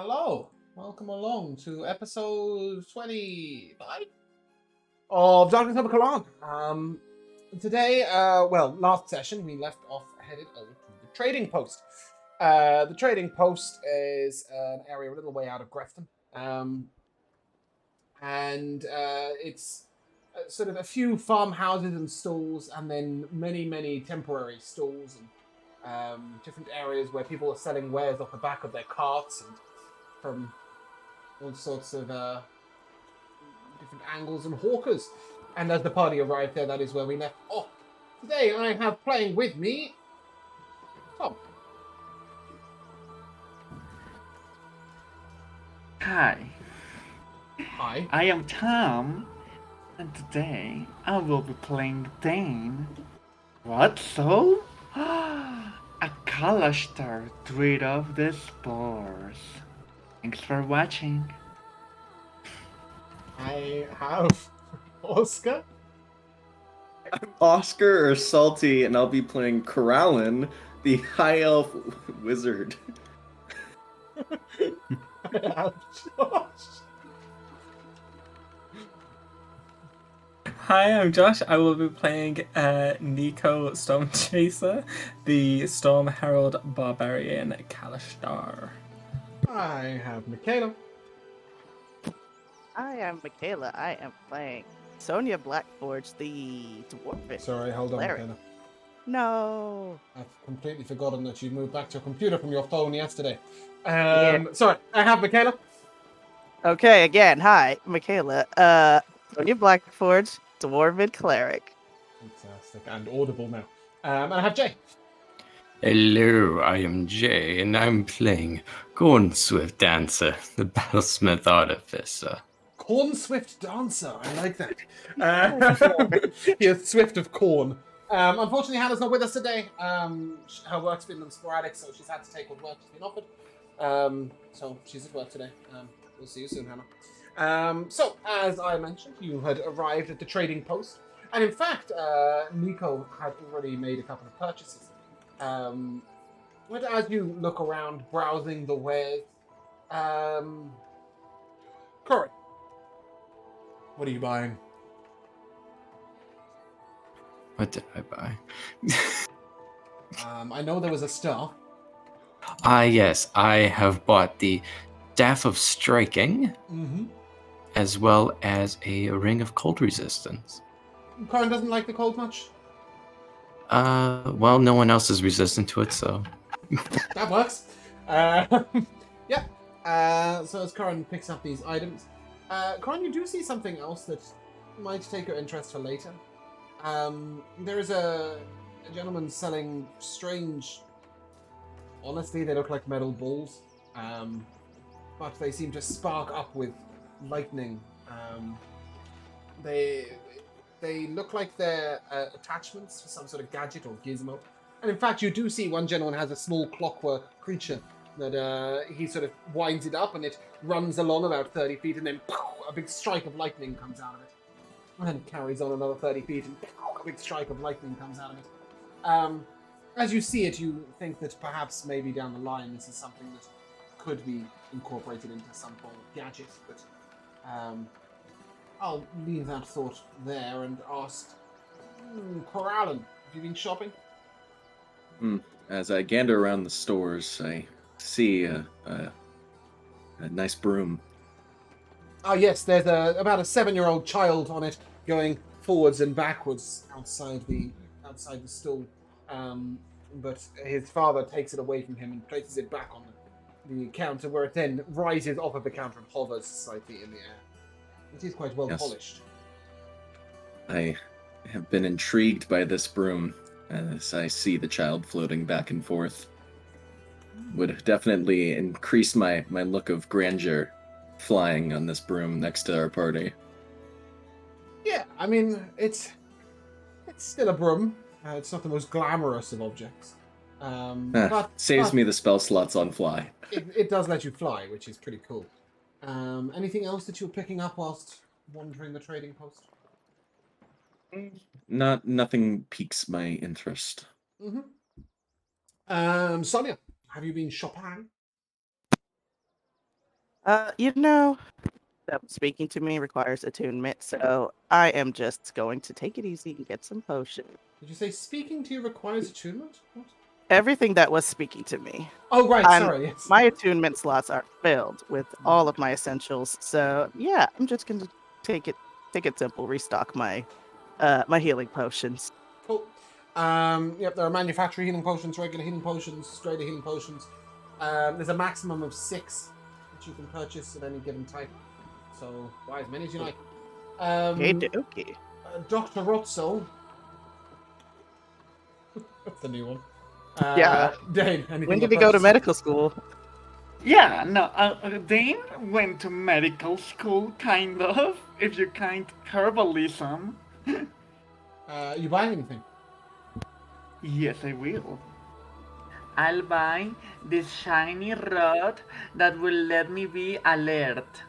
Hello, welcome along to episode 25 of Darkness of Kelaan. Today, last session we left off headed over to the trading post. The trading post is an area a little way out of Grefton, and it's sort of a few farmhouses and stalls, and then many temporary stalls and different areas where people are selling wares off the back of their carts and from all sorts of different angles and hawkers. And as the party arrived there, that is where we left off. Today I have playing with me Tom. Hi, Hi. I am Tom, and today I will be playing Dane. What so? A Kalashtar rid of the spores. Thanks for watching. I have Oscar. I'm Oscar or Salty, and I'll be playing Kelaan, the High Elf Wizard. I have Josh. Hi, I'm Josh. I will be playing Nico Storm Chaser, the Storm Herald Barbarian Kalashtar. I have Michaela. I am Michaela. I am playing Sonia Blackforge, the dwarf. Sorry, hold on, Cleric. Michaela. No. I've completely forgotten that you moved back to your computer from your phone yesterday. Yeah. Sorry, I have Michaela. Okay, again, hi, Michaela. Sonia Blackforge, dwarven cleric. Fantastic, and audible now. And I have Jay. Hello, I am Jay, and I'm playing Cornswift Dancer, the Battlesmith Artificer. Corn-swift dancer, I like that. He is swift of corn. Unfortunately, Hannah's not with us today. Her work's been sporadic, so she's had to take what work has been offered. So she's at work today. We'll see you soon, Hannah. So, as I mentioned, you had arrived at the trading post. And in fact, Nico had already made a couple of purchases. But as you look around, browsing the wares, Corin, what are you buying? What did I buy? I know there was a star. Yes, I have bought the Staff of Striking, Mm-hmm. as well as a Ring of Cold Resistance. Corin doesn't like the cold much. Well, no one else is resistant to it, so... That works. Yeah. So as Corin picks up these items, Corin, you do see something else that might take your interest for later. There is a gentleman selling strange. Honestly, they look like metal balls, but they seem to spark up with lightning. They look like they're attachments for some sort of gadget or gizmo. And in fact, you do see one gentleman has a small clockwork creature that he sort of winds it up and it runs along about 30 feet and then a big strike of lightning comes out of it. And then carries on another 30 feet and a big strike of lightning comes out of it. As you see it, you think that perhaps maybe down the line this is something that could be incorporated into some form of gadget, but I'll leave that thought there and ask, Kelaan, have you been shopping? As I gander around the stores, I see a nice broom. Ah, yes, there's about a 7-year-old child on it going forwards and backwards outside the stall. But his father takes it away from him and places it back on the counter, where it then rises off of the counter and hovers slightly in the air. It is quite well Yes. polished. I have been intrigued by this broom as I see the child floating back and forth. Would definitely increase my look of grandeur flying on this broom next to our party. Yeah, I mean, it's still a broom. It's not the most glamorous of objects. But Saves me the spell slots on fly. it does let you fly, which is pretty cool. Anything else that you were picking up whilst wandering the trading post? Nothing piques my interest. Sonia, have you been shopping? You know, that speaking to me requires attunement, so I am just going to take it easy and get some potion. Did you say speaking to you requires attunement? What? Everything that was speaking to me. Oh, right. I'm Sorry. Yes. My attunement slots are filled with all of my essentials, so yeah, I'm just gonna take it simple, restock my healing potions. Cool. Yep, there are manufacturer healing potions, regular healing potions, straight healing potions. There's a maximum of 6 that you can purchase of any given type. So buy as many as you like. Okay, okay. Dr. Rotso. That's the new one. Yeah. Dane, anything When you're did he go to purchasing? medical school? Yeah, no, Dane went to medical school, kind of, if you count herbalism. You buying anything? Yes, I will. I'll buy this shiny rod that will let me be alert.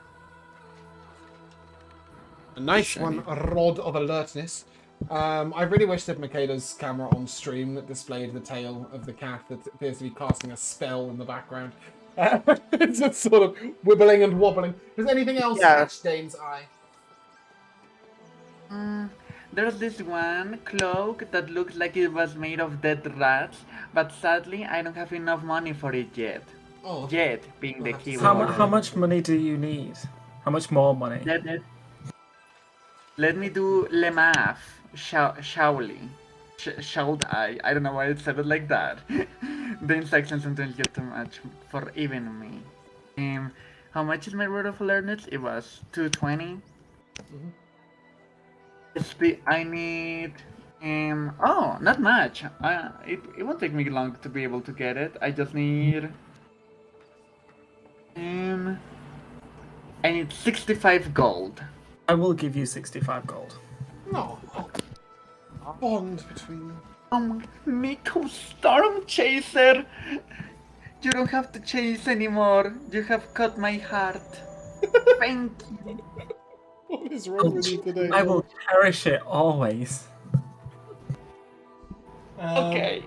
A nice Shiny. one, a rod of alertness. I really wish that Michaela's camera on stream that displayed the tail of the cat that appears to be casting a spell in the background. It's just sort of wibbling and wobbling. Does anything else Yeah. catch Dane's eye? There's this one cloak that looks like it was made of dead rats, but sadly I don't have enough money for it yet. Oh, Yet being You'll the have to key sell word. it. How much money do you need? How much more money? Let me do le math. Shaoli. Should I don't know why it said it like that. The instructions sometimes get too much for even me. How much is my rate of alertness? It was 220. I need oh, not much. It won't take me long to be able to get it. I just need I need 65 gold. I will give you 65 gold. no. Bond between. Nico Storm Chaser! You don't have to chase anymore. You have cut my heart. Thank you. What is wrong with you today? I will cherish it always. Okay.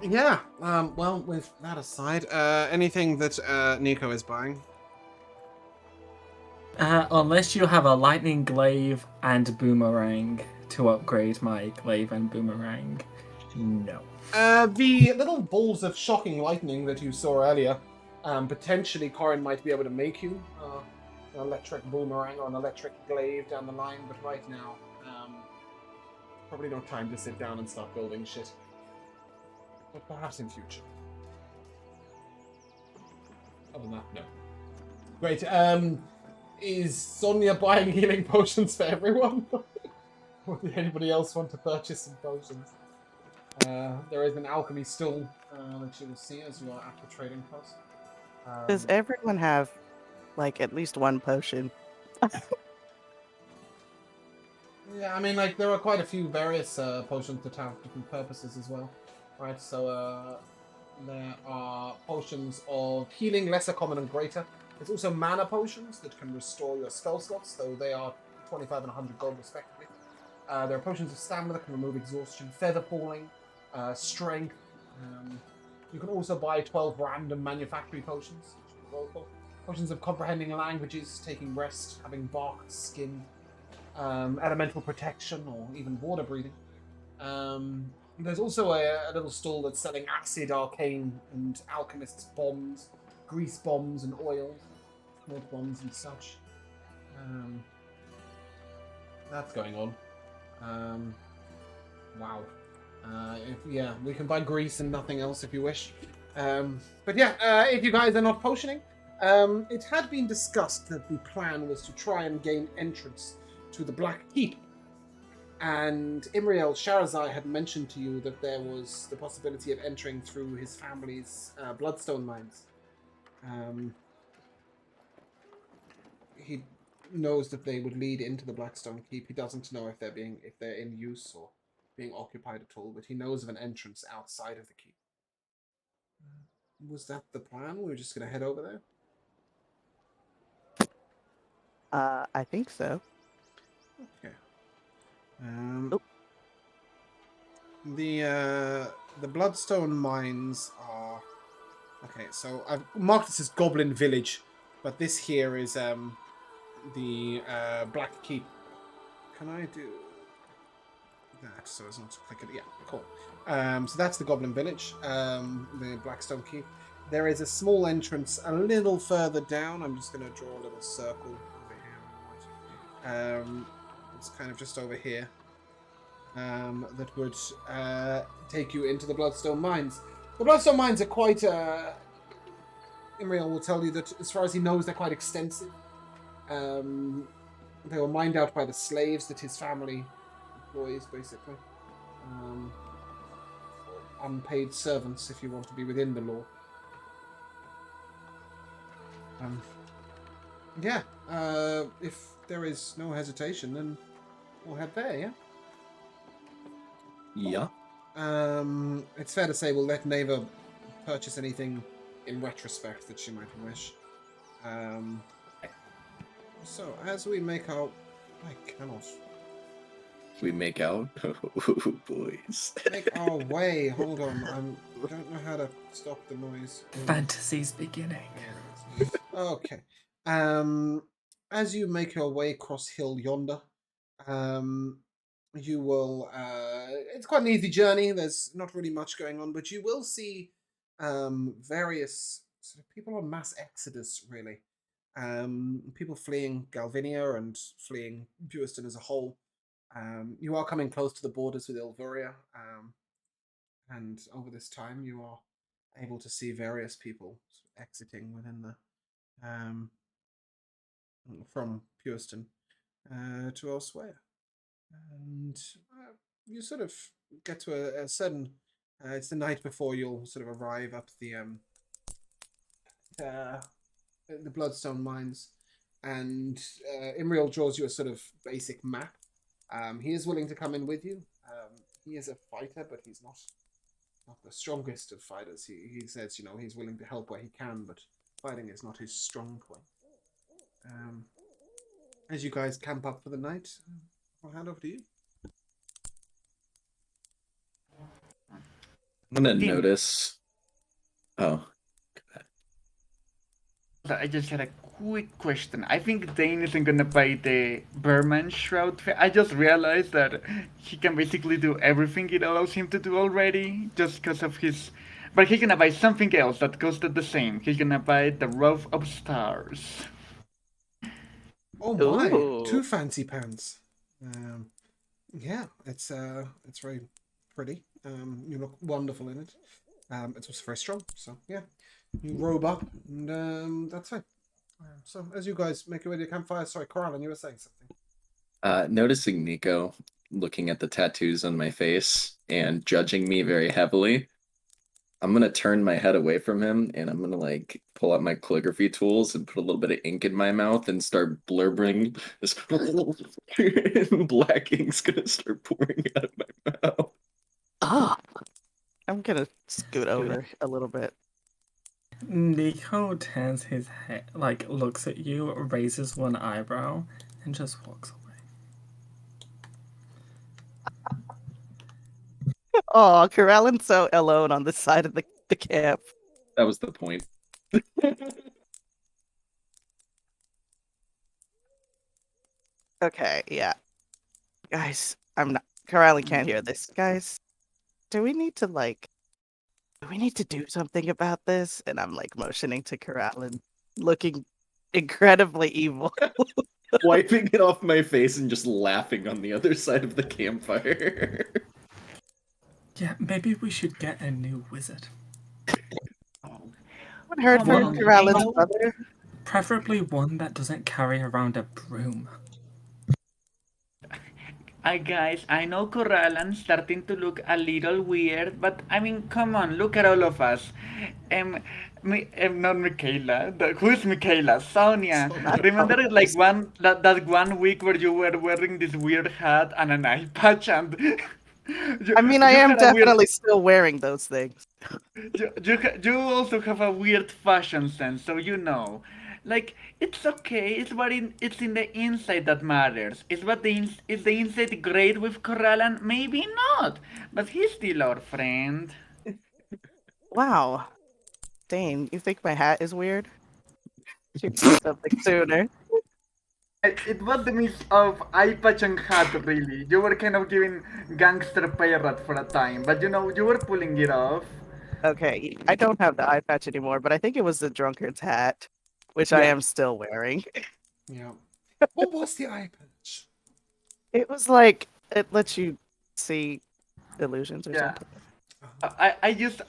Yeah. Well, with that aside, anything that Nico is buying. Unless you have a lightning glaive and boomerang to upgrade my glaive and boomerang, no. The little balls of shocking lightning that you saw earlier, potentially Corin might be able to make you an electric boomerang or an electric glaive down the line, but right now, probably no time to sit down and start building shit. But perhaps in future. Other than that, no. Great. Is Sonia buying healing potions for everyone? Or did anybody else want to purchase some potions? There is an alchemy stool that you will see as you are at the trading post. Does everyone have like at least one potion? Yeah, I mean, like, there are quite a few various potions that have different purposes as well. Right, so there are potions of healing, lesser common and greater. There's also mana potions that can restore your spell slots, though they are 25 and 100 gold respectively. There are potions of stamina that can remove exhaustion, feather falling, strength. You can also buy 12 random manufactory potions, which you can roll for. Potions of comprehending languages, taking rest, having bark, skin, elemental protection, or even water breathing. There's also a little stall that's selling acid, arcane, and alchemist's bombs, grease bombs, and oils, smoke bombs, and such. That's going on. Wow. Yeah, we can buy grease and nothing else if you wish. But yeah, if you guys are not potioning, it had been discussed that the plan was to try and gain entrance to the Black Keep. And Imriel Sharizai had mentioned to you that there was the possibility of entering through his family's Bloodstone Mines. He knows that they would lead into the Blackstone Keep. He doesn't know if they're in use or being occupied at all, but he knows of an entrance outside of the keep. Was that the plan? We were just going to head over there? I think so. Okay. Nope. The Bloodstone Mines are... Okay, so I've marked this as Goblin Village, But this here is the Black Keep. Can I do that so as not to click it? Yeah, cool. So that's the Goblin Village, the Blackstone Keep. There is a small entrance a little further down. I'm just going to draw a little circle over here. It's kind of just over here. That would take you into the Bloodstone Mines. The Bloodstone Mines are quite... Imriel will tell you that, as far as he knows, they're quite extensive. They were mined out by the slaves that his family employs, basically. Unpaid servants, if you want to be within the law. Yeah, if there is no hesitation, then we'll head there, yeah? Yeah. It's fair to say we'll let Neva purchase anything in retrospect that she might wish. So, as we make our... I cannot... We make out? Oh, boys. Make our way. Hold on. I don't know how to stop the noise. Fantasy's beginning. Okay. As you make your way across hill yonder, you will... it's quite an easy journey. There's not really much going on, but you will see various sort of people on mass exodus, really. People fleeing Galvinia and fleeing Buiston as a whole. You are coming close to the borders with Ilveria, and over this time you are able to see various people exiting within the from Purston to elsewhere, and you sort of get to a certain. It's the night before you'll sort of arrive up the Bloodstone Mines, and Imriel draws you a sort of basic map. He is willing to come in with you. He is a fighter, but he's not the strongest of fighters. He says, he's willing to help where he can, but fighting is not his strong point. As you guys camp up for the night, I'll hand over to you. I'm gonna notice. Oh. I just had a quick question. I think Dane isn't gonna buy the Berman Shroud. I just realized that he can basically do everything it allows him to do already, just because of his... But he's gonna buy something else that costed the same. He's gonna buy the Robe of Stars. Oh my! Ooh. 2 fancy pants. Yeah, it's very pretty. You look wonderful in it. It's also very strong. So yeah, you robe up, and that's fine. So as you guys make your way to the campfire, sorry, Kelaan, you were saying something. Noticing Nico looking at the tattoos on my face and judging me very heavily, I'm gonna turn my head away from him and I'm gonna pull out my calligraphy tools and put a little bit of ink in my mouth and start blurbering. This black ink's gonna start pouring out of my mouth. Oh, I'm gonna scoot over a little bit. Nico turns his head, looks at you, raises one eyebrow, and just walks away. Oh, Kelan's so alone on the side of the camp. That was the point. Okay, yeah. Guys, I'm not... Kelan can't hear this. Guys, do we need to do something about this? And I'm motioning to Kelan, looking incredibly evil. Wiping it off my face and just laughing on the other side of the campfire. Yeah, maybe we should get a new wizard. What heard Come for on, Kelan's Nico. brother? Preferably one that doesn't carry around a broom. Guys, I know Kelan's starting to look a little weird, but I mean, come on, look at all of us. Not Michaela. Who is Michaela? Sonia. Remember that one week where you were wearing this weird hat and an eye patch and... I mean, I am definitely still wearing those things. You also have a weird fashion sense, so you know. It's okay. It's in the inside that matters. Is the inside great with Kelan? Maybe not, but he's still our friend. Wow. Dane, you think my hat is weird? Should do something sooner. It was the mix of eye patch and hat, really. You were kind of giving gangster pirate for a time, but you were pulling it off. Okay, I don't have the eye patch anymore, but I think it was the drunkard's hat, which I Yeah. am still wearing. Yeah. What was the eye patch? It was like it lets you see illusions or Yeah. something.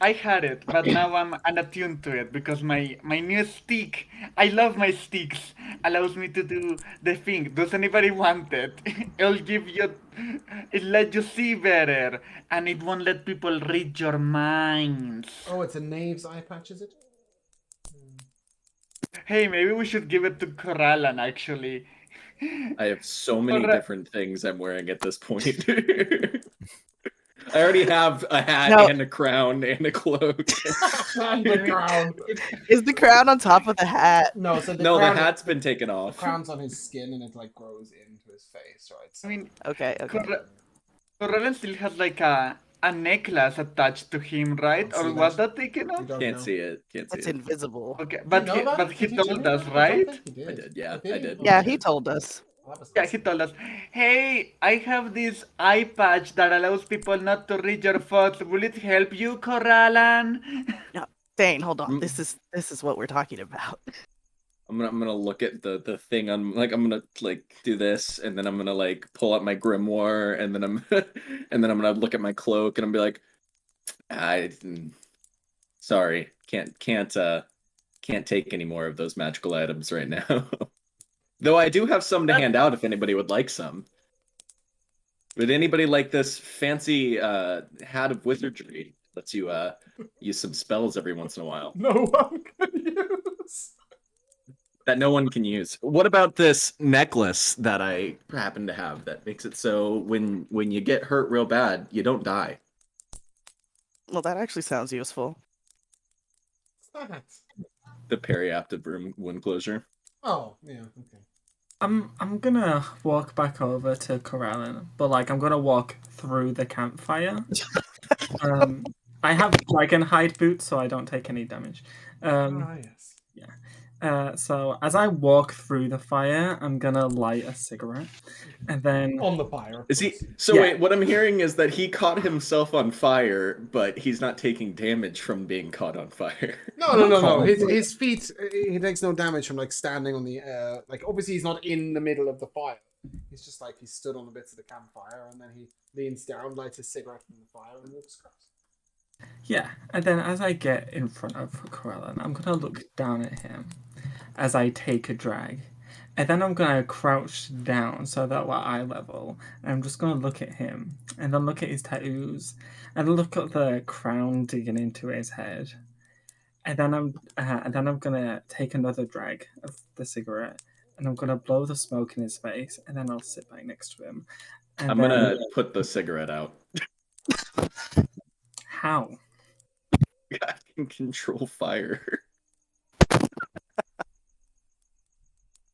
I had it, but now I'm unattuned to it because my new stick, I love my sticks, allows me to do the thing. Does anybody want it? It lets you see better, and it won't let people read your minds. Oh, it's a knave's eye patch, is it? Hey, maybe we should give it to Coralan, actually. I have so many Alright. different things I'm wearing at this point. I already have a hat No. and a crown and a cloak. And the crown. Is the crown on top of the hat? No, so the No, the crown, hat's been taken the off. crown's on his skin and it like grows into his face, right? I mean, Okay, okay. Coralan still has like a necklace attached to him, right? Don't Or see was that. that taken You off? don't Can't know. see it. Can't see It's it. invisible. Okay, Do you but know he, that? but he Did tell told you us, that or right? something? He did. I did, yeah, Did I he? did. Yeah, Okay. he told us. Well, that was Yeah, nice. he told us, hey, I have this eye patch that allows people not to read your thoughts. Will it help you, Coralan? No, Dane, hold on. Mm. This is what we're talking about. I'm gonna look at the thing on I'm gonna like do this and then I'm gonna like pull out my grimoire and then I'm and then I'm gonna look at my cloak and I'm be like, sorry, can't take any more of those magical items right now. Though I do have some to hand out if anybody would like some. Would anybody like this fancy hat of wizardry? Lets you use some spells every once in a while. No one can use. That no one can use. What about this necklace that I happen to have that makes it so when you get hurt real bad, you don't die? Well, that actually sounds useful. What's that? The periaptive wound closure. Oh, yeah, okay. I'm gonna walk back over to Corellin, but like I'm gonna walk through the campfire. I have like an hide boots, so I don't take any damage. Yes. So as I walk through the fire, I'm gonna light a cigarette, and then On the fire. Is he? course. So Yeah. wait, what I'm hearing is that he caught himself on fire, but he's not taking damage from being caught on fire. No. His feet, he takes no damage from like standing on the like obviously he's not in the middle of the fire. He's just like he stood on the bits of the campfire and then he leans down, lights his cigarette from the fire and walks across. Yeah, and then as I get in front of Corellin, I'm gonna look down at him as I take a drag. And then I'm gonna crouch down so that we're eye level. And I'm just gonna look at him and then look at his tattoos and look at the crown digging into his head. And then I'm gonna take another drag of the cigarette and I'm gonna blow the smoke in his face and then I'll sit back next to him. And I'm gonna put the cigarette out. How? I can control fire.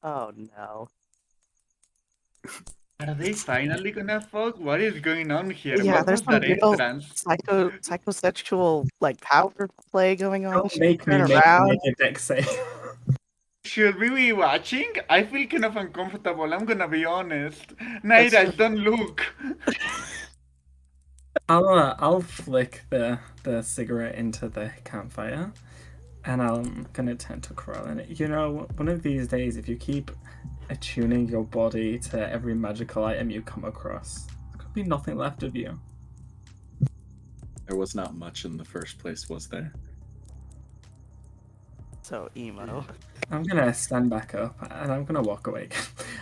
Oh no. Are they finally gonna fuck? What is going on here? Yeah, What there's was that some real entrance? psychosexual like power play going on. Don't make me Turn make around. a dex save. Should we be watching? I feel kind of uncomfortable, I'm gonna be honest. Nairas, don't look. I'll flick the cigarette into the campfire, and I'm gonna turn to Corellin. You know, one of these days, if you keep attuning your body to every magical item you come across, there could be nothing left of you. There was not much in the first place, was there? So emo. I'm gonna stand back up and I'm gonna walk away.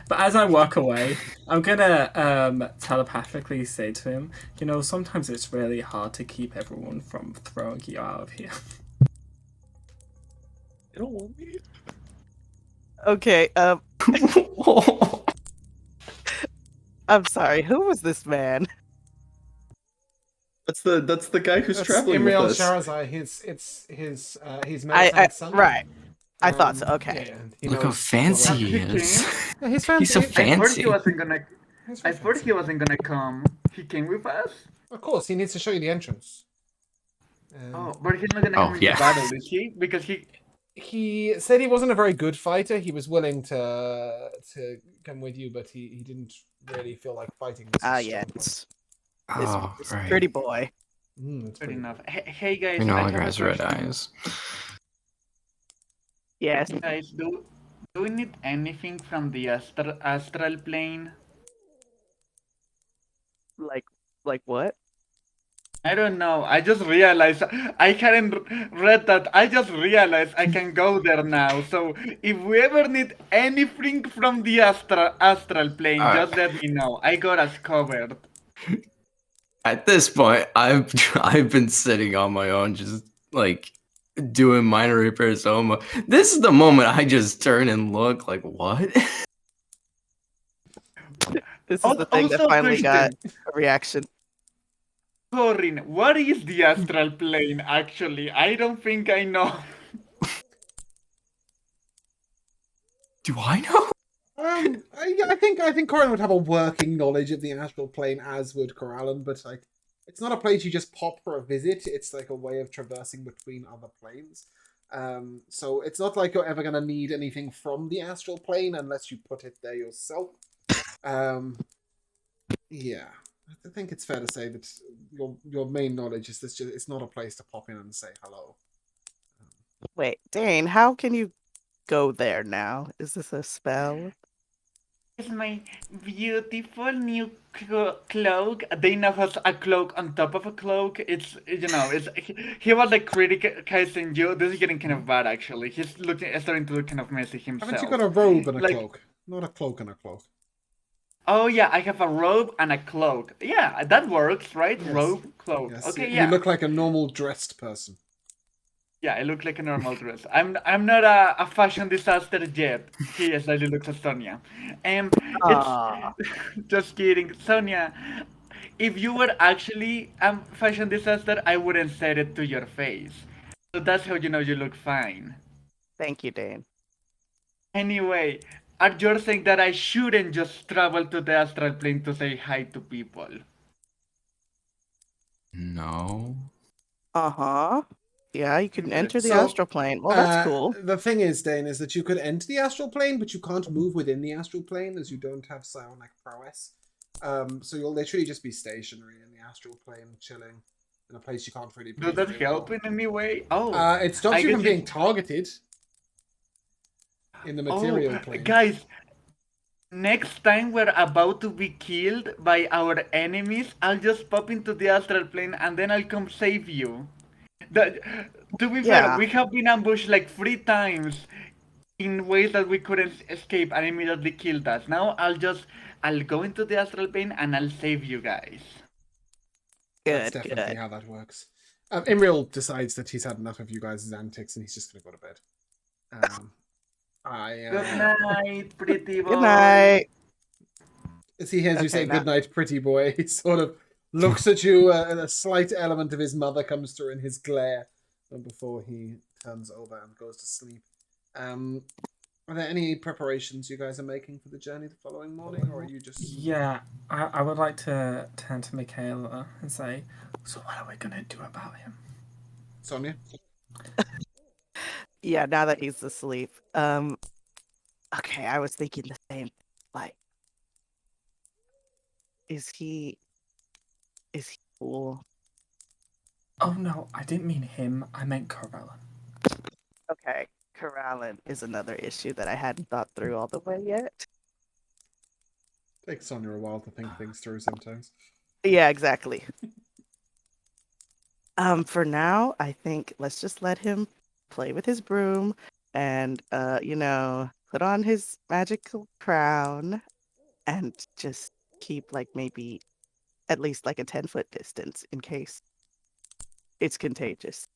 But as I walk away, I'm gonna telepathically say to him, you know, sometimes it's really hard to keep everyone from throwing you out of here. They don't want me. Okay, I'm sorry. Who was this man? That's the guy who's That's traveling with Imriel us. Sharizai, his Melisand's son. Right. I thought so. Okay. Yeah, he Look how knows fancy well. he is. Yeah, he's fancy. He's so I thought fancy. he wasn't gonna. He's I very thought fancy. he wasn't gonna come. He came with us. Of course, he needs to show you the entrance. Oh, but he's not gonna come into yeah. battle, is he? Because he. He said he wasn't a very good fighter. He was willing to come with you, but he didn't really feel like fighting was his Yeah, strong point. it's Oh, this right. pretty boy. It's Good pretty enough. cool. Hey guys, You know, I like have a has red question. eyes. Yes. Guys, do we need anything from the astral plane? Like what? I don't know. I just realized I hadn't read that. I just realized I can go there now. So if we ever need anything from the astral plane, just let me know. I got us covered. At this point, I've been sitting on my own, just like doing minor repairs. This is the moment I just turn and look like, what? This is the thing that Also, finally got question. a reaction. Corin, what is the astral plane actually? I don't think I know. Do I know? I think Corin would have a working knowledge of the astral plane, as would Corallan, but like, it's not a place you just pop for a visit. It's like a way of traversing between other planes. So it's not like you're ever gonna need anything from the astral plane unless you put it there yourself. Um, yeah, I think it's fair to say that your main knowledge is this. It's not a place to pop in and say hello. Wait, Dane, how can you go there now? Is this a spell? It's my beautiful new cloak. Dana has a cloak on top of a cloak. It's he was like criticizing you. This is getting kind of bad actually. He's starting to look kind of messy himself. Haven't you got a robe and a Like- cloak? Not a cloak and a cloak. Oh yeah, I have a robe and a cloak. Yeah, that works, right? Yes. Robe, cloak. Yes, Okay, you yeah. look like a normal dressed person. Yeah, I look like a normal dress. I'm not a fashion disaster yet. He slightly looks at Sonia. Ah, It's just kidding, Sonia. If you were actually a fashion disaster, I wouldn't say it to your face. So that's how you know you look fine. thank you, Dane. Anyway, are you saying that I shouldn't just travel to the astral plane to say hi to people? No. Uh-huh. Yeah, you can enter the So, astral plane. Well, that's cool. The thing is, Dane, is that you could enter the astral plane, but you can't move within the astral plane as you don't have psionic prowess. So you'll literally just be stationary in the astral plane, chilling in a place you can't really breathe. Does that very help well. in any way? Oh, It stops I you guess from being targeted in the material plane. Guys, next time we're about to be killed by our enemies, I'll just pop into the astral plane and then I'll come save you. To be fair, Yeah. we have been ambushed like 3 times in ways that we couldn't escape and immediately killed us. Now I'll go into the astral plane and I'll save you guys. That's Good, definitely good. how that works. Imriel decides that he's had enough of you guys' antics and he's just going to go to bed. Good night, pretty boy. Good night. As he hears you say Okay, now- "good night, pretty boy," he sort of looks at you, and a slight element of his mother comes through in his glare before he turns over and goes to sleep. Are there any preparations you guys are making for the journey the following morning, or are you just... Yeah, I would like to turn to Michaela and say, so what are we going to do about him? Sonia? Yeah, now that he's asleep. Okay, I was thinking the same. Like, is he cool? Oh no, I didn't mean him. I meant Corella. Okay, Corallan is another issue that I hadn't thought through all the way yet. Takes Sonia a while to think things through sometimes. Yeah, exactly. For now, I think let's just let him play with his broom and put on his magical crown and just keep like maybe at least like a 10-foot distance in case it's contagious.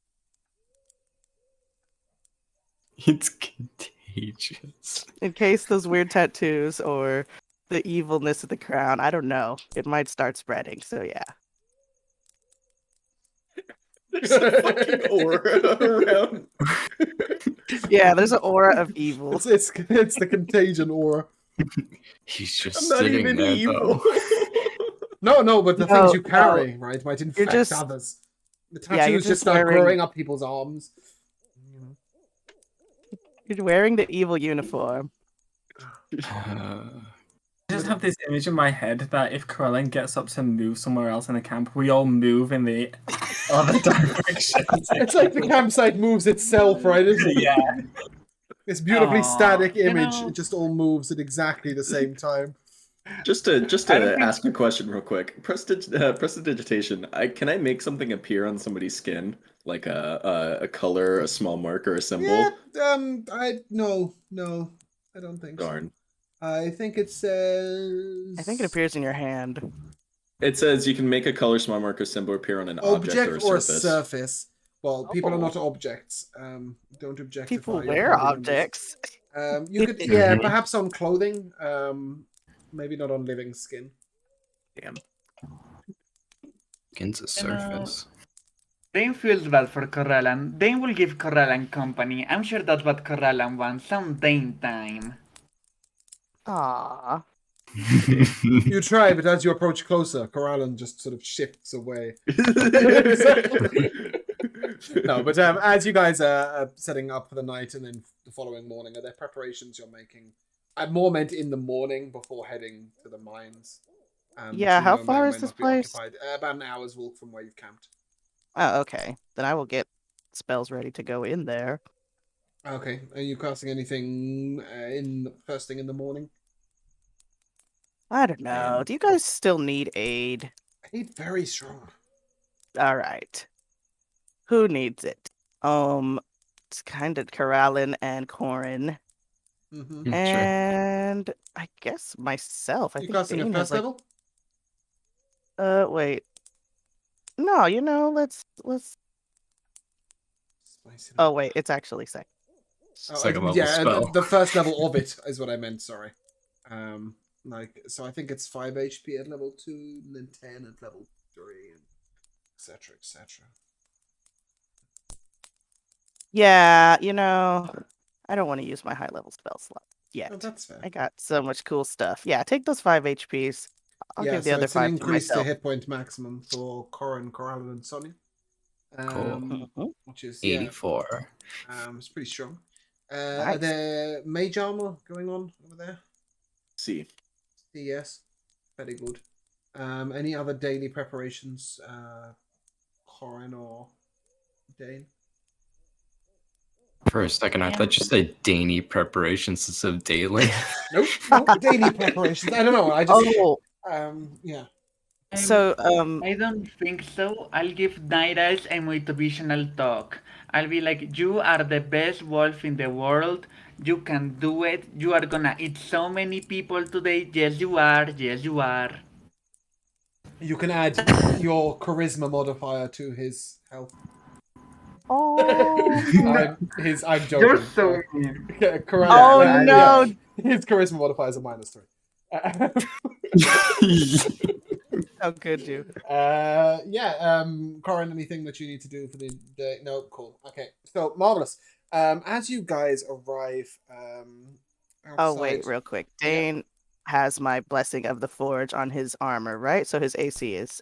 It's contagious. In case those weird tattoos or the evilness of the crown, I don't know. It might start spreading, so yeah. There's a fucking aura around. Yeah, there's an aura of evil. It's the contagion aura. He's just I'm not sitting even there, evil. though. No, but the No, things you carry, right, might infect just- others. The yeah, you're tattoos just just start wearing- growing up people's arms. You're wearing the evil uniform. I just have this image in my head that if Krellin gets up to move somewhere else in the camp, we all move in the other direction. It's like the campsite moves itself, right? It's Yeah. this beautifully Aw, static you image. know- It just all moves at exactly the same time. Just to I don't think- ask a question real quick. Prestidigitation. Can I make something appear on somebody's skin, like a color, a small mark, or a symbol? Yeah. No, I don't think so. Darn. I think it says. I think it appears in your hand. It says you can make a color, small mark, or symbol appear on an object or a surface. surface. Well, people are Oh. not objects. Don't objectify. People your wear party members. objects. You could, yeah, perhaps on clothing. Maybe not on living skin. Damn. Against a You know, surface. Dane feels bad for Corellan. Dane will give Corellan company. I'm sure that's what Corellan wants. Some Dane time. Aww. You try, but as you approach closer, Corallan just sort of shifts away. No, but as you guys are setting up for the night and then the following morning, are there preparations you're making? I'm more meant in the morning before heading to the mines. Yeah, which how may or far may is this not be place? occupied. About an hour's walk from where you've camped. Oh, okay. Then I will get spells ready to go in there. Okay, are you casting anything in first thing in the morning? I don't know. Do you guys still need aid? I need very strong. All right. Who needs it? It's kind of Corallin and Corin, Mm-hmm. Sure. and I guess myself. I You think casting Dane at has first level? Wait. No, let's. Spicy. Oh wait, it's actually second. Second level yeah, spell. the first level of it is what I meant. Sorry. So I think it's 5 HP at level 2, and then 10 at level 3, and etc. etc. Yeah, I don't want to use my high level spell slot yet. Oh, that's fair. I got so much cool stuff. Yeah, take those 5 HPs. I'll give the so other it's an 5 to increase to myself. hit point maximum for Corin, Corallin, and Sonya. Cool. Mhm. Which is 84. it's pretty strong. Nice. Are there mage armor going on over there? See. Yes, very good. Any other daily preparations, Corin or Dane? For a second, I thought you said daily preparations instead of daily. Nope, daily preparations. I don't know. I just Oh, yeah. so I don't think so. I'll give Night Eyes a motivational talk. I'll be like, you are the best wolf in the world. You can do it. You are gonna eat so many people today. Yes, you are. Yes, you are. You can add your charisma modifier to his health. oh, I'm joking. You're so mean. Correct. Oh, no. His charisma modifier is a -3. How could you? Corin, anything that you need to do for the day? No, cool. Okay, so marvelous. As you guys arrive, Oh wait, outside- real quick. Dane has my blessing of the forge on his armor, right? So his AC is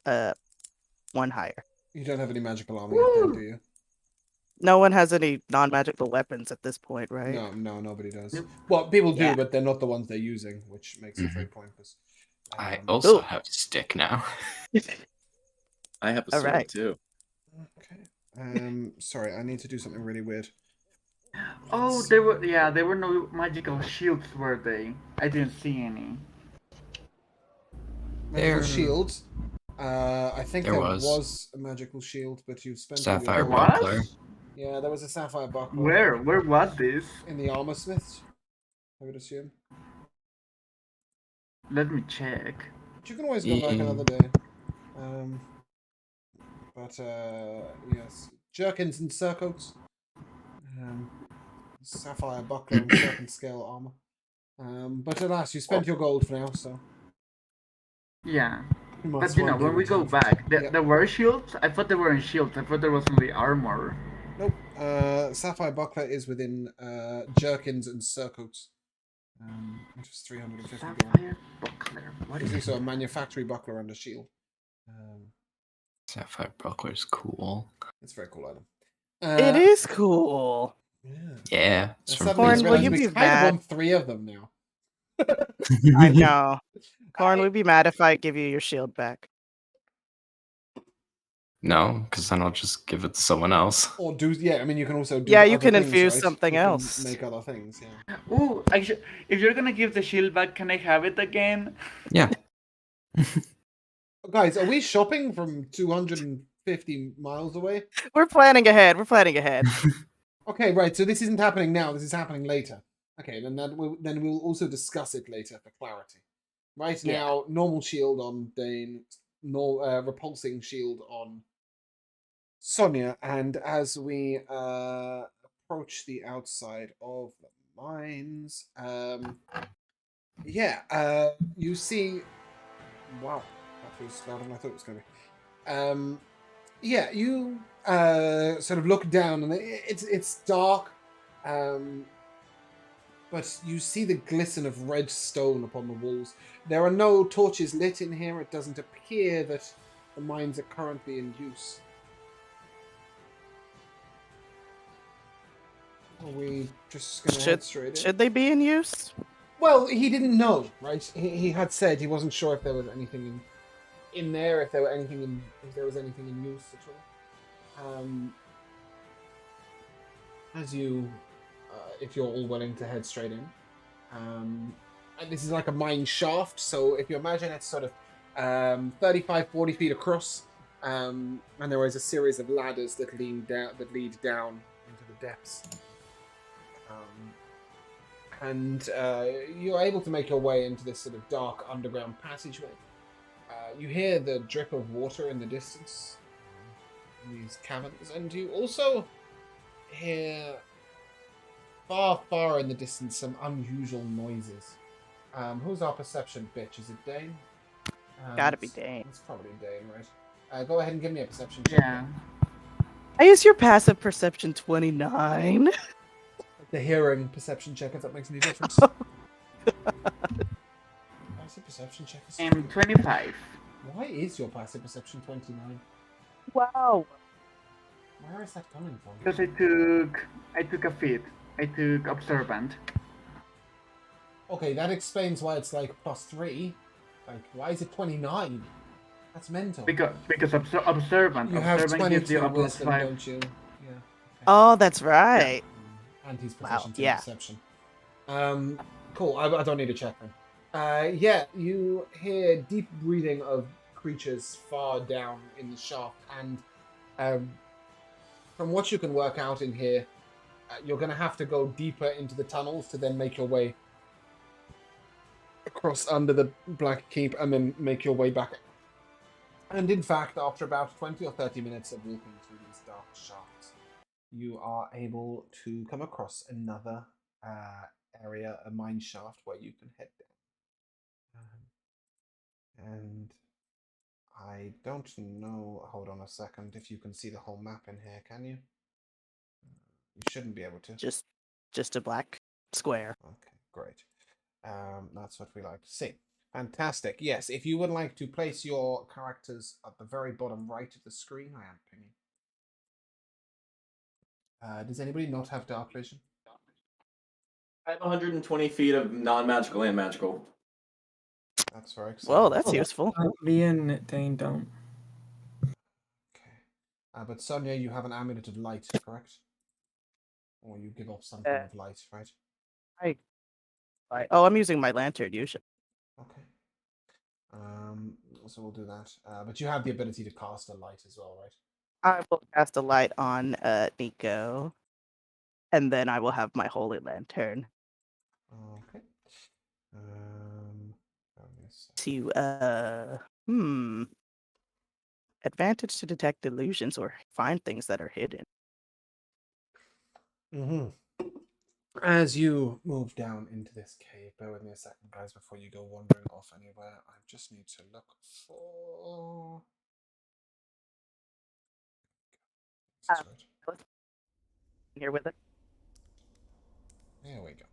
1 higher. You don't have any magical armor yet, then, do you? No one has any non-magical weapons at this point, right? No, nobody does. Nope. Well, people do, Yeah. but they're not the ones they're using, which makes it very pointless. I Um, also Ooh. have a stick now. I have a All sword right. too. Okay. Sorry, I need to do something really weird. Oh, there were no magical shields, were they? I didn't see any. Magical There- shields. I think There there was. was a magical shield, but you spent all your Sapphire gold. What? buckler. Yeah, there was a sapphire buckler. Where? Where was this? In the armor smiths, I would assume. Let me check. But you can always go back Yeah. another day. Yes, jerkins and surcoats. Sapphire buckler and serpent scale armor. But alas, you spent your gold for now, so. Yeah. you But must you know, one day when we go return. back, Yep. there were shields? I thought there weren't shields. I thought there was only armor. Nope. Sapphire buckler is within jerkins and surcoats. Which is 350 gold. Sapphire buckler. What It's is also a manufactory buckler and a shield. Sapphire buckler is cool. It's a very cool item. It is cool. Yeah. Yeah, it's And from suddenly I Corn, will realize you Facebook. we be kind of mad? own 3 of them now. I know. Corn, I- would be mad if I give you your shield back. No, because then I'll just give it to someone else. Or do, yeah, I mean, you can also do Yeah, you other can things, infuse right? something You can else. make other things, yeah. Ooh, if you're gonna give the shield back, can I have it again? Yeah. Guys, are we shopping from 250 miles away? We're planning ahead. We're planning ahead. Okay, right. So this isn't happening now. This is happening later. Okay, then we'll also discuss it later for clarity. Right Yeah. now, normal shield on Dane, no repulsing shield on Sonia, and as we approach the outside of the mines, you see. Wow, that was louder than I thought it was going to be. Yeah, you sort of look down, and it's dark, but you see the glisten of red stone upon the walls. There are no torches lit in here. It doesn't appear that the mines are currently in use. Are we just going to head straight in? Should they be in use? Well, he didn't know, right? He had said he wasn't sure if there was anything in there, if there was anything in use at all. As you, if you're all willing to head straight in, and this is like a mine shaft. So if you imagine it's sort of 35, 40 feet across, and there is a series of ladders that lead down into the depths. And you're able to make your way into this sort of dark underground passageway. You hear the drip of water in the distance in these caverns, and you also hear far, far in the distance some unusual noises. Who's our perception bitch? Is it Dane? Gotta be Dane. It's probably Dane, right? Go ahead and give me a perception check. Yeah. I use your passive perception 29. The hearing perception check, if that makes any difference. Passive perception check is 25. Why is your passive perception 29? Wow. Where is that coming from? Because I took a feat. I took observant. Okay, that explains why it's like +3. Like, why is it 29? That's mental. Because observant. You have Observant gives you 22 a plus wisdom, 5. don't you? Yeah. Okay. Oh, that's right. And he's Wow, proficient in yeah. perception. Cool. I don't need to check then. Yeah, you hear deep breathing of creatures far down in the shaft, and from what you can work out in here, you're going to have to go deeper into the tunnels to then make your way across under the Black Keep and then make your way back. And in fact, after about 20 or 30 minutes of walking through these dark shafts, you are able to come across another area, a mine shaft, where you can head down. And I don't know, hold on a second, if you can see the whole map in here, can you? You shouldn't be able to. Just a black square. Okay, great. That's what we like to see. Fantastic. Yes, if you would like to place your characters at the very bottom right of the screen, I am pinging. Does anybody not have dark vision? I have 120 feet of non-magical and magical. That's very exciting. Whoa, that's useful. Me and Dane don't. Okay. But Sonia, you have an amulet of light, correct? Or you give off something of light, right? Oh, I'm using my lantern usually. Okay. So we'll do that. But you have the ability to cast a light as well, right? I will cast a light on Nico, and then I will have my holy lantern Okay. to advantage to detect illusions or find things that are hidden. Mm-hmm. As you move down into this cave, bear with me a second, guys, before you go wandering off anywhere. I just need to look for. That's right. Here with it. There we go.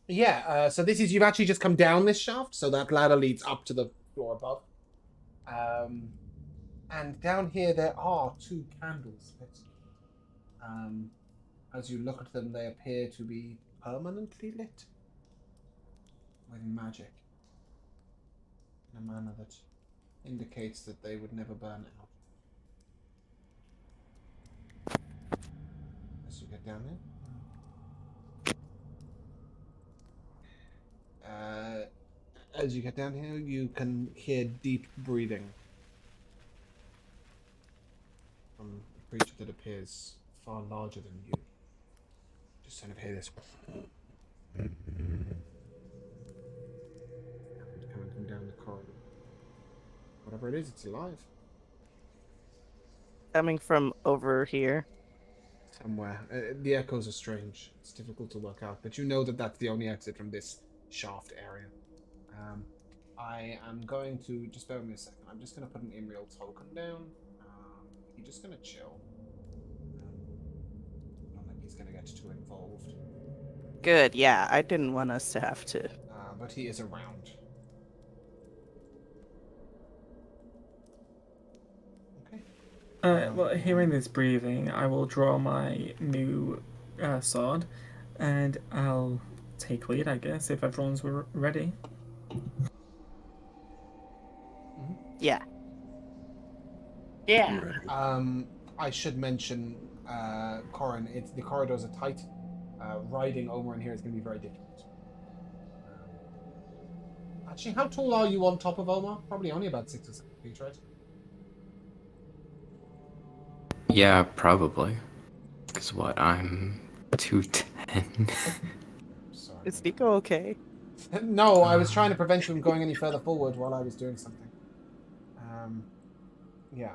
Yeah. So this is you've actually just come down this shaft, so that ladder leads up to the floor above. And down here there are 2 candles lit. as you look at them, they appear to be permanently lit with magic in a manner that indicates that they would never burn out. As you get down here, as you get down here, you can hear deep breathing from a creature that appears far larger than you. Just kind of hear this coming from down the corridor. Whatever it is, it's alive. Coming from over here. Somewhere. The echoes are strange. It's difficult to work out, but you know that that's the only exit from this shaft area. I am going to just bear with me a second. I'm just going to put an Imreal token down. He's just going to chill. I don't think he's going to get too involved. Good, yeah. I didn't want us to have to. But he is around. Okay. Well, hearing this breathing, I will draw my new sword, and I'll take lead, I guess, if everyone's ready. Yeah. Yeah. I should mention, Corin, the corridors are tight. Riding Omar in here is going to be very difficult. Actually, how tall are you on top of Omar? Probably only about 6 or 7 feet, right? Yeah, probably. Because what, I'm 210. Sorry. Is Nico okay? No, I was trying to prevent you from going any further forward while I was doing something. Yeah.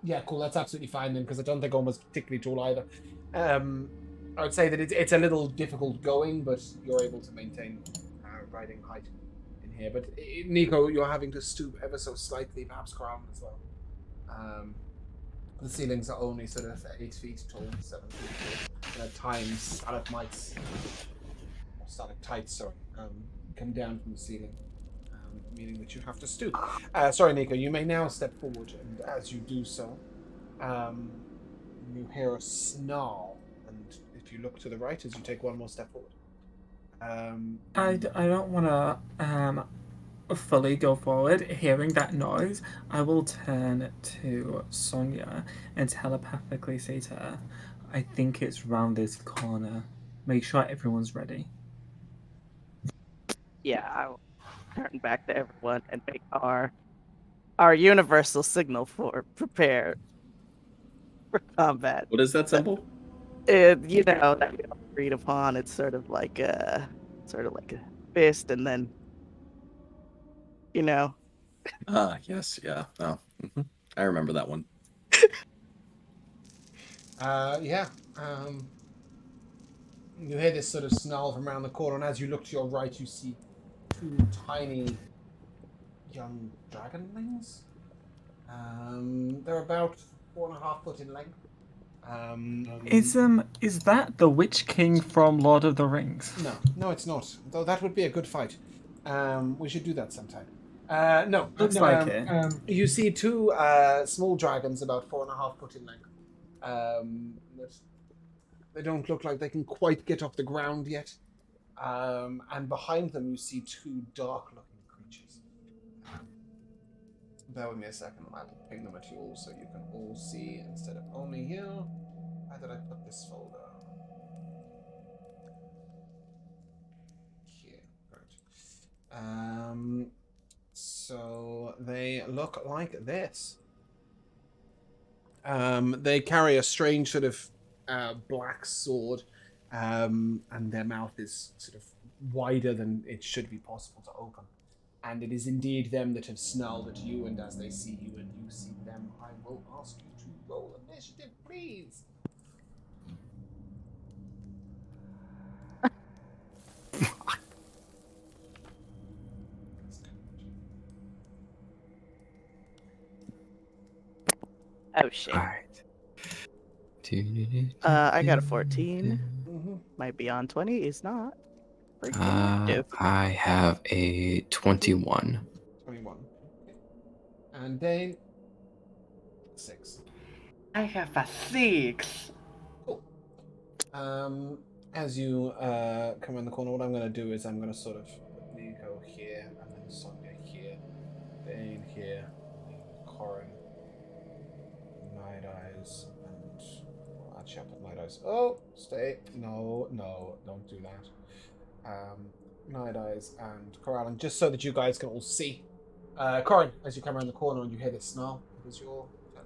Yeah, cool. That's absolutely fine then, because I don't think Omar's particularly tall either. I would say that it's a little difficult going, but you're able to maintain riding height in here. But Nico, you're having to stoop ever so slightly, perhaps Crown as well. The ceilings are only sort of 8 feet tall, 7 feet tall. And at times, stalagmites, or stalactites, sorry, come down from the ceiling, meaning that you have to stoop. Sorry, Nico, you may now step forward, and as you do so, you hear a snarl, and if you look to the right as you take one more step forward. I don't want to fully go forward. Hearing that noise, I will turn to Sonia and telepathically say to her, I think it's round this corner. Make sure everyone's ready. Yeah, I'll turn back to everyone and make our universal signal for prepare for combat. What is that symbol? That we all agreed upon. It's sort of like a fist, and then Ah, yes, yeah. Oh, I remember that one. Yeah. You hear this sort of snarl from around the corner, and as you look to your right, you see 2 tiny young dragonlings. They're about 4.5 foot in length. Is that the Witch King from Lord of the Rings? No, it's not. Though that would be a good fight. We should do that sometime. No, Looks no, like it. You see 2 small dragons about 4.5 foot in length. They don't look like they can quite get off the ground yet. And behind them, you see 2 dark-looking creatures. Bear with me a second. I'll ping them at you all so you can all see instead of only you. Where did I put this folder? Here. Right. So they look like this. They carry a strange sort of black sword, and their mouth is sort of wider than it should be possible to open. And it is indeed them that have snarled at you, and as they see you and you see them, I will ask you to roll initiative, please. Oh shit. Alright. I got a 14. Mm-hmm. Might be on 20. It's not. I have a 21. 21. Okay. And Dane, 6. I have a 6. Cool. As you come around the corner, what I'm going to do is I'm going to sort of let me go here, and then Sonia here, Dane here, Corin, Night Eyes, and well, actually I'll put Night Eyes. Oh, stay. No, no, don't do that. Night Eyes and Corallan, just so that you guys can all see. Corin, as you come around the corner and you hear this snarl, it is your turn.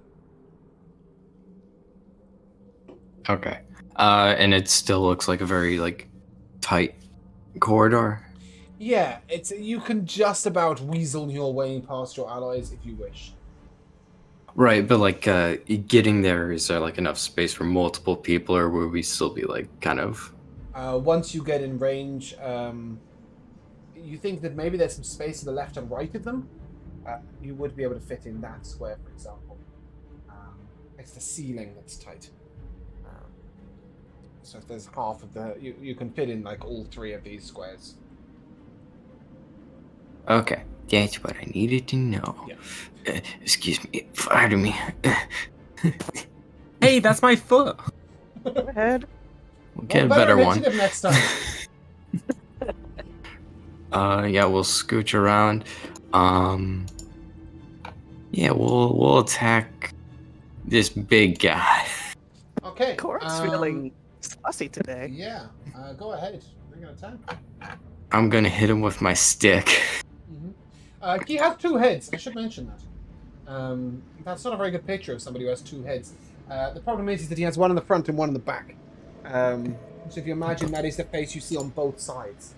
Okay. And it still looks like a very like tight corridor. Yeah, it's you can just about weasel your way past your allies if you wish. Right, but like getting there, is there like enough space for multiple people, or will we still be like kind of? Once you get in range, you think that maybe there's some space to the left and right of them. You would be able to fit in that square, for example. It's the ceiling that's tight. So if there's half of the, you can fit in like all three of these squares. Okay, that's what I needed to know. Yeah. Excuse me, pardon me. Hey, that's my foot. Go ahead. We'll get a better better one. initiative next time. Yeah, we'll scooch around. Yeah, we'll attack this big guy. Okay. Corin's feeling saucy today. Yeah. Go ahead. Bring an attack. I'm gonna hit him with my stick. He has two heads. I should mention that. That's not a very good picture of somebody who has two heads. The problem is that he has one in the front and one in the back. So if you imagine that is the face you see on both sides.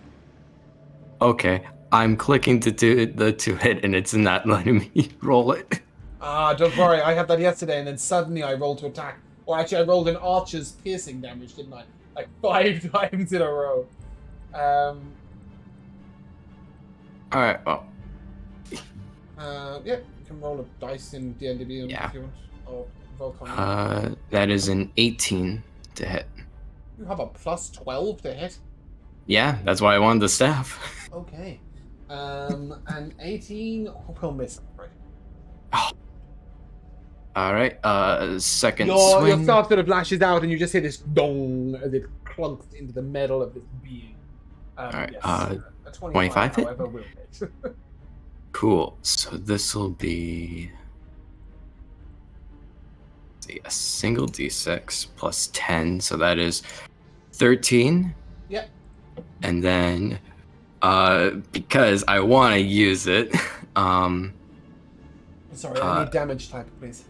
Okay, I'm clicking to do the two hit, and it's not letting me roll it. Don't worry. I had that yesterday, and then suddenly I rolled to attack. Or actually, I rolled an archer's piercing damage, didn't I? Like 5 times in a row. All right. Well. Yeah, you can roll a dice in D&D Yeah. if you want. Or roll common. That is an 18 to hit. You have a plus 12 to hit. Yeah, that's why I wanted the staff. Okay. An 18 will miss. Right. Oh. All right. Second Your swing. staff sort of lashes out, and you just hear this dong as it clunks into the metal of this being. All right. Yes. A 25 hit? however, will hit. Cool. So this will be a single d6 plus 10, so that is 13. Yep. And then, because I want to use it, Sorry, I need damage type, please.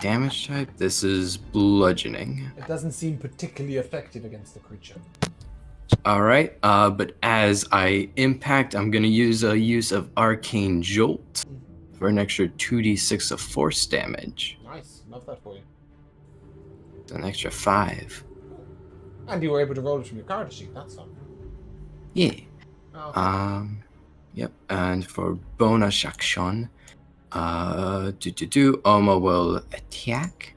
damage type. This is bludgeoning. It doesn't seem particularly effective against the creature. All right. But as I impact, I'm gonna use a use of Arcane Jolt for an extra 2d6 of force damage. Nice, love that for you. An extra 5. And you were able to roll it from your character sheet. That's fun. Yeah. Okay. Yep. And for bonus action, Oma will attack.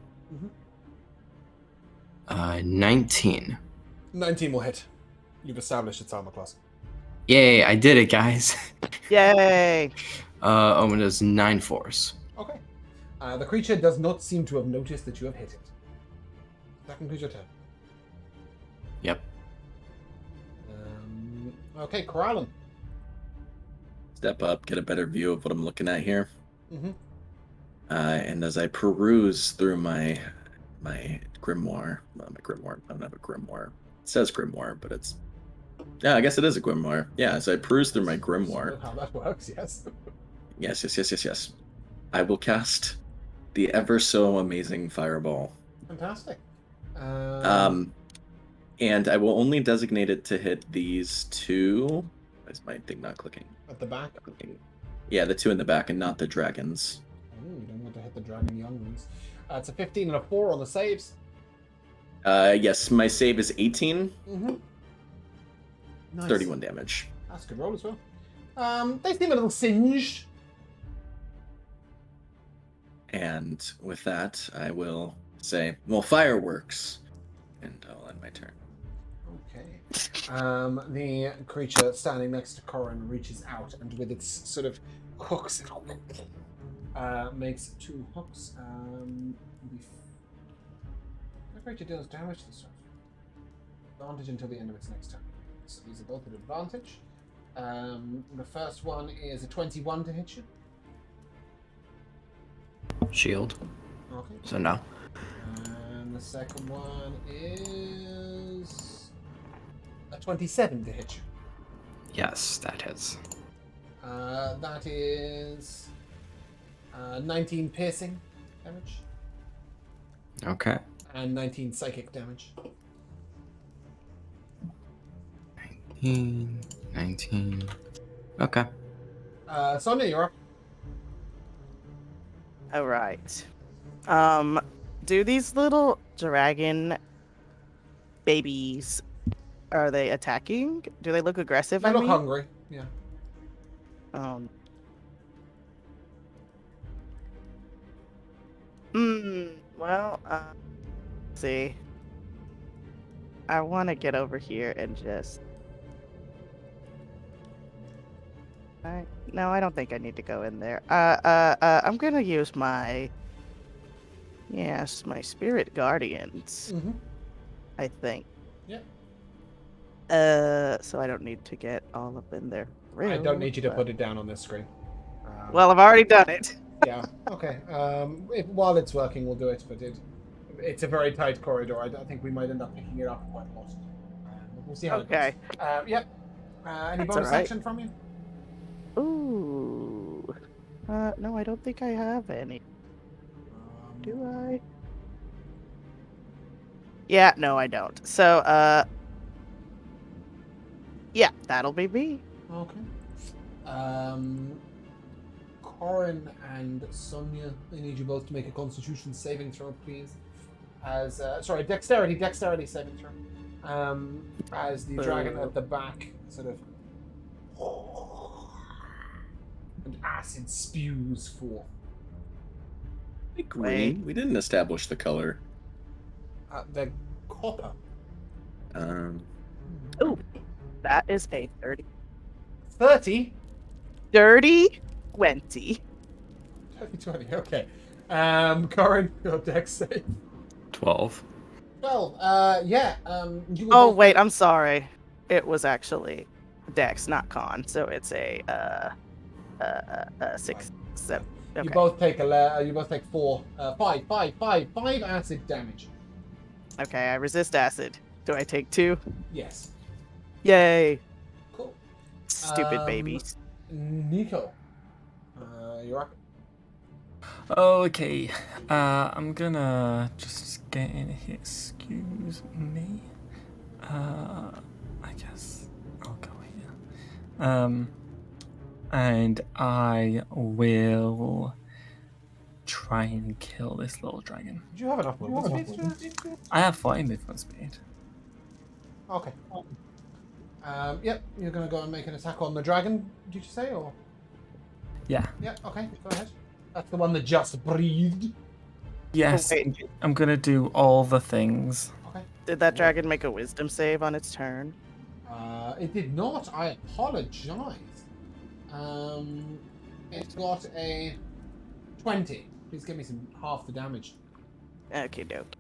19. 19 will hit. You've established its armor class. Yay! I did it, guys. Yay! Oma does 9 force. Okay. The creature does not seem to have noticed that you have hit it. That concludes your turn. Yep. Okay, Corallan. Step up, get a better view of what I'm looking at here. Mm-hmm. And as I peruse through my grimoire, I don't have a grimoire. It says grimoire, but it's, yeah, I guess it is a grimoire. Yeah, as I peruse through my grimoire. How that works, yes. Yes. I will cast the ever so amazing fireball. Fantastic. And I will only designate it to hit these two. Why is my thing not clicking? At the back. Yeah, the two in the back and not the dragons. Oh, you don't want to hit the dragon young ones. It's a 15 and a 4 on the saves. Yes, my save is 18. Mm-hmm. Nice. 31 damage. That's a good roll as well. They seem a little singed. And with that, I will say, well, fireworks. And I'll end my turn. Okay. The creature standing next to Corin reaches out and with its sort of hooks, makes 2 hooks. Creature deals damage to the structure. Advantage until the end of its next turn. So these are both at advantage. The first one is a 21 to hit you. Shield. Okay. So no. And the second one is a 27 to hit you. Yes, that hits. That is 19 piercing damage Okay. and 19 psychic damage. 19. Okay. Sonia, you're up. All right. Do these little dragon babies, are they attacking? Do they look aggressive? They I look mean? hungry. Yeah. Um. Well, let's see. I want to get over here and just. No, I don't think I need to go in there. I'm gonna use my. Yes, my spirit guardians. Mm-hmm. I think. Yep. So I don't need to get all up in there. I don't need you to put it down on this screen. Well, I've already done it. Yeah. Okay. While it's working, we'll do it. But it's a very tight corridor. I think we might end up picking it up quite a lot. But we'll see how Okay. it goes. Yep. Any That's bonus all right. action from you? Ooh. No, I don't think I have any. Do I? Yeah, no, I don't. So, yeah, that'll be me. Okay. Corin and Sonia, I need you both to make a Constitution saving throw, please. Dexterity saving throw. As the dragon at the back sort of and acid spews forth. Hey, green. We didn't establish the color. The copper. Ooh, that is a 30. 30? Dirty 20. 20, okay. Corin, your dex save. 12. 12. Yeah. You will Oh, both- wait, I'm sorry. It was actually Dex, not Con. So it's a 6, 7. Okay. You both take five acid damage. Okay, I resist acid. Do I take 2? Yes. Yay. Cool. Stupid babies. Nico, you're up. Okay, I'm gonna just get in here. Excuse me. I guess I'll go here. And I will try and kill this little dragon. Do you have enough movement speed? I have 40 movement speed. Okay. Yep. You're gonna go and make an attack on the dragon. Did you say or? Yeah. Yeah. Okay. Go ahead. That's the one that just breathed. Yes, Wait. I'm gonna do all the things. Okay. Did that dragon make a wisdom save on its turn? It did not. I apologize. It got a 20. Please give me half the damage. Okay, doke.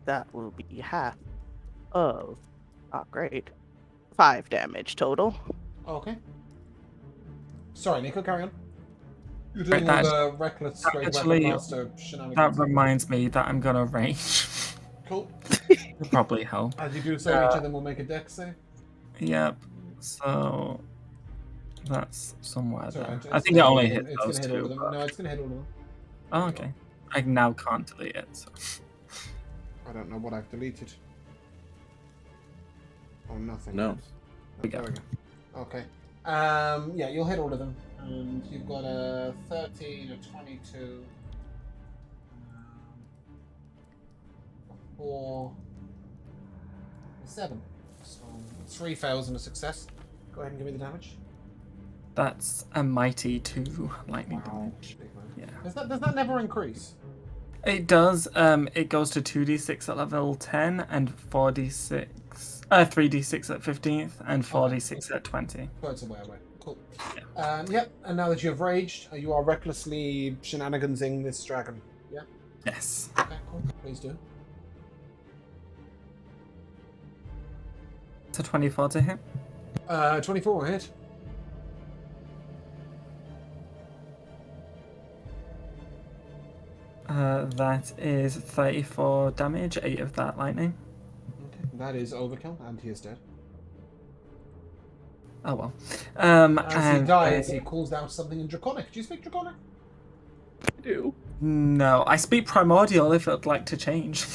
That will be half of. Oh, great. 5 damage total. Okay. Sorry, Nico, carry on. You're Right, doing all that- the reckless that straight actually- weapon master shenanigans. That reminds me that I'm gonna rage. Cool. Will probably help. As you do so, each of them will make a dex save. Yep. So that's somewhere Sorry, there. it's I think it gonna only hit hit all- those It's gonna hit all two. of them. No, it's gonna hit all of them. Oh, okay. I now can't delete it. So. I don't know what I've deleted. Oh, nothing. No. We go. There we go. Okay. Yeah, you'll hit all of them. And you've got a 13, a 22, a 4, a 7. So 3 fails and a success. Go ahead and give me the damage. That's a mighty 2 lightning damage. Big man. Yeah. Does that never increase? It does. It goes to 2d6 at level 10 and 3d6 at 15th and 4d6 at 20. Oh, it's away. Cool. Yep, and now that you have raged, you are recklessly shenanigansing this dragon. Yeah? Yes. Okay, cool. Please do. It's a 24 to hit. 24 will hit. That is 34 damage, 8 of that lightning. Okay, that is overkill, and he is dead. Oh well. As he dies, he calls out something in Draconic. Do you speak Draconic? I do. No, I speak Primordial if I'd like to change.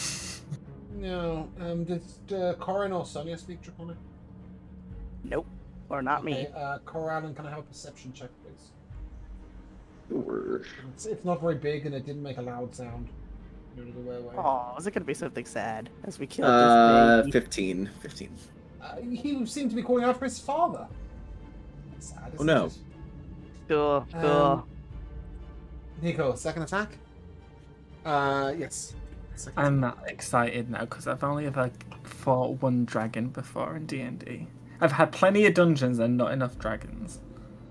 No. Does Corin or Sonia speak Draconic? Nope. Or not me. Corallan, can I have a perception check, please? Sure. It's not very big, and it didn't make a loud sound. Oh, is it gonna be something sad as we kill this baby? 15. 15. He seemed to be calling out for his father. Sad, Oh no. it? Cool, cool. Nico, second attack? Yes. Second I'm not excited now because I've only ever fought one dragon before in D&D. I've had plenty of dungeons and not enough dragons.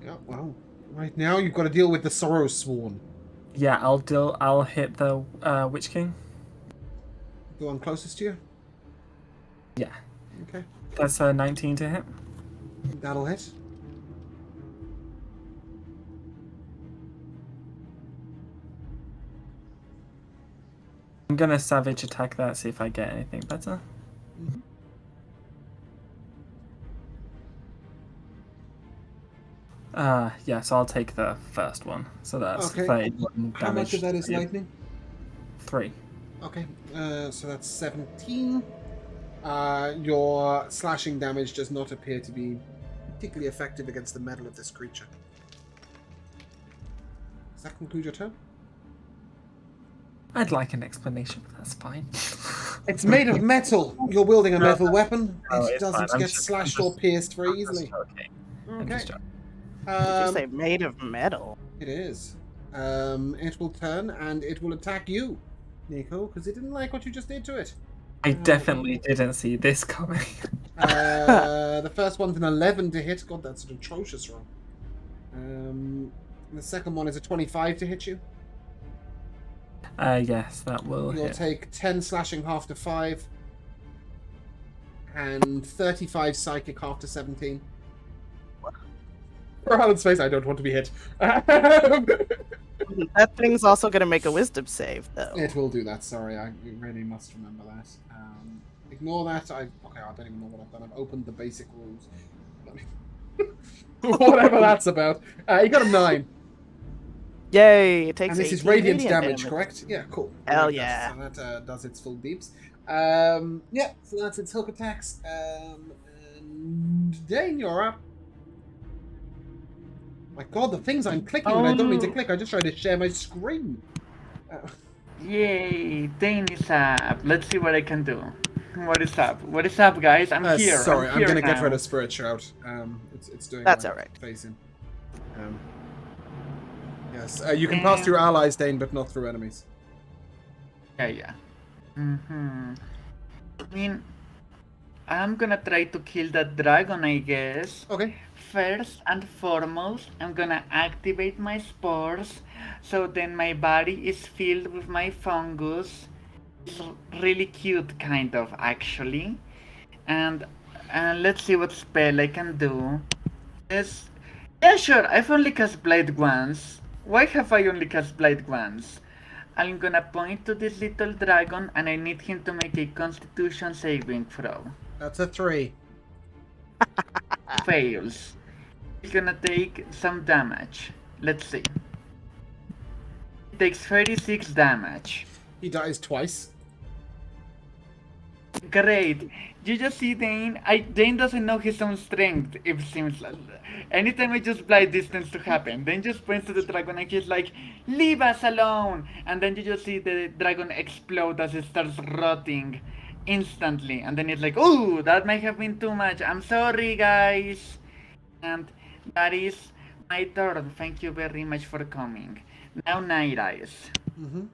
Yeah, well, right now you've got to deal with the Sorrow Sworn. Yeah, I'll hit the Witch King. The one closest to you? Yeah. Okay. That's a 19 to hit. That'll hit. I'm gonna savage attack that, see if I get anything better. Mm-hmm. Yeah, so I'll take the first one. So that's Okay. 31 damage. How much of that is lightning? 3. Okay, so that's 17. Your slashing damage does not appear to be particularly effective against the metal of this creature. Does that conclude your turn? I'd like an explanation, but that's fine. It's made of metal. You're wielding a metal weapon. No, It it's doesn't fine. get slashed or pierced very easily. Okay. Okay. Did you say made of metal? It is. It will turn and it will attack you, Nico, because it didn't like what you just did to it. I definitely didn't see this coming. The first one's an 11 to hit. God, that's an atrocious roll. The second one is a 25 to hit you. Yes, that will You'll hit. take 10 slashing half to 5. And 35 psychic half to 17. For Alan's face, I don't want to be hit. That thing's also gonna make a wisdom save, though. It will do that, sorry. You really must remember that. Ignore that. Okay, I don't even know what I've done. I've opened the basic rules. Whatever that's about. You got a 9. Yay! It takes. And this is 18 radiant damage, correct? Yeah, cool. Hell Like yeah. that. So that does its full deeps. Yeah, so that's its hook attacks. And Dane, you're up. My god, the things I'm clicking when I don't mean to click. I just tried to share my screen. Yay, Dane is up. Let's see what I can do. What is up? What is up, guys? I'm here. Sorry, I'm here gonna get now. rid of Spirit Shout. It's doing That's my alright. facing. Yes, you can pass through allies, Dane, but not through enemies. Yeah. I mean, I'm gonna try to kill that dragon, I guess. Okay. First and foremost, I'm gonna activate my spores, so then my body is filled with my fungus. It's really cute, kind of, actually. And let's see what spell I can do. Yes, yeah, sure. I've only cast Blade once. Why have I only cast Blade once? I'm gonna point to this little dragon, and I need him to make a Constitution saving throw. That's a 3. Fails. He's gonna take some damage. Let's see. He takes 36 damage. He dies twice. Great. You just see Dane. Dane doesn't know his own strength, it seems like. Anytime I just blind this tends to happen. Dane just points to the dragon and he's like, leave us alone! And then you just see the dragon explode as it starts rotting instantly. And then it's like, ooh, that might have been too much. I'm sorry, guys. And that is my turn. Thank you very much for coming. Now Night Eyes. Mm-hmm.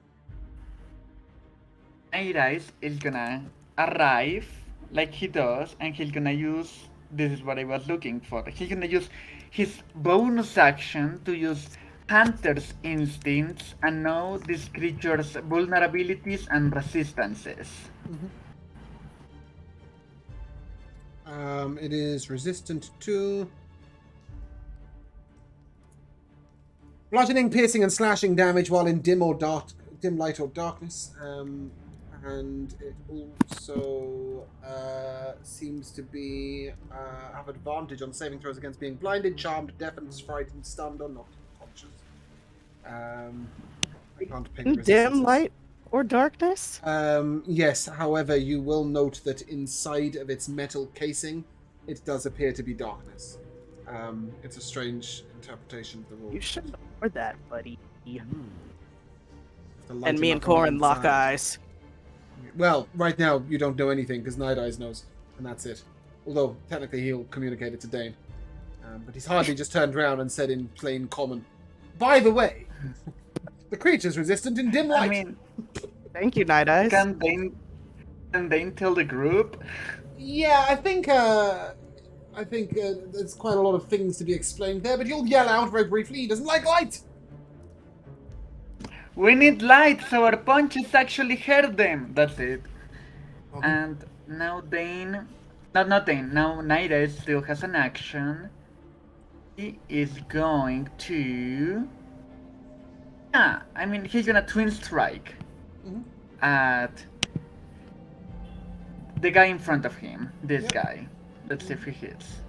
Night Eyes is gonna arrive like he does, and he's gonna use, this is what I was looking for, he's gonna use his bonus action to use hunter's instincts and know this creature's vulnerabilities and resistances. It is resistant to bludgeoning, piercing, and slashing damage while in dim light or darkness. And it also seems to be have advantage on saving throws against being blinded, charmed, deafened, frightened, stunned, or knocked unconscious. I can't pick In dim resistances. light or darkness? Yes, however, you will note that inside of its metal casing, it does appear to be darkness. It's a strange interpretation of the rule. You should know that, buddy. If the light And me enough and on the Corin lock inside- eyes. Well, right now you don't know anything because Night Eyes knows, and that's it. Although technically he'll communicate it to Dane, but he's hardly just turned around and said in plain common, "By the way, the creature's resistant in dim light." I mean, Thank you, Night Eyes. can Dane tell the group? Yeah, I think there's quite a lot of things to be explained there, but you'll yell out very briefly. He doesn't like light. We need light so our punches actually hurt them. That's it. Okay. And now Dane... Not Dane. Now Night Eyes still has an action. He is going to... Yeah, I mean, he's gonna twin strike at the guy in front of him. This Yep. guy. Let's see if he hits.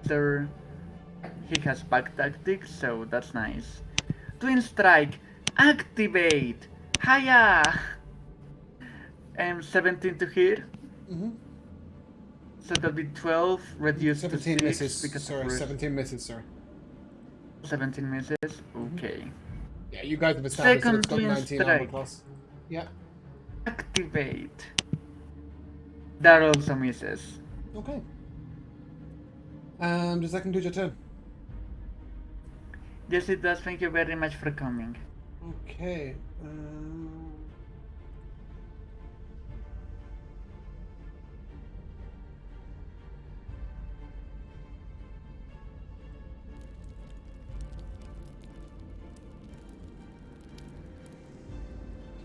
So he has back tactics, so that's nice. Twin strike. Activate! Hiya! 17 to hit. Mhm. So that'll be 12 reduced 17 to 6 misses. because Sorry, of 17 misses. Sorry. 17 misses. Okay. Yeah, you guys have established that Second it's got twin 19 armor strike. class. Yeah. Activate. That also misses. Okay. Does that conclude your turn? Yes, it does. Thank you very much for coming. Okay.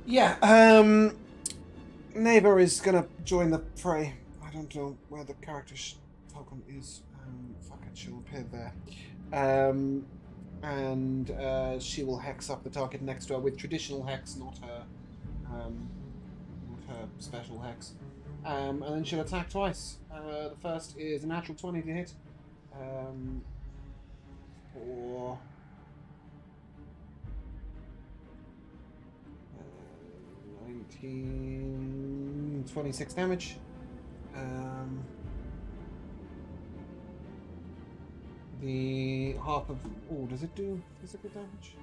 Yeah, Neighbor is gonna join the fray. I don't know where the character token is. Fuck it, she'll appear there. And she will hex up the target next to her with traditional hex, not her special hex. And then she'll attack twice. The first is a natural 20 to hit. For 26 damage. The half of... Oh, does it do physical damage?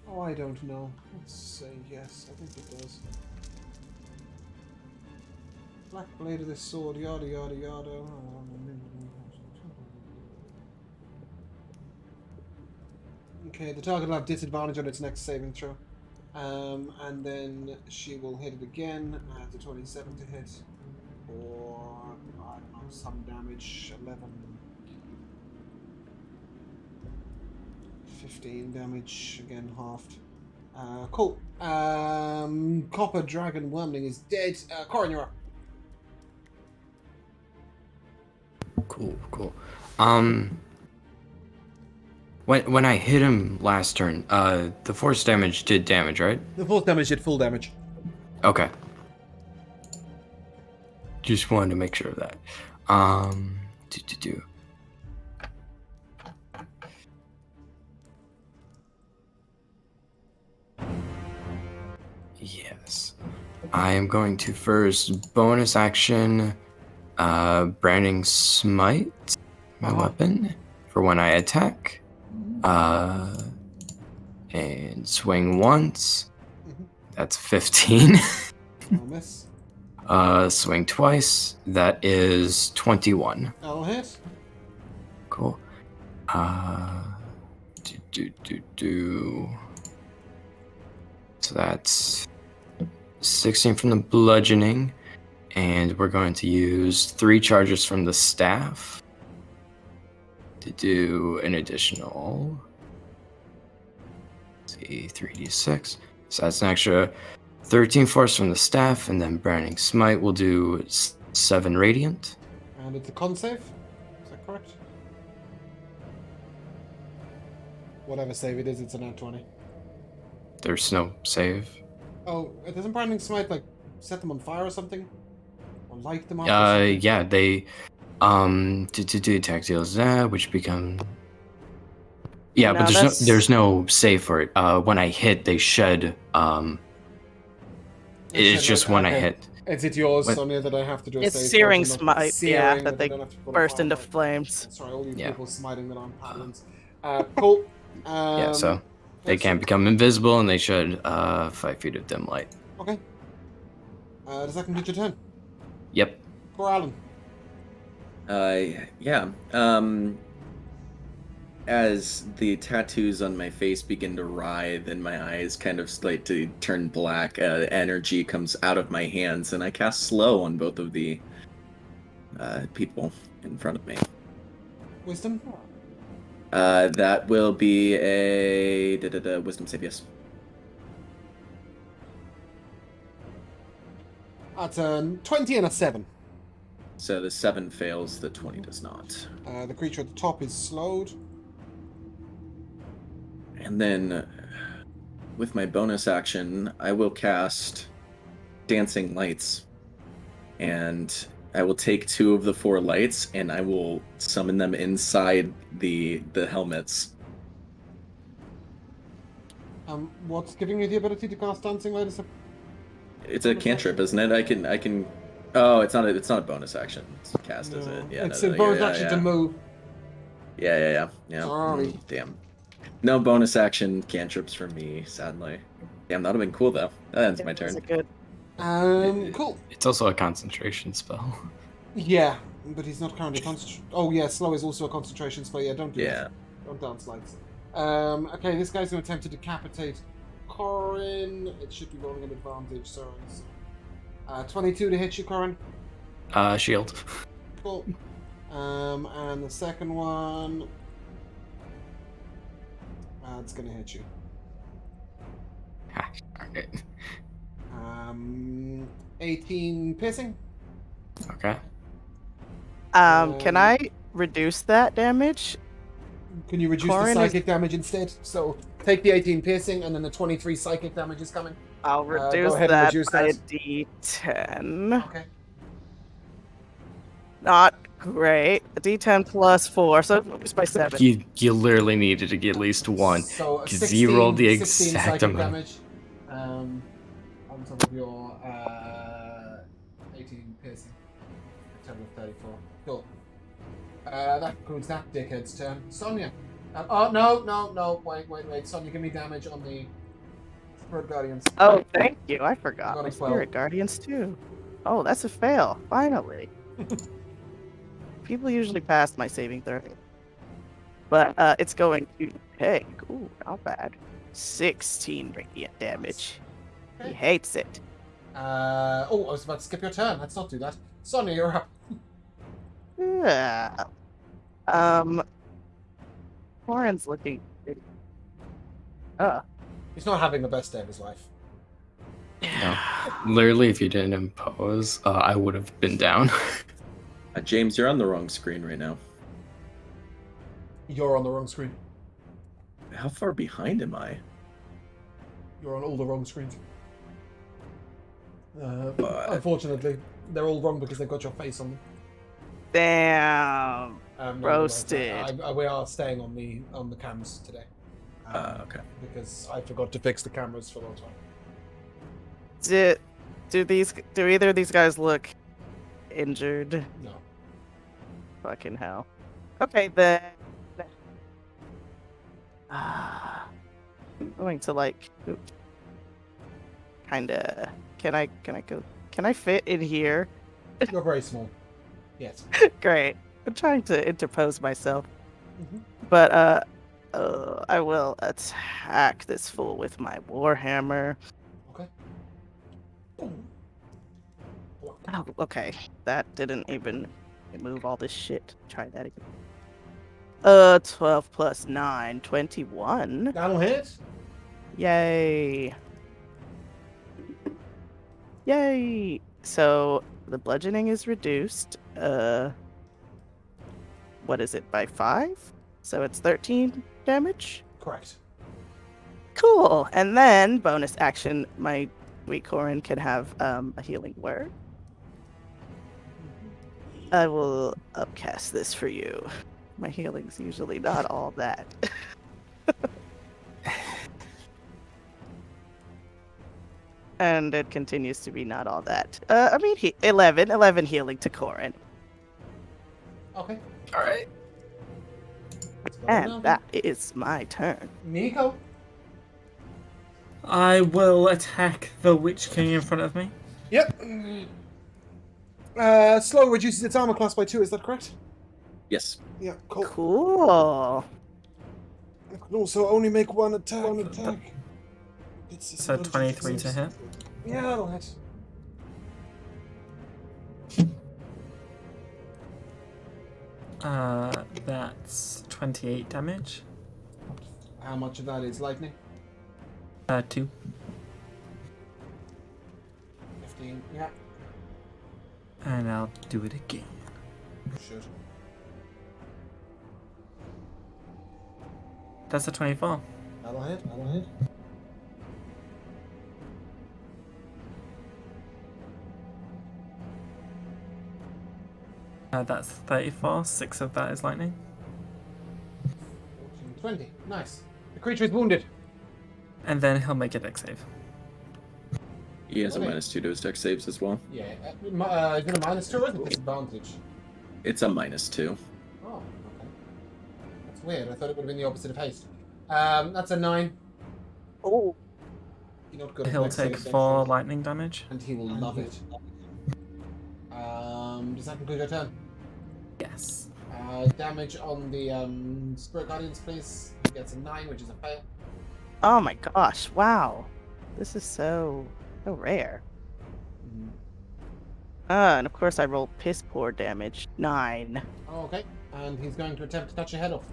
Oh, I don't know. Let's say yes. I think it does. Black blade of this sword, yada yada yada. Okay, the target will have disadvantage on its next saving throw. And then she will hit it again at a 27 to hit. Or, I don't know, some damage. 11. 15 damage, again halved. Cool. Copper Dragon Wormling is dead. Corin, you're up. Cool. When I hit him last turn, the force damage did damage, right? The force damage did full damage. Okay. Just wanted to make sure of that. Yes. I am going to first bonus action Branding Smite, my weapon, for when I attack. And swing once. That's 15. I'll miss. Swing twice. That is 21. I'll hit. Cool. So that's 16 from the bludgeoning, and we're going to use 3 charges from the staff to do an additional, let's see, 3d6. So that's an extra 13 force from the staff, and then Burning Smite will do 7 radiant. And it's a con save. Is that correct? Whatever save it is, it's a nat 20. There's no save. Oh, doesn't Branding Smite like set them on fire or something? Or light them up? Or something? Yeah, they to attack deals that, which become. Yeah, No, but that's- there's no save for it. When I hit, they shed. It's just when I hit. Is it yours, When- Sonia, that I have to do a It's save? searing for, not smite, searing, that they don't have to put on burst fire, into right? flames. Sorry, all you Yeah. people smiting that aren't paladins. Cool. Yeah, so they excellent. can't become invisible, and they shed 5 feet of dim light. Okay. Does that complete your turn? Yep. For Alan. Yeah. As the tattoos on my face begin to writhe and my eyes kind of start to turn black, energy comes out of my hands, and I cast Slow on both of the people in front of me. Wisdom? That will be a wisdom save, yes. That's a 20 and a 7. So the 7 fails, the 20 does not. The creature at the top is slowed. And then, with my bonus action, I will cast Dancing Lights. And I will take 2 of the 4 lights, and I will summon them inside the helmets. What's giving you the ability to cast Dancing Light? It's a cantrip, isn't it? I can. Oh, it's not a bonus action. It's a cast, is it? Yeah, It's a bonus action to move. Yeah. Sorry. Damn. No bonus action cantrips for me, sadly. Damn, that would have been cool though. That ends my That's turn. a good. Cool. It's also a concentration spell. Yeah, but he's not currently concentrating. Oh yeah, slow is also a concentration spell. Yeah, don't do Yeah. that. Don't dance lights. Okay, this guy's going to attempt to decapitate Corin. It should be rolling an advantage. Sorry. 22 to hit you, Corin. Shield. Cool. And the second one. It's going to hit you. Okay. 18 piercing. Okay. Can I reduce that damage? Can you reduce Corin the is- psychic damage instead? So take the 18 piercing, and then the 23 psychic damage is coming. I'll go reduce ahead and that reduce by that. a D10. Okay. Not great. A D10 plus 4, so reduced by 7. You literally needed to get at least one. So a 'cause you rolled the 16 exact psychic amount. damage. On top of your 18 piercing. A total of 34. Cool. That concludes that dickhead's turn. Sonia. No. Wait. Sonia, give me damage on the Spirit Guardians. Oh, thank you. I forgot. Got My a 12. Spirit Guardians, too. Oh, that's a fail. Finally. People usually pass my saving throw. But it's going to take, ooh, not bad, 16 radiant damage. Okay. He hates it. I was about to skip your turn. Let's not do that. Sonia, you're up. Yeah. Warren's looking. He's not having the best day of his life. No. Literally, if you didn't impose, I would have been down. James, you're on the wrong screen right now. You're on the wrong screen. How far behind am I? You're on all the wrong screens. Unfortunately, they're all wrong because they've got your face on them. Damn. No, Roasted. we are staying on the cams today. Okay. Because I forgot to fix the cameras for a long time. Do either of these guys look injured? No. Fucking hell. Okay, then. I'm going to kinda. Can I go? Can I fit in here? You're very small. Yes. Great. I'm trying to interpose myself, Mhm. but I will attack this fool with my warhammer. Okay. Oh, okay. That didn't even remove all this shit. Try that again. 12 plus 9, 21. That'll hit. Yay. Yay. So the bludgeoning is reduced. What is it, by 5? So it's 13 damage? Correct. Cool. And then, bonus action, my sweet Corin can have a healing word. I will upcast this for you. My healing's usually not all that. And it continues to be not all that. 11 healing to Corin. Okay. All right. Let's go And now, that is my turn. Nico. I will attack the Witch King in front of me. Yep. Slow reduces its armor class by 2, is that correct? Yes. Yeah, cool. Cool. I can also only make one attack. It's So 23 to hit. Yeah, that'll hit. That's 28 damage. How much of that is lightning? 2. 15. Yeah. And I'll do it again. Should. That's a 24. That'll hit. That'll hit. That's 34. 6 of that is lightning. 14, 20. Nice. The creature is wounded. And then he'll make a dex save. He has a Okay. -2 to his dex saves as well. Yeah. Is it a -2 or is it disadvantage? It's a -2. Oh, okay. That's weird. I thought it would have been the opposite of haste. That's a 9. Oh. You're not good at He'll dex take saves, 4 lightning damage. and he will love it. Does that conclude your turn? Yes. Damage on the Spirit Guardians, please. He gets a 9, which is a fail. Oh my gosh. Wow. This is so rare. And of course I roll piss poor damage. 9. Okay, and he's going to attempt to cut your head off.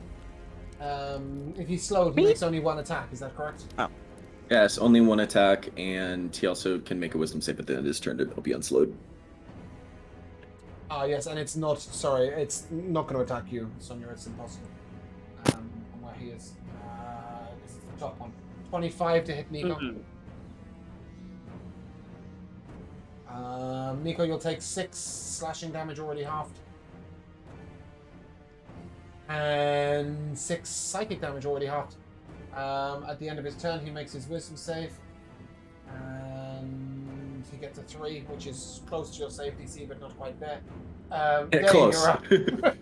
If he's slowed, he Me? makes only one attack. Is that correct? Yes, only one attack, and he also can make a wisdom save at the end of his turn. It'll be unslowed. Ah, yes, and it's not. Sorry, it's not going to attack you, Sonia. It's impossible. From where he is. This is the top one. 25 to hit Nico. Nico, you'll take 6 slashing damage already halved. And 6 psychic damage already halved. At the end of his turn, he makes his wisdom save. And he gets a 3, which is close to your save DC, but not quite there. Dane, Close. you're up.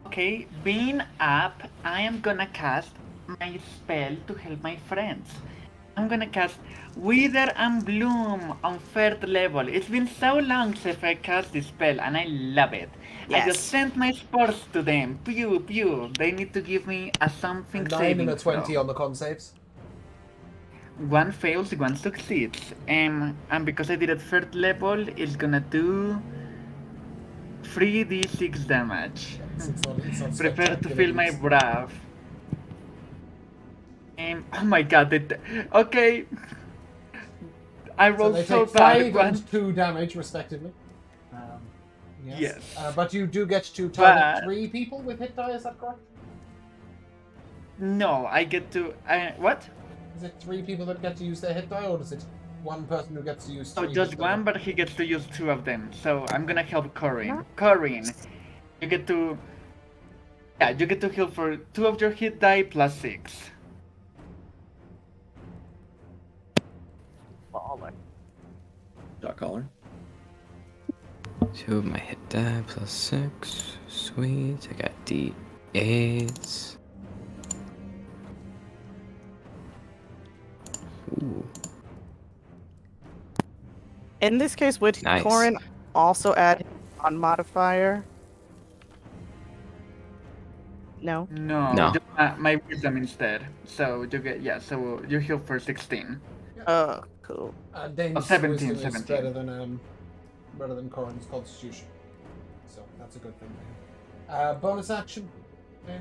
Okay, being up, I am gonna cast my spell to help my friends. I'm gonna cast Wither and Bloom on 3rd level. It's been so long since I cast this spell and I love it. I just Yes. sent my spores to them. Pew pew. They need to give me a something A 9 saving and a 20 throw. on the con saves. One fails, one succeeds. And because I did it 3rd level, it's gonna do 3d6 damage. It's not Prepare to spectacular, feel my it's- breath. Oh my god, okay. I So rolled they so take bad. 5 and 2 damage, respectively. Yes. But you do get to target But- 3 people with hit die, is that correct? No, I get to. What? Is it 3 people that get to use their hit die, or is it one person who gets to use 3? So just hit die? one, but he gets to use 2 of them. So I'm gonna help Corin. Corin, you get to. Yeah, you get to heal for 2 of your hit die plus 6. Baller. Shot caller. 2 of my hit die plus 6. Sweet. I got D8s. Ooh. In this case, would Nice. Corin also add on modifier? No. No, No. just my wisdom instead. So you get so you heal for 16. Oh, cool. Dane's 17, wisdom is 17. better than Corin's constitution. So that's a good thing for Bonus action. Okay.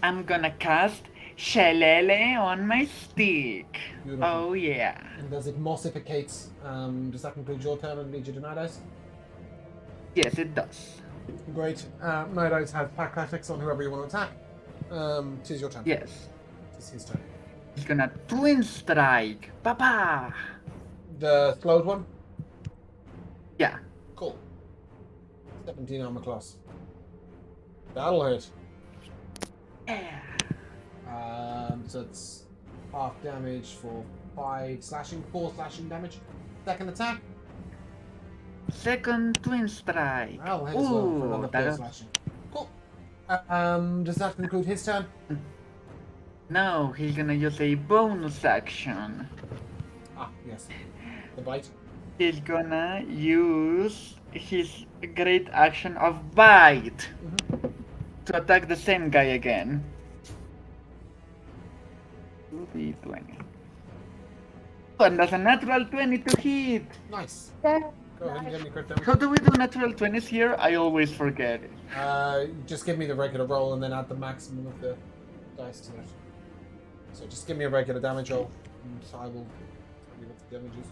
I'm gonna cast Shalele on my stick. Beautiful. Oh yeah. And as it mossificates, does that conclude your turn and lead you to Night Eyes? Yes, it does. Great. Night Eyes has pack tactics on whoever you want to attack. Tis your turn. Yes. Tis his turn. He's gonna twin strike. Papa. The slowed one? Yeah. Cool. 17 armor class. That'll hit. Yeah. So it's half damage for 4 slashing damage. Second attack. Second twin strike. That'll hit as well for Ooh, another 4 that'll- slashing. Cool. Does that conclude his turn? No, he's gonna use a bonus action. Ah, yes. The bite. He's gonna use his great action of bite to attack the same guy again. 2d20. And that's a natural 20 to hit. Nice. Go ahead and give me crit damage. How do we do natural 20s here? I always forget it. Just give me the regular roll and then add the maximum of the dice to it. So just give me a regular damage roll, and I will tell you what the damage is.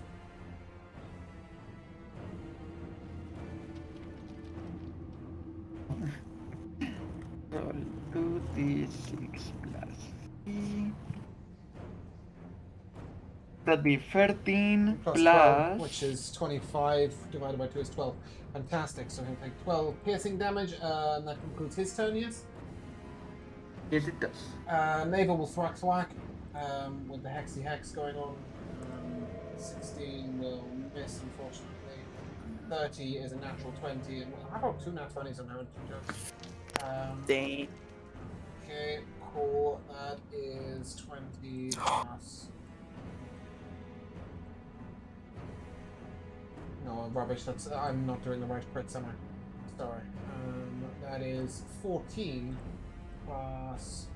Roll 2d6 plus 3. That'd be 13 Plus plus 12, which is 25 divided by 2 is 12. Fantastic. So he'll take 12 piercing damage, and that concludes his turn, yes? Yes, it does. Naval will thwack with the Hexy Hex going on. 16 will miss, unfortunately. 30 is a natural 20, and how about 2 nat 20s on her? Dang. Okay, cool. That is 20 plus. No, rubbish. That's I'm not doing the right crits, am I? Sorry. That is 14 plus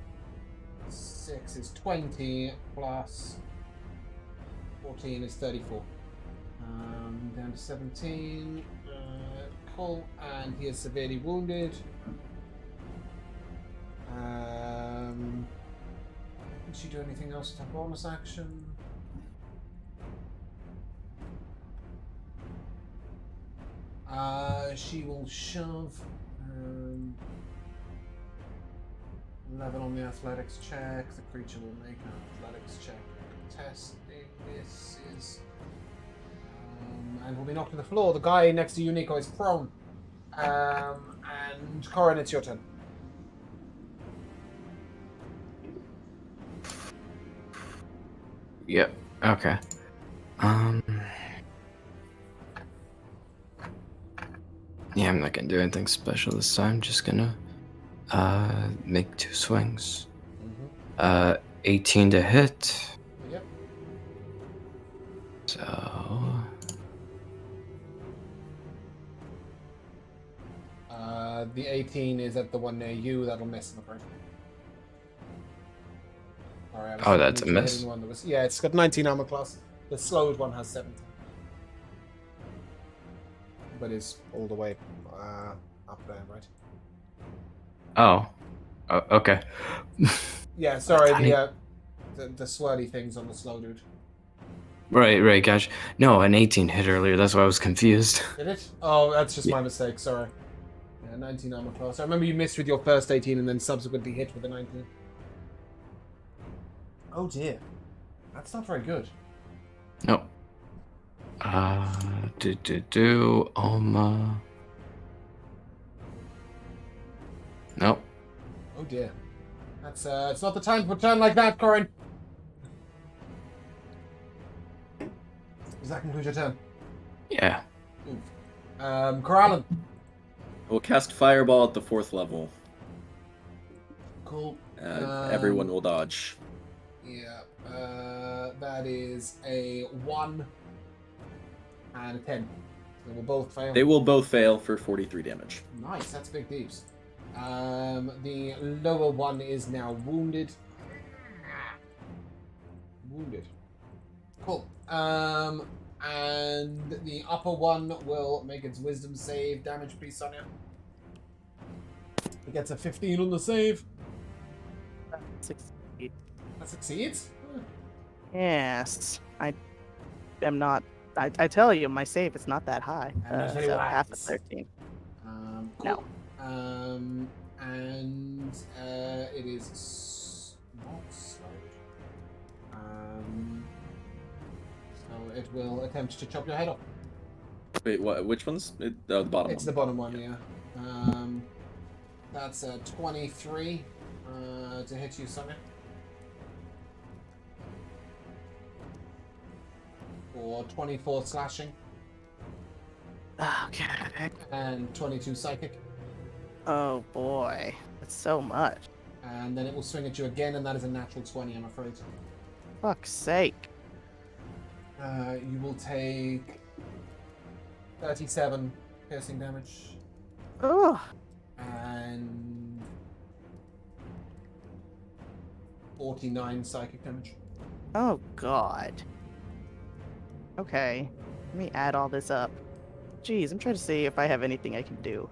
6 is 20 plus 14 is 34. Down to 17. Cool, and he is severely wounded. Did she do anything else with her bonus action? She will shove. 11 on the athletics check. The creature will make an athletics check. Testing this is. And will be knocked to the floor. The guy next to you, Nico, is prone. And Corin, it's your turn. Yep. Okay. Yeah, I'm not gonna do anything special this time. Just gonna make 2 swings. 18 to hit. Yep. So The 18 is at the one near you. That'll miss, I'm afraid. Sorry, I was Oh, that's a hitting miss? the one that was, yeah, it's got 19 armor class. The slowed one has 17. But is all the way up there, right? oh, okay. Yeah, sorry, Tiny- the swirly things on the slow dude. Right, gosh. No, an 18 hit earlier. That's why I was confused. Did it? Oh, that's just my mistake, sorry. Yeah, 19 armor class. I remember you missed with your first 18 and then subsequently hit with the 19. Oh dear. That's not very good. No. Nope. Oh dear. That's it's not the time for a turn like that, Corin. Does that conclude your turn? Yeah. Corallan. We'll cast Fireball at the 4th level. Cool. Everyone will dodge. Yeah. That is a 1 and a 10. They will both fail. They will both fail for 43 damage. Nice, that's big deeps. The lower one is now wounded. Wounded. Cool. And the upper one will make its wisdom save. Damage, please, Sonia. It gets a 15 on the save. Succeed. That succeeds. Yes. I am not. I tell you, my save is not that high. I'm not very So half of wise. 13. Cool. And it is not slowed. So it will attempt to chop your head off. Wait, what? Which one's the bottom? It's one. the bottom one, yeah. That's a 23 to hit you, Sonia. Or 24 slashing. Okay. And 22 psychic. Oh boy, that's so much. And then it will swing at you again, and that is a natural 20, I'm afraid. Fuck's sake. You will take 37 piercing damage Ugh. and 49 psychic damage. Oh god. Okay, let me add all this up. Jeez, I'm trying to see if I have anything I can do.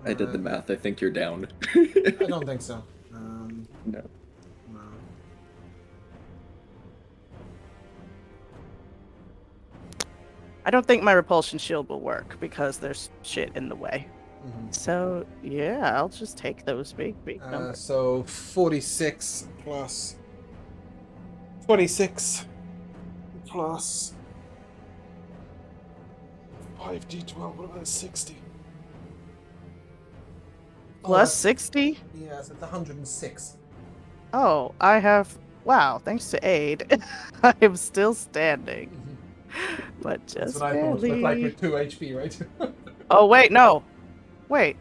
I did the math. I think you're down. I don't think so. No. No. I don't think my repulsion shield will work because there's shit in the way. Mhm. So yeah, I'll just take those big numbers. So 46 plus 26 plus 5d12, what about 60? Plus 60? Yes, it's 106. Oh, I have. Wow, thanks to aid, I am still standing. But That's just what I thought, but like barely. with 2 HP, right? Oh wait, no. Wait.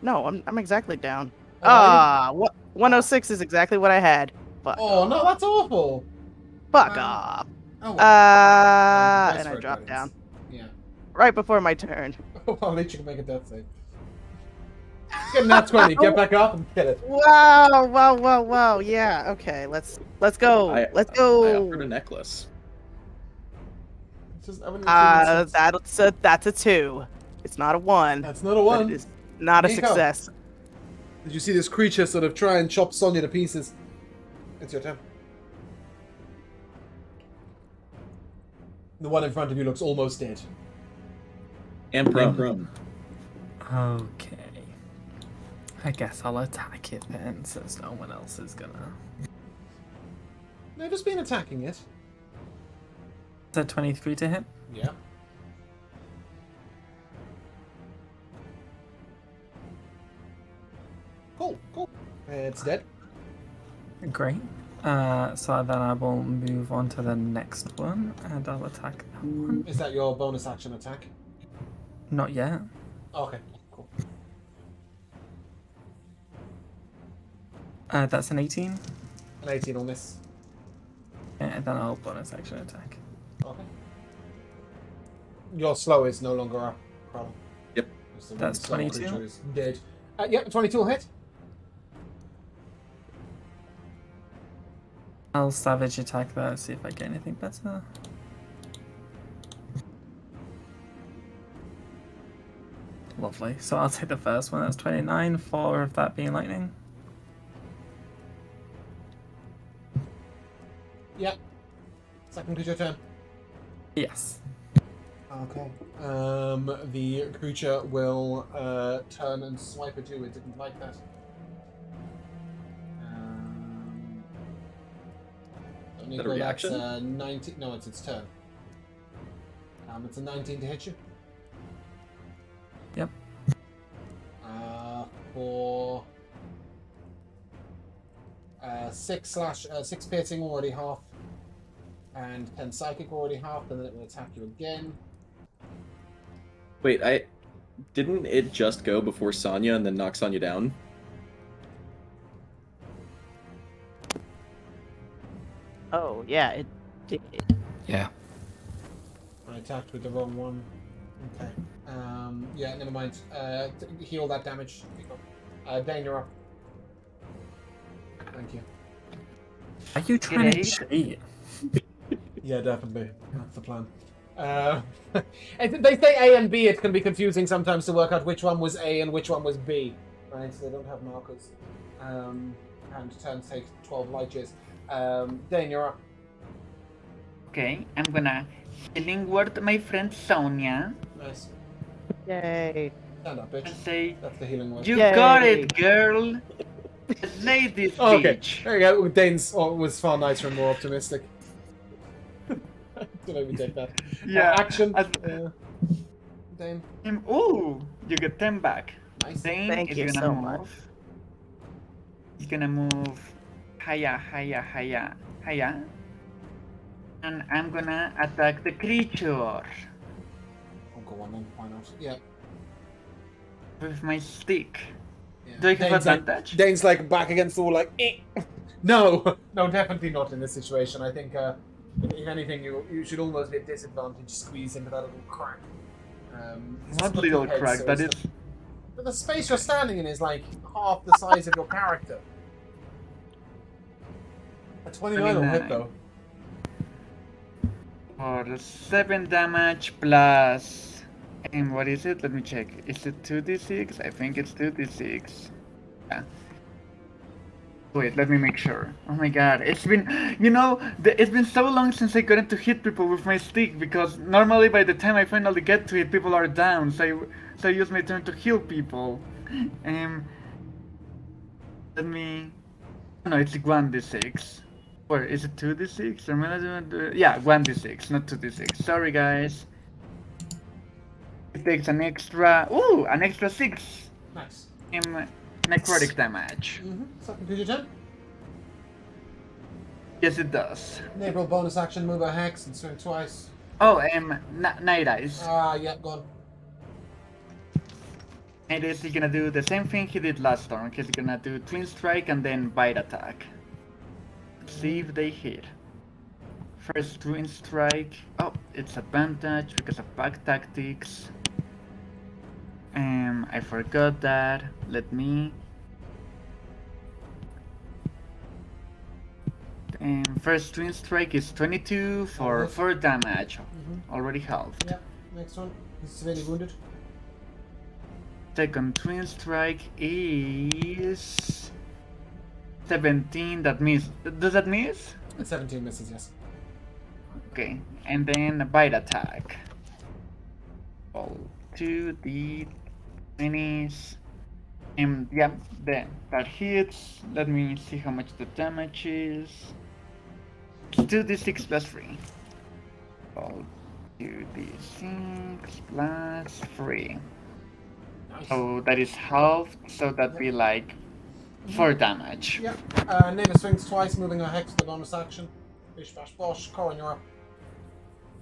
No, I'm exactly down. Oh, are you? Ah, what 106 is exactly what I had. Fuck Oh, off. no, that's awful. Fuck man. off. Oh, well. And I Dice dropped roll down guidance. Yeah. right before my turn. Well, at least you can make a death save. Get that 20, get back up and kill it. Wow. Yeah, okay, let's go. Let's I go. offered a necklace. It's just, I wouldn't That's a 2. It's not a 1. That's not a But 1. it is not a Nico. success. Did you see this creature sort of try and chop Sonya to pieces? It's your turn. The one in front of you looks almost dead. And prone. Okay. I guess I'll attack it then, since no one else is gonna. They've just been attacking it. Is that 23 to hit? Yeah. Cool. It's dead. Great. So then I will move on to the next one, and I'll attack that one. Is that your bonus action attack? Not yet. Okay, cool. That's an 18. An 18 on this. And then I'll bonus action attack. Okay. Your slow is no longer a problem. Yep. So That's the slow 22. creature is dead. Yeah, 22 will hit. I'll savage attack that, see if I get anything better. Lovely. So I'll take the first one. That's 29, 4 of that being lightning. Yep. Second creature turn. Yes. Okay. The creature will turn and swipe at you. It didn't like that. Is that a reaction? That's 19. No, it's its turn. It's a 19 to hit you. Yep. For 6 piercing, already half, and 10 psychic, already half, and then it will attack you again. Wait, didn't it just go before Sonya and then knock Sonya down? Oh, yeah, it did. Yeah. I attacked with the wrong one. Okay. Yeah, never mind. Heal that damage. Dane, you're up. Thank you. Are you trying to G'day. cheat? Yeah, definitely. That's the plan. And they say A and B. It can be confusing sometimes to work out which one was A and which one was B. Right? So they don't have markers. And turns take 12 light years. Dane, you're up. Okay, I'm gonna healing word my friend Sonia Nice. Yay. Stand up, bitch. and say, That's the healing one. "You Yay. got it, girl. Slay this Oh, okay. bitch." There you go. Dane's was far nicer and more optimistic. Don't even take that. Yeah. Action. as- Dane. Ooh, you get 10 back. Nice. Dane Thank is you gonna so move. much. He's gonna move higher. And I'm gonna attack the creature Oh, go on then. Why not? Yeah. with my stick. Yeah. Do I have Dane's advantage? Dane's like back against the wall, like, eh. No, definitely not in this situation. I think, if anything, you should almost be at disadvantage, squeeze into that little crack. It's What not little two heads, crack? so That it's is. But the space you're standing in is like half the size of your character. A 29 will hit 29. though. For 7 damage plus. And what is it? Let me check. Is it 2d6? I think it's 2d6. Yeah. Wait, let me make sure. Oh my god, it's been, it's been so long since I got to hit people with my stick because normally by the time I finally get to it, people are down. So I use my turn to heal people. Let me. No, it's 1d6. Or is it 2d6? Yeah, 1d6, not 2d6. Sorry, guys. It takes an extra. Ooh, an extra 6. Nice. Necrotic damage. So complete your turn. Yes, it does. Enable bonus action, move a hex, and swing twice. Oh, Night Eyes. Yeah, gone. And is he gonna do the same thing he did last turn? He's gonna do Twin Strike and then Bite Attack. Let's see if they hit. First Twin Strike. Oh, it's advantage because of Pack Tactics. I forgot that. Let me. First Twin Strike is 22 for 4 damage. Already halved. Yeah, next one. He's severely wounded. Second Twin Strike is 17. That miss. Does that miss? 17 misses, yes. Okay, and then a Bite Attack. All 2d20s. Yeah, then that hits. Let me see how much the damage is. 2d6 plus 3. All 2d6 plus 3. Nice. So that is halved, so that'd be like 4 damage. Yeah. Neva swings twice, moving a hex to the bonus action. Bish bash bosh. Corin, you're up.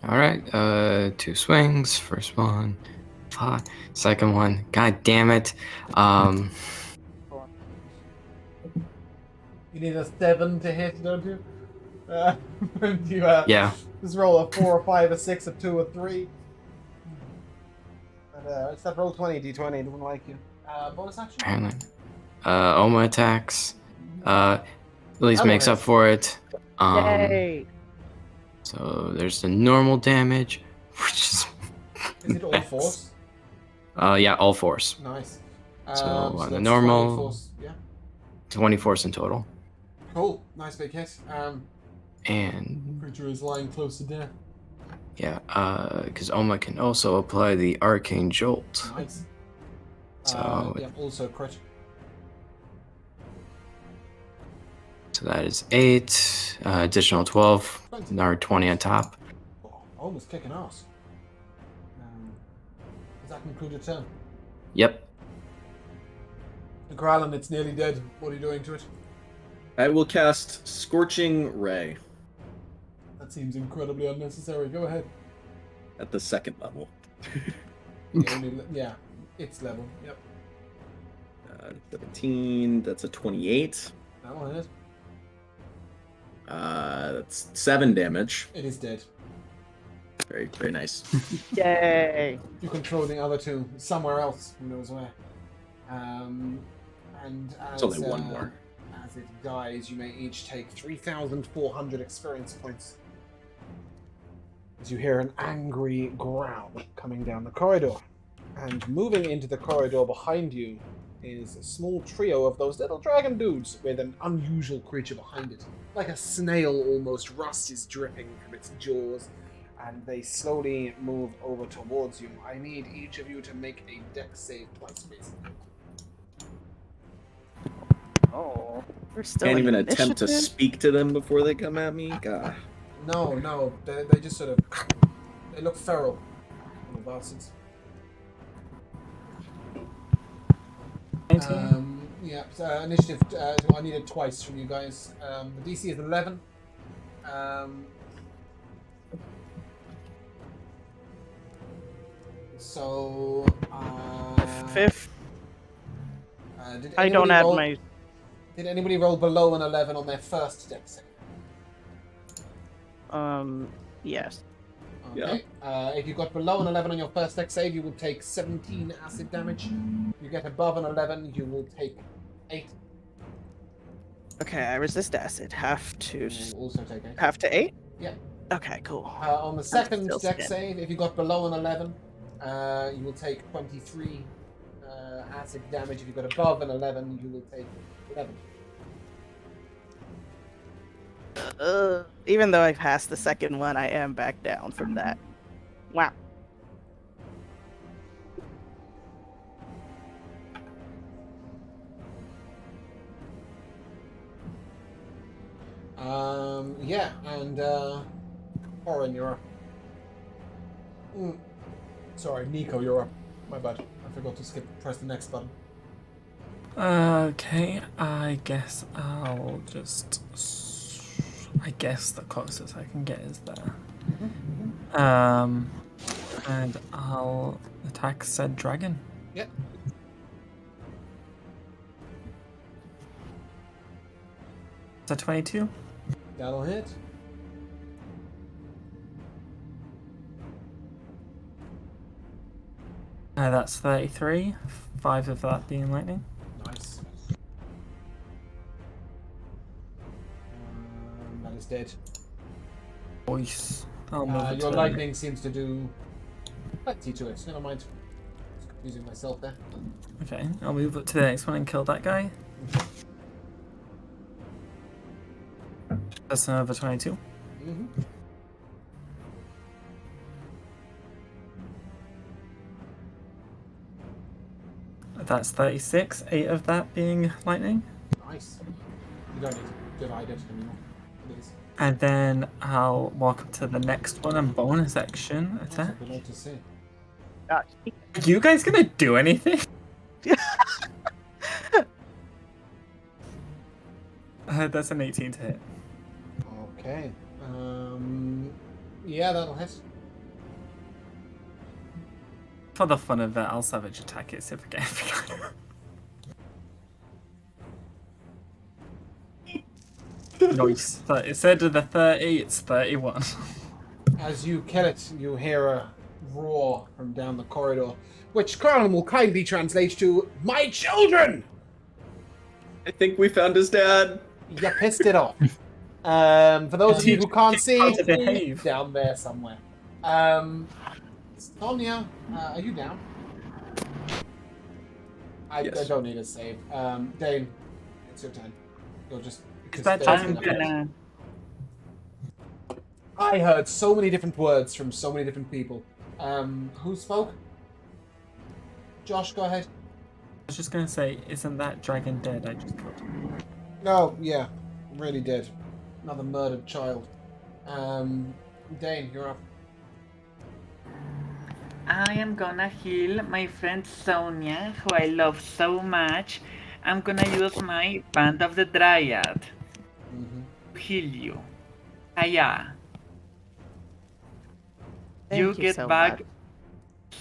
Alright, 2 swings. First one. 5. Second one. God damn it. You need a 7 to hit, don't you? You Yeah. just roll a 4, a 5, a 6, a 2, a 3. And, it's that roll 20, d20, it wouldn't like you. Bonus action? Apparently. Oma attacks. Lily's I makes will up hit. for it. Yay. So there's the normal damage, which is. Is it all force? Yeah, all force. Nice. So, on the that's normal- 20 force. Yeah. 20 force in total. Cool. Nice big hit. And Creature is lying close to death. yeah, because Oma can also apply the Arcane Jolt. Nice. So, yeah, also crit. so that is 8, additional 12, or 20 on top. Oh, almost kicking ass. Does that conclude your turn? Yep. The Kelaan, it's nearly dead. What are you doing to it? I will cast Scorching Ray That seems incredibly unnecessary. Go ahead. at the second level. Yeah, it's level. Yep. 17, that's a 28. That one hit. That's 7 damage. It is dead. Very, very nice. Yay. You can throw the other two somewhere else. Who knows where? And as, It's only one more. As it dies, you may each take 3,400 experience points. as you hear an angry growl coming down the corridor. And moving into the corridor behind you is a small trio of those little dragon dudes with an unusual creature behind it. Like a snail almost, rust is dripping from its jaws. And they slowly move over towards you. I need each of you to make a dex save twice, basically. Oh, we're still Can't in even attempt to initiative? speak to them before they come at me. God. No, they just sort of... They look feral. Little bastards. 19. Yeah, so initiative, so I needed twice from you guys. The DC is 11. So, Fifth. did I don't anybody add roll, my. Did anybody roll below an 11 on their first dex save? Yes. Okay. If you got below an 11 on your first dex save, you will take 17 acid damage. If you get above an 11, you will take 8. Okay, I resist acid. You will also take 8. Half to 8? Yeah. Okay, cool. On the second still dex scared. save, if you got below an 11, you will take 23 acid damage. If you got above an 11, you will take 11. Even though I passed the second one, I am back down from that. Wow. Yeah, and Oren, you're up. Sorry, Nico, you're up. My bad. I forgot to press the next button. Okay, I guess I'll just. I guess the closest I can get is there. And I'll attack said dragon. Yep. Is that 22? That'll hit. That's 33. 5 of that being lightning. Nice. That is dead. Voice. I'll move it Your to- lightning seems to do plenty to it. Never mind. Just confusing myself there. Okay, I'll move up to the next one and kill that guy. That's another 22. Mm-hmm. That's 36. 8 of that being lightning. Nice. You don't need to divide it anymore. Please. And then I'll walk up to the next one and bonus action That's attack. what we like to see. Are you guys gonna do anything? That's an 18 to hit. Okay. Yeah, that'll hit. For the fun of it, I'll savage attack it, see if I get anything. Nice. So instead of the 30, it's 31. As you kill it, you hear a roar from down the corridor, which Carlin will kindly translate to, "My children!" I think we found his dad. You pissed it off. For those of you who can't see, How to behave. down there somewhere. Sonia, are you down? I Yes. don't need a save. Dane, it's your turn. You'll just... because that there's I'm enough. gonna. I heard so many different words from so many different people. Who spoke? Josh, go ahead. I was just gonna say, isn't that dragon dead I just killed? No, yeah, really did. Another murdered child. Dane, you're up. I am gonna heal my friend Sonia, who I love so much. I'm gonna use my Band of the Dryad to heal you. Hiya. Thank You you get so back much.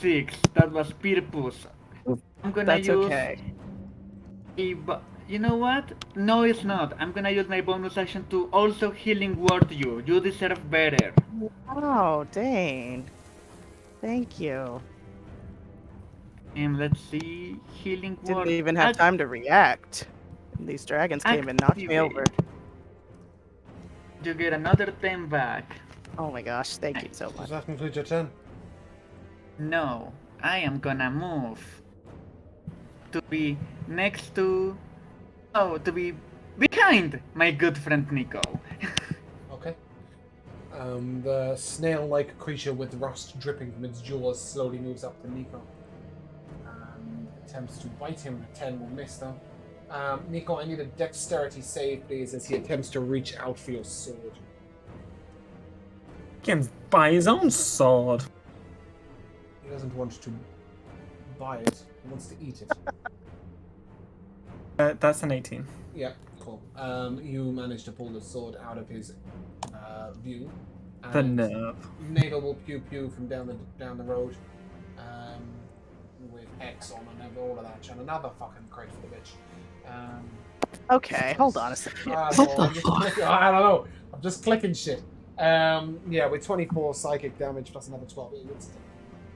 6. That was purpose. I'm gonna That's use okay. you know what? No, it's not. I'm gonna use my bonus action to also healing word you. You deserve better. Oh, dang. Thank you. Let's see. Healing Didn't word. even have time to react. And these dragons came and knocked me over. You get another 10 back. Oh my gosh, thank you so Does much. that conclude your turn? No, I am gonna move to be next to. Oh, to be behind my good friend Nico. Okay. The snail-like creature with rust dripping from its jaws slowly moves up to Nico. Attempts to bite him. A 10 will miss though. Nico, I need a dexterity save, please, as he attempts to reach out for your sword. He can buy his own sword. He doesn't want to buy it. He wants to eat it. That's an 18. Yeah, cool. You manage to pull the sword out of his view. The And nerve. Naval will pew pew from down the road, with X on and all of that, and another fucking crate for the bitch. Okay, hold on a second. I don't know. I'm just clicking shit. Yeah, with 24 psychic damage plus another 12 instant.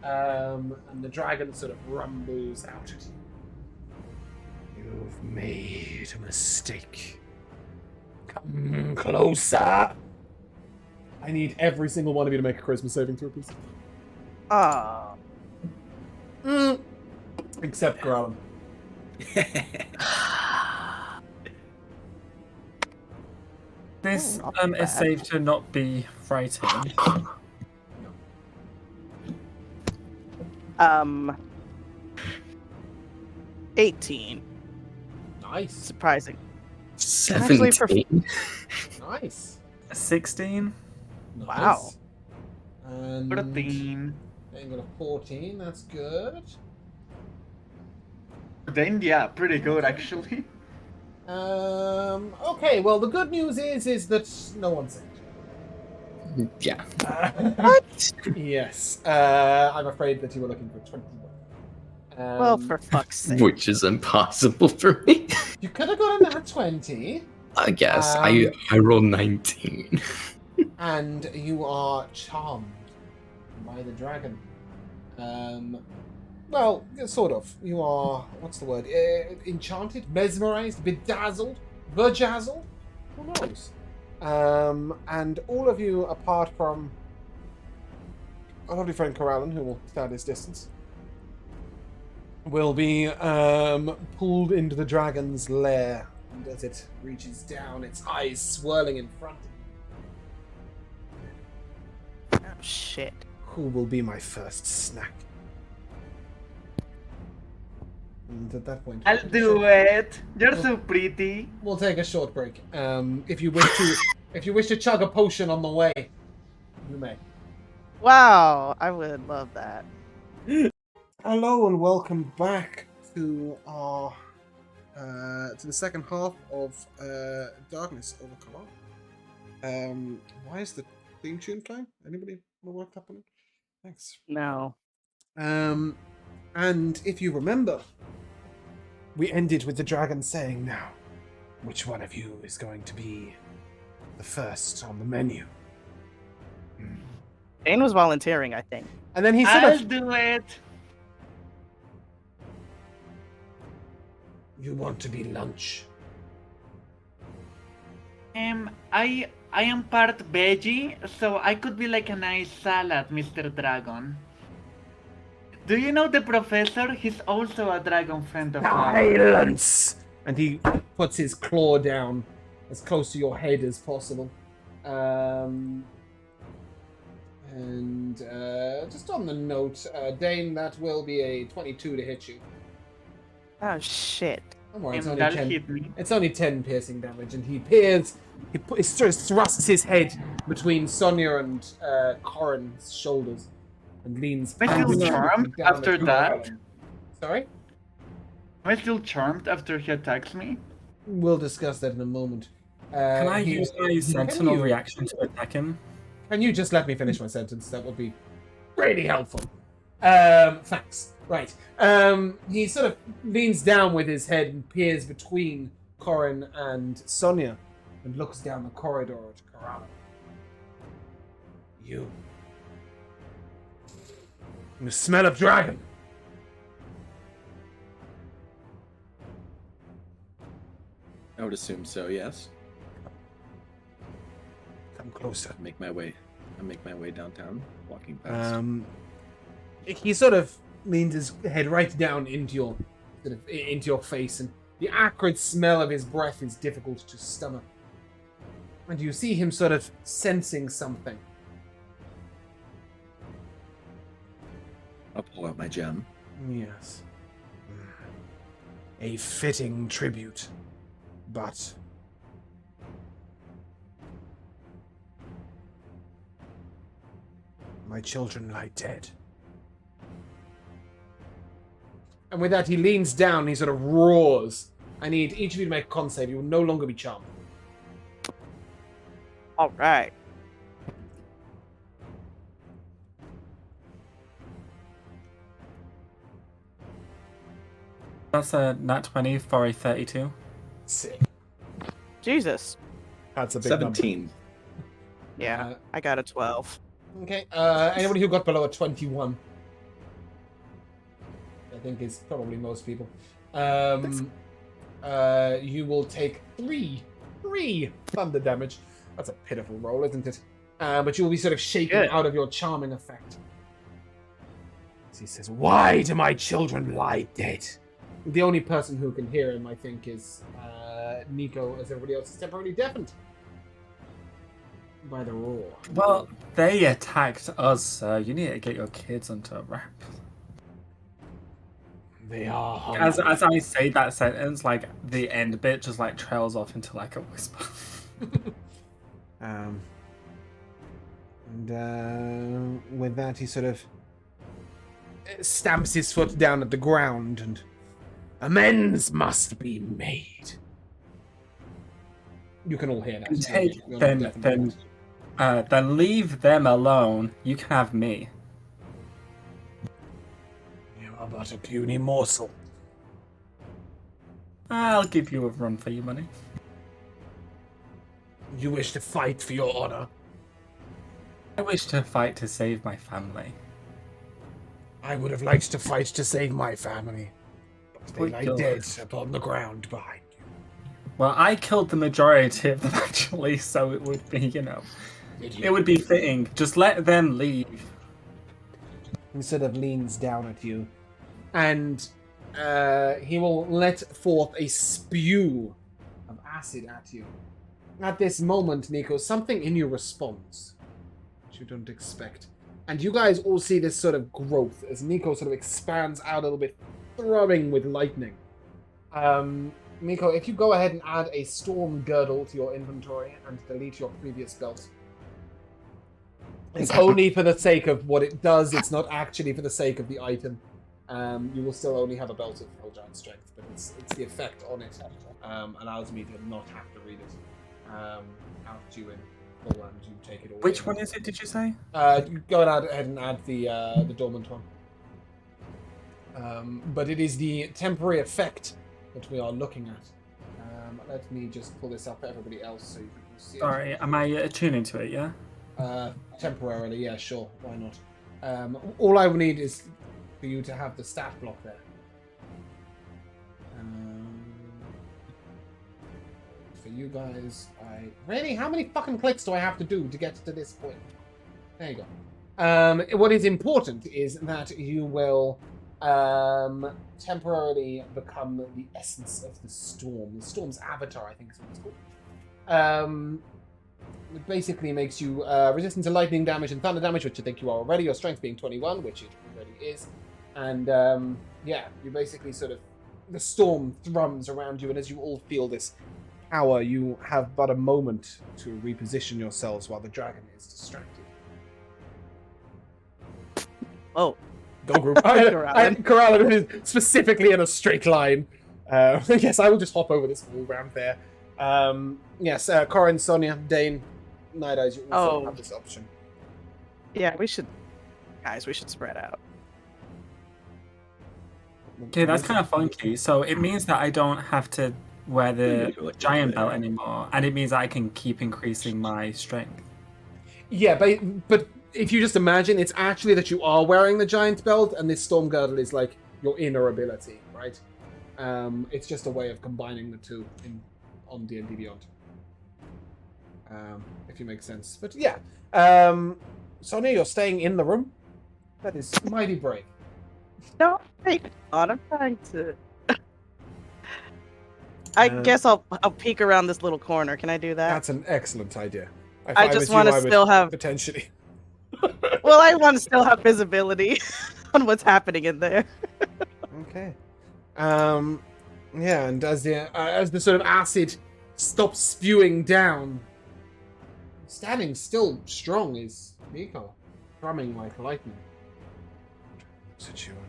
And the dragon sort of rumbles out at you. You've made a mistake. Come closer. I need every single one of you to make a charisma saving throw, please. Oh. Except Growlin. This not too is bad. safe to not be frightened. 18. Nice. Surprising. 17. Nice. 16. Nice. Wow. And 13. then got a 14. That's good. Then yeah, pretty good actually. Okay, well, the good news is that no one's in. Yeah. What? Yes. I'm afraid that you were looking for 21. Well, for fuck's sake. Which is impossible for me. You could have gotten that 20, I guess. Um, I rolled 19. and you are charmed by the dragon. Well, sort of. You are, what's the word? Enchanted, mesmerized, bedazzled, bejazzled? Who knows? And all of you, apart from our lovely friend Kelaan, who will stand his distance, will be pulled into the dragon's lair. And as it reaches down, its eyes swirling in front of you. Oh, shit. Who will be my first snack? And at that point, I'll do it. You're so pretty. we'll take a short break. If you wish to chug a potion on the way, you may. Wow, I would love that. Hello and welcome back to our to the second half of Darkness over Kelaan. Why is the theme tune playing? Anybody want to work up on it? Thanks. No. And if you remember, we ended with the dragon saying, "Now, which one of you is going to be the first on the menu?" Dane was volunteering, I think. And then he sort I'll of, do it. "You want to be lunch?" I am part veggie, so I could be like a nice salad, Mr. Dragon. Do you know the professor? He's also a dragon friend of ours. Silence! And he puts his claw down as close to your head as possible. And just on the note, Dane, that will be a 22 to hit you. Oh, shit. Don't worry, it's only That'll 10. hit me. It's only 10 piercing damage, and he peers. He sort of thrusts his head between Sonia and Corin's shoulders, and leans. Am I still panting charmed down after at that? Corellin. Sorry. Am I still charmed after he attacks me? We'll discuss that in a moment. Can I he- use my can sentinel you- reaction to attack him? Can you just let me finish my sentence? That would be really helpful. Thanks. Right. He sort of leans down with his head and peers between Corin and Sonia and looks down the corridor at Kelaan. You smell of dragon. I would assume so, yes. Come closer. Make my way I make my way downtown, walking past. He sort of leans his head right down into your face, and the acrid smell of his breath is difficult to stomach. And you see him sort of sensing something. I'll pull out my gem. Yes. A fitting tribute, but my children lie dead. And with that, he leans down, he sort of roars. I need each of you to make a con save. You will no longer be charmed. All right. That's a nat 20 for a 32. Sick. Jesus. That's a big number. 17. Yeah, I got a 12. Okay. Anybody who got below a 21? I think is probably most people. You will take three thunder damage. That's a pitiful roll, isn't it? But you will be sort of shaken out of your charming effect. He says, "Why do my children lie dead?" The only person who can hear him, I think, is Nico, as everybody else is temporarily deafened by the roar. Well, they attacked us, sir. You need to get your kids onto a wrap. They are hungry. As I say that sentence, like the end bit just like trails off into like a whisper. With that, he sort of stamps his foot down at the ground, and amends must be made. You can all hear that. Then leave them alone. You can have me. You are but a puny morsel. I'll give you a run for your money. You wish to fight for your honor? I wish to fight to save my family. I would have liked to fight to save my family, but they lie God. dead upon the ground behind you. Well, I killed the majority of them actually, so it would be, it would be fitting. Just let them leave. He sort of leans down at you, and he will let forth a spew of acid at you. At this moment, Nico, something in you responds, which you don't expect. And you guys all see this sort of growth as Nico sort of expands out a little bit, throbbing with lightning. Nico, if you go ahead and add a storm girdle to your inventory and delete your previous belt. It's only for the sake of what it does, it's not actually for the sake of the item. You will still only have a belt of full giant strength, but it's the effect on it allows me to not have to read it out to you in full and you take it away. Which one is it, did you say? You go ahead and add the dormant one. But it is the temporary effect that we are looking at. Let me just pull this up for everybody else so you can see it. Sorry, am I attuning to it, yeah? Temporarily, yeah, sure, why not? All I would need is for you to have the stat block there. For you guys, really, how many fucking clicks do I have to do to get to this point? There you go. What is important is that you will temporarily become the essence of the storm. The storm's avatar, I think is what it's called. It basically makes you resistant to lightning damage and thunder damage, which I think you are already. Your strength being 21, which it already is. And yeah, you basically sort of, the storm thrums around you, and as you all feel this power, you have but a moment to reposition yourselves while the dragon is distracted. Oh. Go group. Kelaan is specifically in a straight line. Yes, I will just hop over this wall ramp there. Yes, Corin, Sonia, Dane, Night Eyes, you also have this option. Yeah, we should spread out. Okay, that's kind of funky. So it means that I don't have to wear the giant belt anymore, and it means that I can keep increasing my strength. Yeah, but if you just imagine, it's actually that you are wearing the giant belt, and this storm girdle is like your inner ability, right? It's just a way of combining the two on D&D Beyond. if you make sense. But yeah, Sonia, you're staying in the room. That is mighty brave. No, take on. I'm trying to. I guess I'll peek around this little corner. Can I do that? That's an excellent idea. If I was just you, want to I would still have. potentially. Well, I want to still have visibility on what's happening in there. Okay. Yeah, and as the sort of acid stops spewing down, standing still strong is Nico, drumming like lightning.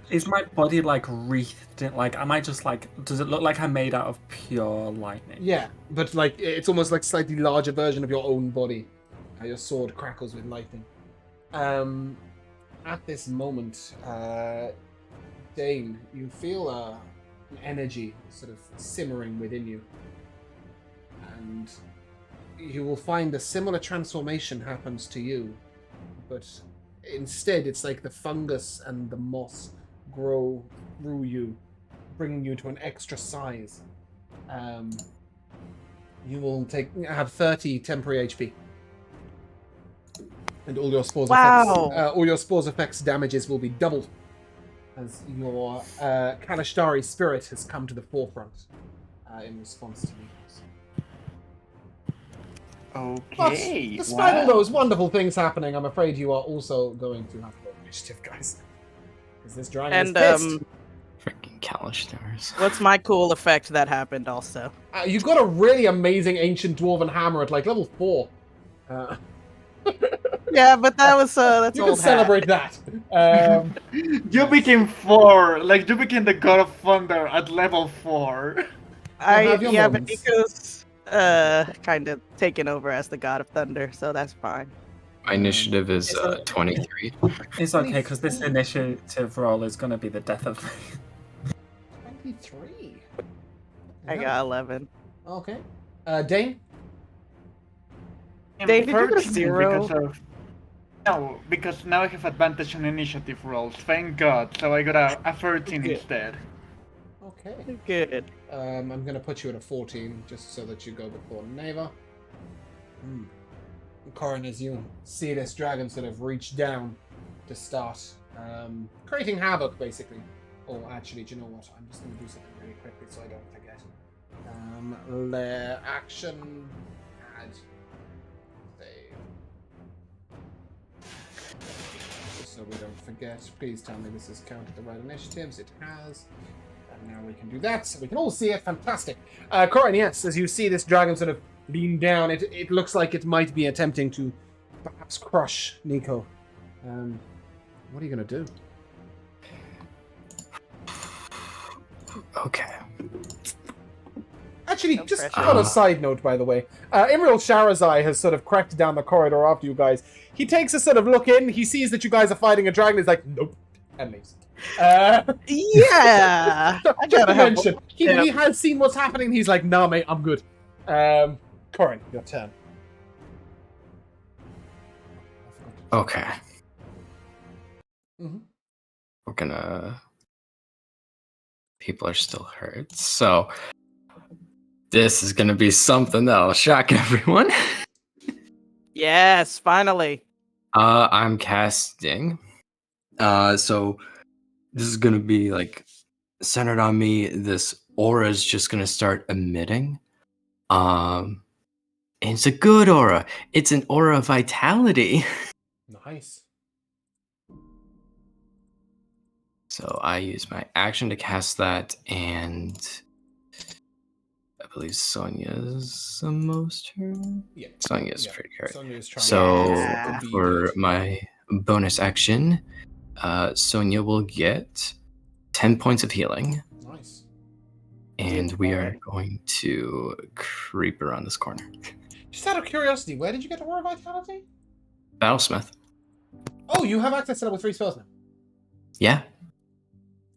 Is my body like wreathed in, like, am I just like, does it look like I'm made out of pure lightning? Yeah, but like it's almost like slightly larger version of your own body. Your sword crackles with lightning. At this moment, Dane, you feel an energy sort of simmering within you. And you will find a similar transformation happens to you, but instead it's like the fungus and the moss grow through you, bringing you to an extra size. You will have 30 temporary HP. And all your spores effects damages will be doubled as your Kalashtari spirit has come to the forefront in response to these. Okay. But despite all those wonderful things happening, I'm afraid you are also going to have to roll initiative, guys. Because this dragon is pissed. Freaking Kalistars. What's my cool effect that happened also? You got a really amazing ancient dwarven hammer at like level 4. Yeah, but that was that's you old can celebrate that. You became 4, like you became the god of thunder at level 4. But Nico's kind of taken over as the god of thunder, so that's fine. My initiative is 23. It's okay, because this initiative roll is going to be the death of me. 23. I got 11. Okay. Dane? Dane, did you get a 0? Because now I have advantage on initiative rolls. Thank God. So I got a 13 instead. Okay. Good. I'm going to put you at a 14, just so that you go before Neva. Corin, as you see this dragon sort of reach down to start creating havoc, basically. Oh, actually, do you know what? I'm just going to do something really quickly so I don't forget. Action. Add. Save. Just so we don't forget. Please tell me this has counted the right initiatives. It has. And now we can do that, so we can all see it. Fantastic. Corin, yes, as you see this dragon sort of lean down, it looks like it might be attempting to perhaps crush Nico. What are you going to do? Okay. Actually, just on a side note, by the way, Emerald Sharizai has sort of crept down the corridor after you guys. He takes a sort of look in, he sees that you guys are fighting a dragon, he's like, nope, and leaves. Yeah! Just to mention, he has seen what's happening, he's like, nah, mate, I'm good. Corin, your turn. Okay. Mm-hmm. We're gonna... People are still hurt, so... This is gonna be something that'll shock everyone. Yes, finally. I'm casting. So... This is gonna be, like, centered on me. This aura is just gonna start emitting. And it's a good aura. It's an aura of vitality. Nice. So I use my action to cast that, and I believe Sonia's the most turn. Yeah. Sonia's pretty good. Sonia's trying So to for my bonus action, Sonia will get 10 points of healing. Nice. And we are going to creep around this corner. Just out of curiosity, where did you get the Aura Vitality? Battlesmith. Oh, you have access to level 3 spells now. Yeah.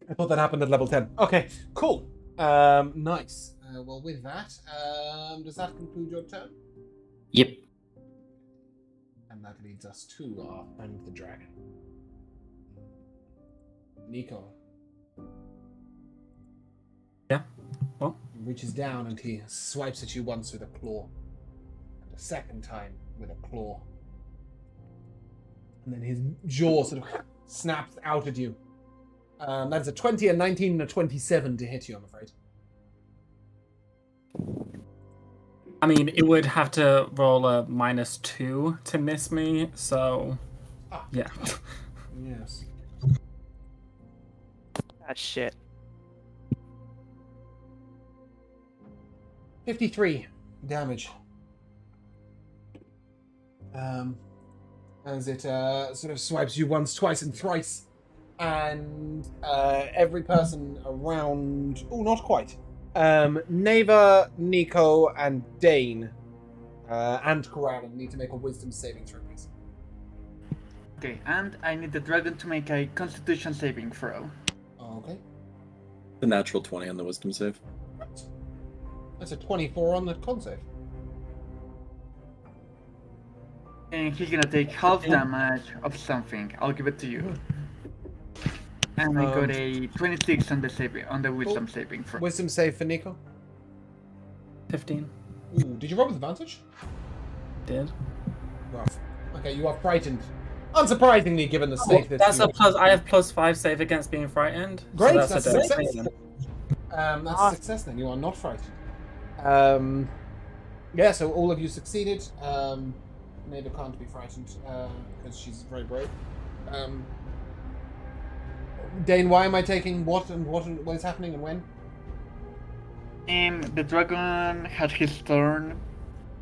I thought that happened at level 10. Okay, cool. Nice. Well, with that, does that conclude your turn? Yep. And that leads us to our friend the dragon. Nico. Yeah. What? He reaches down and he swipes at you once with a claw. a second time with a claw. And then his jaw sort of snaps out at you. That's a 20, a 19, and a 27 to hit you, I'm afraid. I mean, it would have to roll a -2 to miss me, so yeah. Yes. Ah, shit. 53 damage. As it sort of swipes you once, twice, and thrice. And every person around... Oh, not quite. Neva, Nico, and Dane, and Kelaan need to make a wisdom saving throw, please. Okay, and I need the dragon to make a constitution saving throw. Okay. The natural 20 on the wisdom save. That's a 24 on the con save. And he's gonna take half damage of something. I'll give it to you. And I got a 26 on the wisdom saving throw. Wisdom save for Nico. 15. Ooh, did you roll with advantage? Did. Rough. Okay, you are frightened. Unsurprisingly, given the state that That's you... a plus. I have +5 save against being frightened. Great, so that's a dirty success. save. That's a success then. You are not frightened. Yeah, so all of you succeeded. Neva can't be frightened because she's very brave. Dane, why am I taking what is happening and when? The dragon had his turn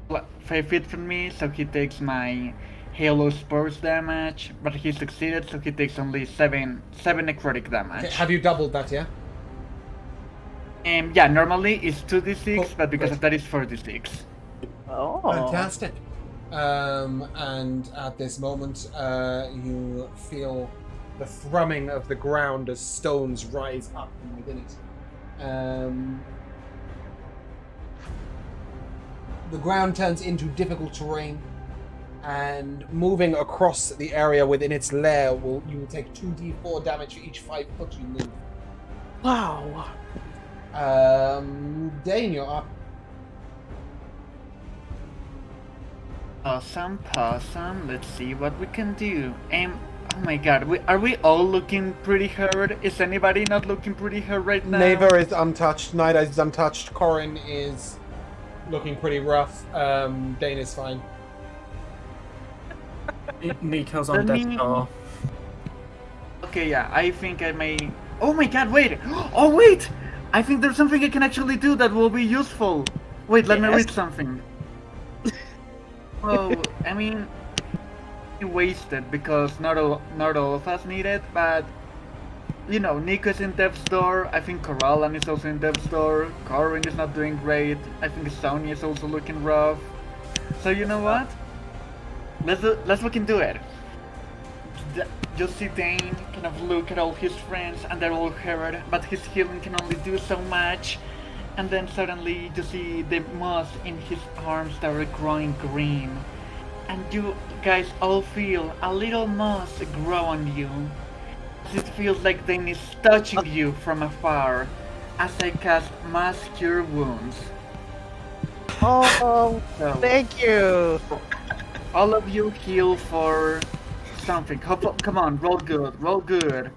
5 feet from me, so he takes my Halo Spores damage, but he succeeded, so he takes only 7 necrotic damage. Okay, have you doubled that, yeah? Yeah, normally it's 2d6, Oh, but because great. of that it's 4d6. Oh. Fantastic. And at this moment, you feel the thrumming of the ground as stones rise up from within it. The ground turns into difficult terrain, and moving across the area within its lair, you will take 2d4 damage for each 5 foot you move. Wow. Dane, you're up. Awesome. Let's see what we can do. Oh my god, are we all looking pretty hurt? Is anybody not looking pretty hurt right now? Neva is untouched. Night Eyes is untouched. Corin is looking pretty rough. Dane is fine. Nico's on Let death's me- door. Okay, yeah, I think I may... Oh my god, wait! Oh wait! I think there's something I can actually do that will be useful. Wait, let me Yes? read something. Well, I mean... wasted because not all of us need it, but... You know, Nico's in death's door, I think Kelaan is also in death's door, Corin is not doing great, I think Sonya is also looking rough. So you know what? Let's look into it. You see Dane kind of look at all his friends and they're all hurt, but his healing can only do so much. And then suddenly you see the moss in his arms start growing green. And you guys all feel a little moss grow on you. It feels like Dane is touching you from afar as I cast Mass Cure Wounds. Oh, So, thank you. all of you heal for something. Come on, roll good.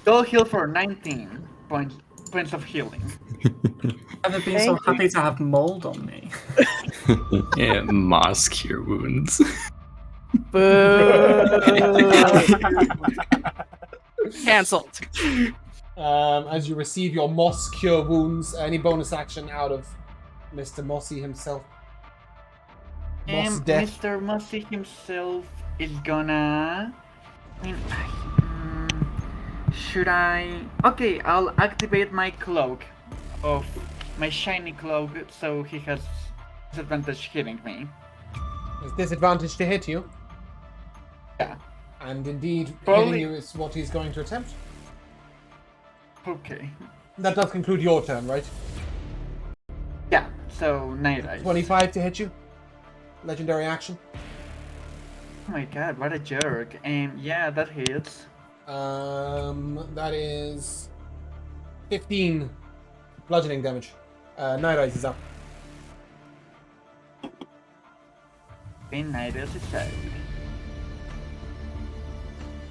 Go heal for 19 points of healing. I've never been so happy to have mold on me. Yeah, moss cure wounds. Boo. Cancelled. As you receive your Moss Cure Wounds, any bonus action out of Mr. Mossy himself? Moss Death. Mr. Mossy himself is gonna... should I... Okay, I'll activate my cloak of my shiny cloak so he has disadvantage hitting me. There's disadvantage to hit you. Yeah. And indeed, Probably- hitting you is what he's going to attempt. Okay. That does conclude your turn, right? Yeah, so Night Eyes. 25 to hit you. Legendary action. Oh my god, what a jerk. Yeah, that hits. That is 15 bludgeoning damage. Night Eyes is up. Okay, Nidus is saved.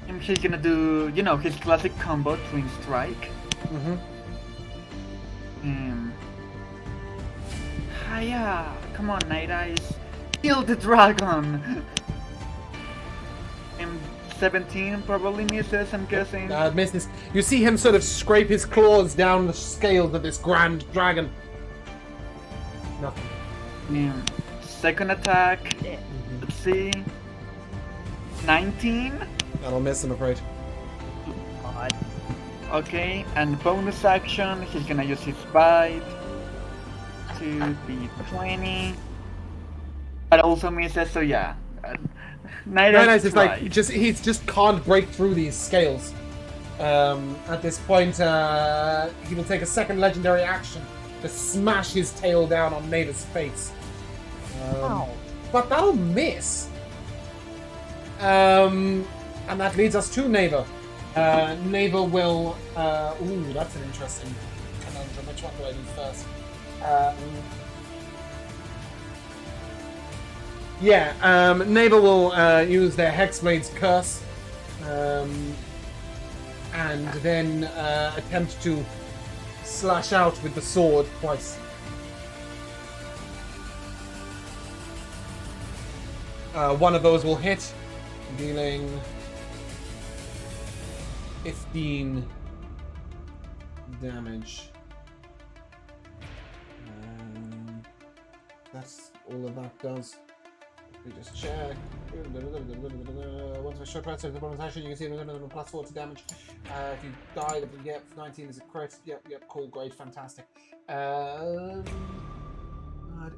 And he's gonna do, his classic combo, Twin Strike. Mm-hmm. Hiya! Come on, Night Eyes. Kill the dragon! 17 probably misses, I'm guessing. Misses. You see him sort of scrape his claws down the scales of this grand dragon. Nothing. Second attack. Let's see. 19? That'll miss, I'm afraid. God. Okay, and bonus action, he's gonna use his bite to be 20. That also misses, so yeah. Night Eyes is like he just can't break through these scales. At this point, he will take a second legendary action to smash his tail down on Nava's face. But that'll miss. And that leads us to Nava. Nava will. Ooh, that's an interesting conundrum. Which one do I do first? Nava will use their Hexblade's Curse, and then attempt to slash out with the sword twice. One of those will hit, dealing 15 damage. That's all of that does. We just check. Once a short rest of the bonus action, you can see another +4 to damage. If you die, yep, 19 is a crit. Yep, cool, great, fantastic. That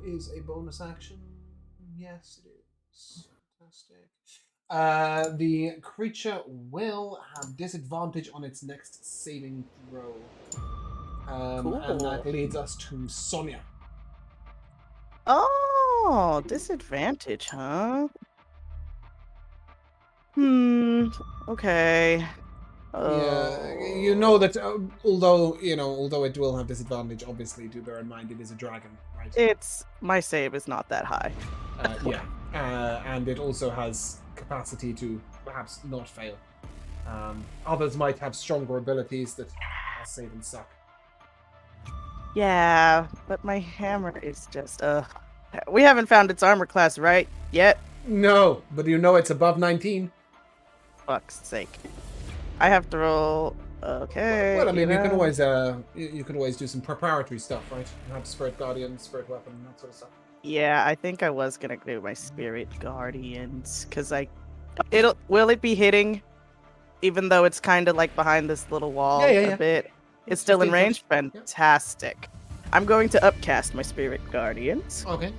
is a bonus action. Yes, it is. Fantastic. The creature will have disadvantage on its next saving throw. Cool. And that leads us to Sonia. Oh, disadvantage, huh? Okay. Yeah, you know that although it will have disadvantage, obviously do bear in mind it is a dragon, right? My save is not that high. And it also has capacity to perhaps not fail. Others might have stronger abilities that save and suck. Yeah, but my hammer is just we haven't found its armor class right yet. No, but you know it's above 19. Fuck's sake. I have to roll. Okay. Well, I mean, you can always you can always do some preparatory stuff, right? You have Spirit Guardian, Spirit Weapon, that sort of stuff. Yeah, I think I was gonna do my Spirit Guardians because will it be hitting, even though it's kind of like behind this little wall a bit. It's still in range. Fantastic. Yeah. I'm going to upcast my Spirit Guardians. Okay.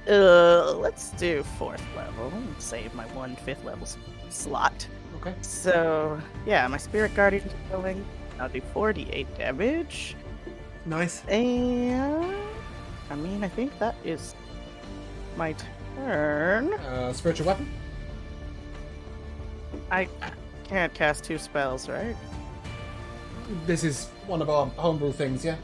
Let's do 4th level. Save my 1 5th level slot. Okay. So yeah, my Spirit Guardians are going. I'll do 48 damage. Nice. And I mean, I think that is my turn. Spiritual Weapon. I can't cast 2 spells, right? This is one of our homebrew things, yeah?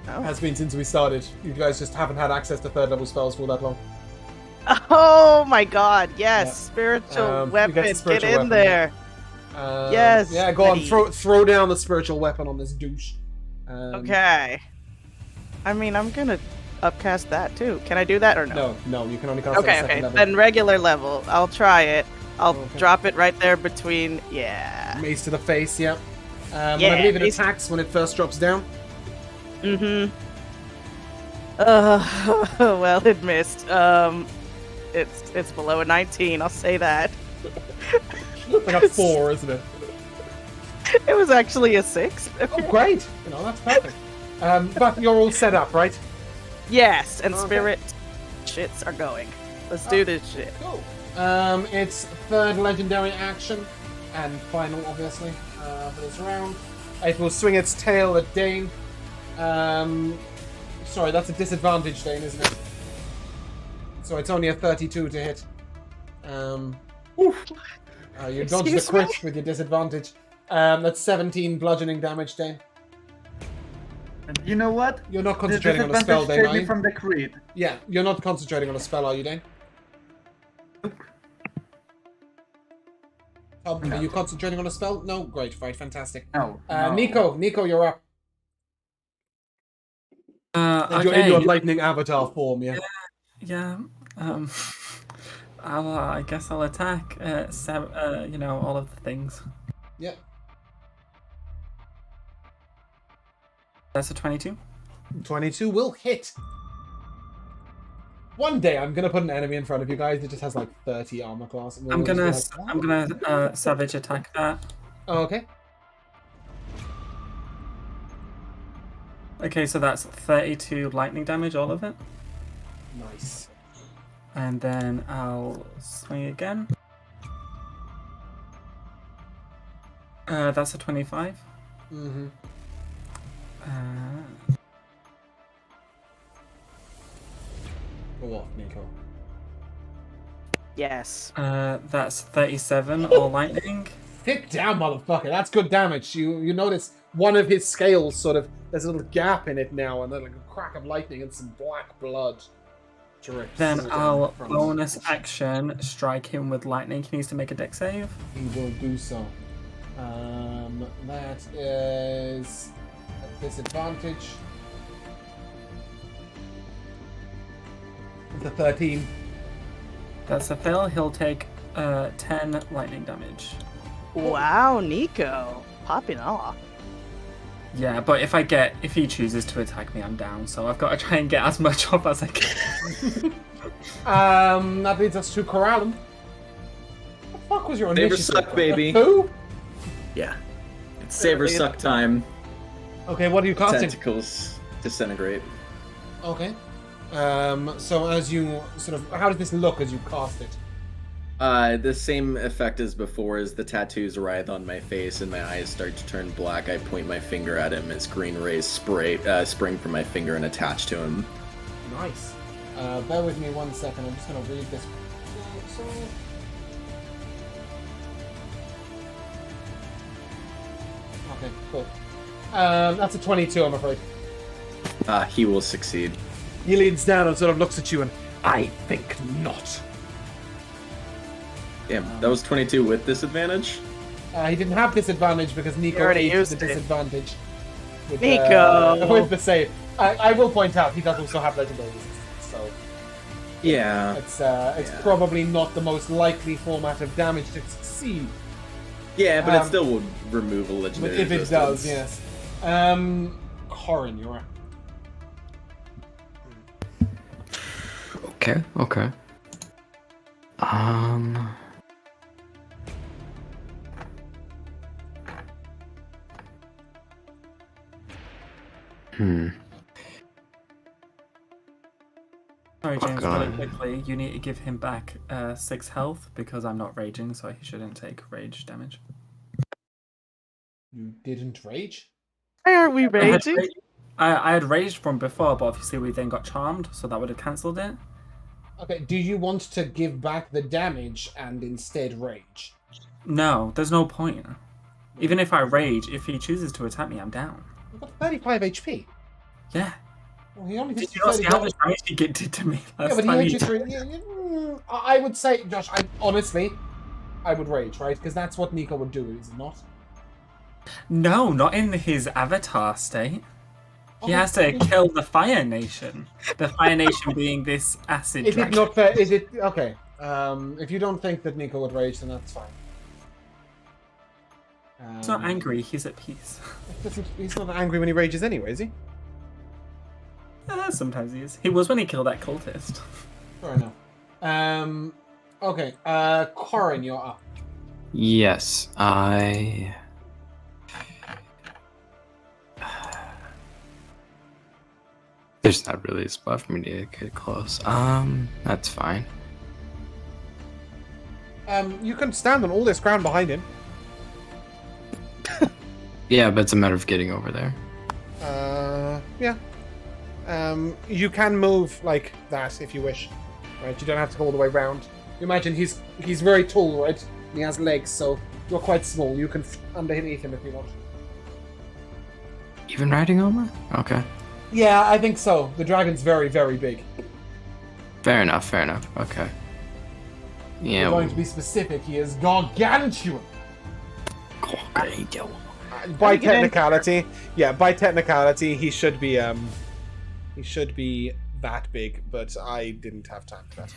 Oh. Has been since we started. You guys just haven't had access to 3rd level spells for that long. Oh my god, yes! Yeah. Spiritual weapon, get in weapon, there! Yes! Yeah, go on, throw down the spiritual weapon on this douche. Okay. I mean, I'm gonna upcast that too. Can I do that or no? No, you can only cast it at 2nd level. Then regular level. I'll try it. I'll drop it right there between. Yeah. Mace to the face, yep. I believe it attacks when it first drops down. Mm-hmm. Well, it missed. It's below a 19. I'll say that. Like a 4, isn't it? It was actually a 6. Oh, great! That's perfect. But you're all set up, right? Yes, and spirit shits are going. Let's do this shit. Cool. It's 3rd legendary action and final, obviously, for this round. It will swing its tail at Dane. Sorry, that's a disadvantage, Dane, isn't it? So it's only a 32 to hit. You dodged the crit with your disadvantage. That's 17 bludgeoning damage, Dane. You know what? You're not The concentrating on a spell, disadvantage then, are saved me you? from the crit. Yeah, you're not concentrating on a spell, are you, Dane? Tom, are No. you concentrating on a spell? No? Great, right, fantastic. No. No. Nico, you're up. And you're in Okay. your lightning avatar form, yeah? Yeah. I guess I'll attack. All of the things. Yeah. That's a 22. 22 will hit. One day I'm gonna put an enemy in front of you guys that just has like 30 armor class. And I'm we'll gonna just be like, savage attack that. oh, okay. Okay, so that's 32 lightning damage, all of it. Nice. And then I'll swing again. That's a 25. Mm-hmm. Go off, Nico. Yes. That's 37 all lightning. Sit down, motherfucker. That's good damage. You notice one of his scales sort of, there's a little gap in it now, and then like a crack of lightning and some black blood drips. Then I'll from bonus action strike him with lightning. He needs to make a dex save. He will do so. That is a disadvantage. It's a 13. That's a fail. He'll take 10 lightning damage. Wow, Nico. Popping off. Yeah, but if he chooses to attack me, I'm down. So I've got to try and get as much off as I can. That leads us to Kelaan. What the fuck was your Saber initiative? suck, baby. Who? Yeah. It's saber suck time. Okay, what are you casting? Tentacles disintegrate. Okay. So as you sort of, how does this look as you cast it? The same effect as before. As the tattoos writhe on my face and my eyes start to turn black, I point my finger at him as green rays spring from my finger and attach to him. Nice. Bear with me 1 second. I'm just going to read this. Okay, cool. That's a 22, I'm afraid. He will succeed. He leans down and sort of looks at you and, I think not. Damn, that was 22 with disadvantage? He didn't have disadvantage because Nico already ate used the it. disadvantage. With, Nico! with the save. I will point out, he does also have legendary resistance, so Yeah. it's probably not the most likely format of damage to succeed. Yeah, but it still would remove a legendary But if it resistance. does, yes. Corin, you're up. Okay. Sorry, James, Okay. really quickly. You need to give him back 6 health because I'm not raging, so he shouldn't take rage damage. You didn't rage? Why aren't we raging? I had raged from before, but obviously we then got charmed, so that would have cancelled it. Okay, do you want to give back the damage and instead rage? No, there's no point. Even if I rage, if he chooses to attack me, I'm down. You've got 35 HP. Yeah. Well, he only Did hits you not see how 35. much damage he did to me Yeah, last but time he he hit you I would say, Josh, honestly, I would rage, right? Because that's what Nico would do, is it not? No, not in his avatar state. He Oh, has to kill the Fire Nation. The Fire Nation being this acid Is it dragon. not fair? Is it... Okay. If you don't think that Nico would rage, then that's fine. He's not angry, he's at peace. He's not angry when he rages anyway, is he? Sometimes he is. He was when he killed that cultist. Fair enough. Okay. Corin, you're up. Yes, There's not really a spot for me to get close. That's fine. You can stand on all this ground behind him. Yeah, but it's a matter of getting over there. Yeah. You can move like that if you wish. Right? You don't have to go all the way round. You imagine he's very tall, right? And he has legs, so you're quite small. You can underneath him if you want. Even riding armor? Okay. Yeah, I think so. The dragon's very, very big. Fair enough. Okay. Yeah. We're going to be specific. He is gargantuan. By technicality, he should be that big, but I didn't have time for that.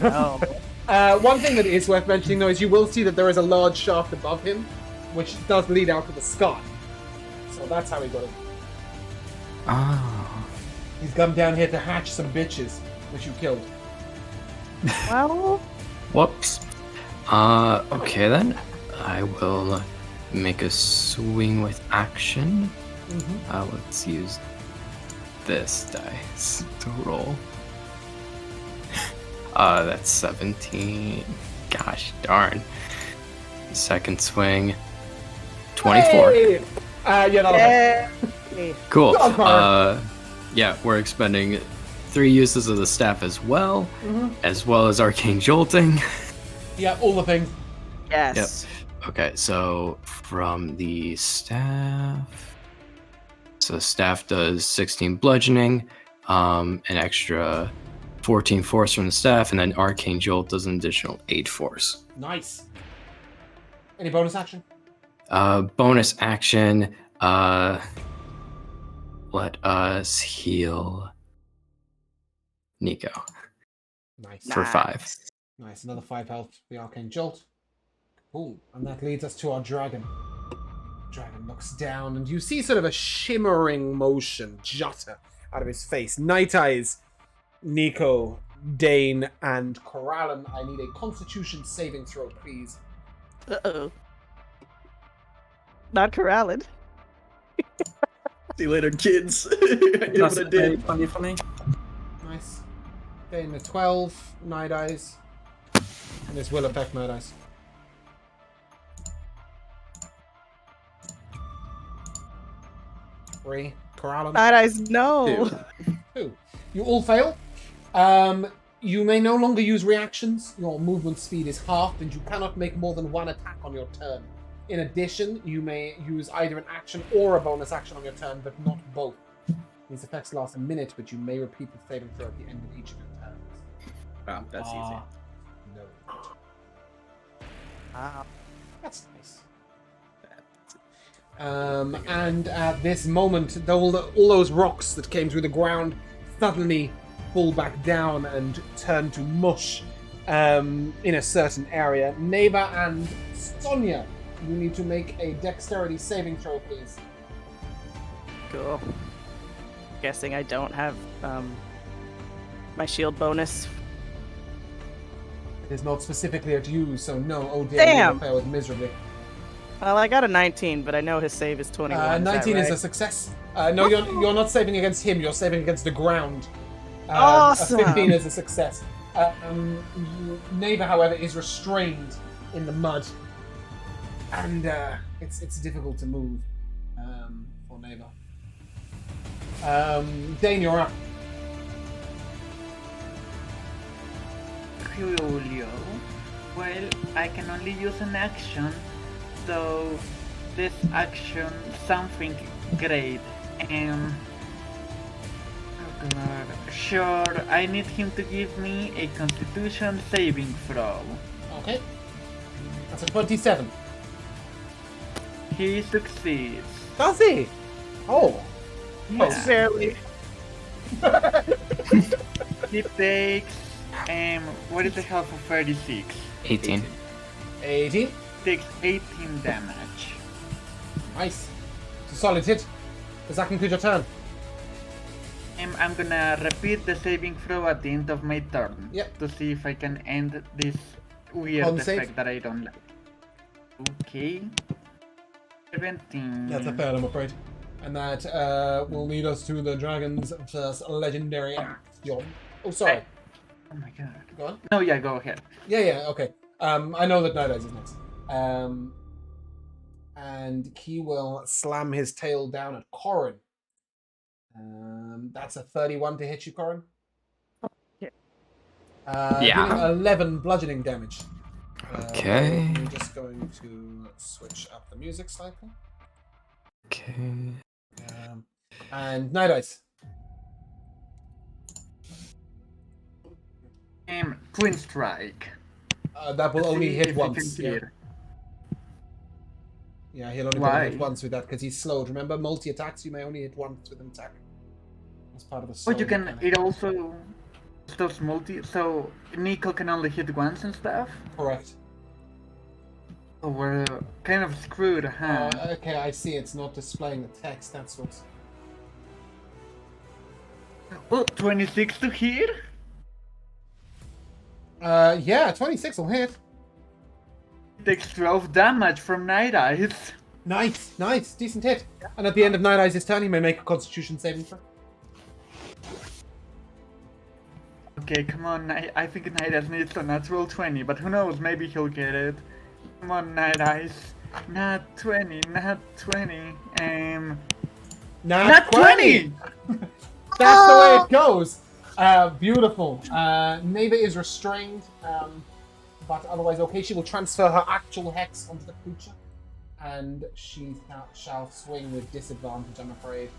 Oh, no. One thing that is worth mentioning, though, is you will see that there is a large shaft above him, which does lead out to the sky. So that's how he got it. Oh. He's come down here to hatch some bitches, which you killed. Well, Whoops. Okay then. I will make a swing with action. Let's use this dice to roll. That's 17. Gosh darn. Second swing. 24. Hey! Yeah, that'll hit. yay. Cool. Go on, Connor. Yeah, we're expending 3 uses of the staff as well as arcane jolting. Yeah, all the things. Yes. Okay, so from the staff, so staff does 16 bludgeoning, an extra 14 force from the staff, and then arcane jolt does an additional 8 force. Nice. Any bonus action? Bonus action, let us heal Nico Nice. for 5. Nice. Another 5 health for the arcane jolt. Cool. And that leads us to our dragon. Dragon looks down, and you see sort of a shimmering motion jutter out of his face. Night Eyes, Nico, Dane, and Kelaan. I need a Constitution saving throw, please. Uh-oh. Not Kelaan. See you later, kids. I did what I did. Funny. Nice. Dane a 12, Night Eyes. And this will affect Night Eyes. Three. Kelaan. Night Eyes, no. 2. You all fail. You may no longer use reactions. Your movement speed is halved, and you cannot make more than 1 attack on your turn. In addition, you may use either an action or a bonus action on your turn, but not both. These effects last a minute, but you may repeat the saving throw at the end of each of your turns. Wow, that's easy. No. Wow. That's nice. And at this moment, all those rocks that came through the ground suddenly fall back down and turn to mush in a certain area. Neva and Sonia, you need to make a dexterity saving throw, please. Cool. Guessing I don't have my shield bonus. It is not specifically at you, so no. Oh dear, Damn. you failed miserably. Well, I got a 19, but I know his save is 21. 19 is a right? success. No, you're not saving against him. You're saving against the ground. Awesome. A 15 is a success. Neva, however, is restrained in the mud, and it's difficult to move for Neva. Dane, you're up. Julio. Well, I can only use an action, so this action something great. Oh God. Sure, I need him to give me a Constitution saving throw. Okay. That's a 27. He succeeds. Does he? Oh. Yeah. Barely. He takes what is the health of 36? 18. 18. Takes 18 damage. Nice. It's a solid hit. Does that conclude your turn? I'm gonna repeat the saving throw at the end of my turn. Yep. To see if I can end this weird Con effect save. that I don't like. Okay. 17. That's a fail, I'm afraid. And that will lead us to the dragon's first legendary action. Oh, sorry. Oh my god. Go on. No, yeah, go ahead. Yeah, okay. I know that Night Eyes is next. And he will slam his tail down at Corin. That's a 31 to hit you, Corin. Yeah. Yeah. Dealing 11 bludgeoning damage. Okay. I'm just going to switch up the music slightly. Okay. And Night Eyes. Twin strike. That will only See hit if he once. can Yeah. hit. Yeah, he'll only be able to hit Why? once with that because he's slowed. Remember, multi-attacks, you may only hit once with an attack. That's part of the But slow you can. mechanic. It also does multi. So Nico can only hit once and stuff. Correct. So we're kind of screwed, huh? Okay, I see. It's not displaying the text. That's what's... Oh, 26 to hit. Yeah, 26 will hit. Takes 12 damage from Night Eyes. Nice. Decent hit. And at the end of Night Eyes' turn, he may make a Constitution saving throw. Okay, come on, I think Night Eyes needs a natural 20, but who knows, maybe he'll get it. Come on, Night Eyes. Not 20. Not 20! That's the way it goes. Beautiful. Neva is restrained, but otherwise okay. She will transfer her actual hex onto the creature, and she shall swing with disadvantage, I'm afraid,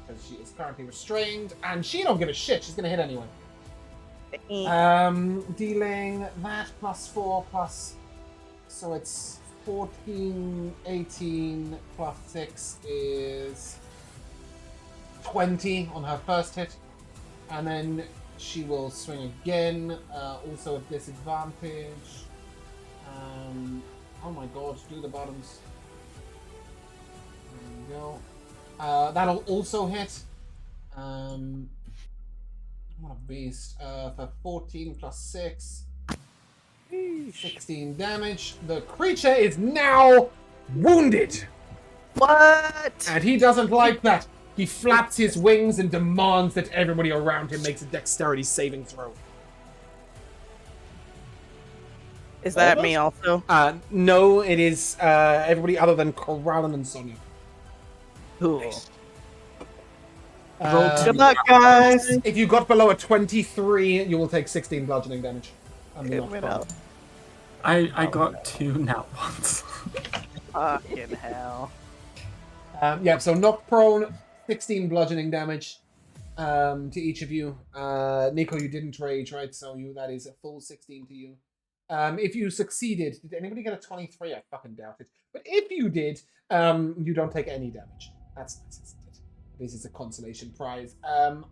because she is currently restrained, and she don't give a shit. She's going to hit anyway. Dealing that +4 plus, so it's 14, 18 plus 6 is 20 on her first hit, and then she will swing again, also at disadvantage. Oh my god, do the bottoms. There we go. That'll also hit. What a beast. For 14 plus 6. 16 damage. The creature is now wounded. What? And he doesn't like that. He flaps his wings and demands that everybody around him makes a dexterity saving throw. Is that me also? No, it is everybody other than Kelaan and Sonia. Cool. Good luck, guys. If you got below a 23, you will take 16 bludgeoning damage. I got 2 now once. Fucking hell. Yeah, so knock prone, 16 bludgeoning damage to each of you. Nico, you didn't rage, right? So that is a full 16 to you. If you succeeded, did anybody get a 23? I fucking doubt it. But if you did, you don't take any damage. That's nice, isn't it? This is a consolation prize.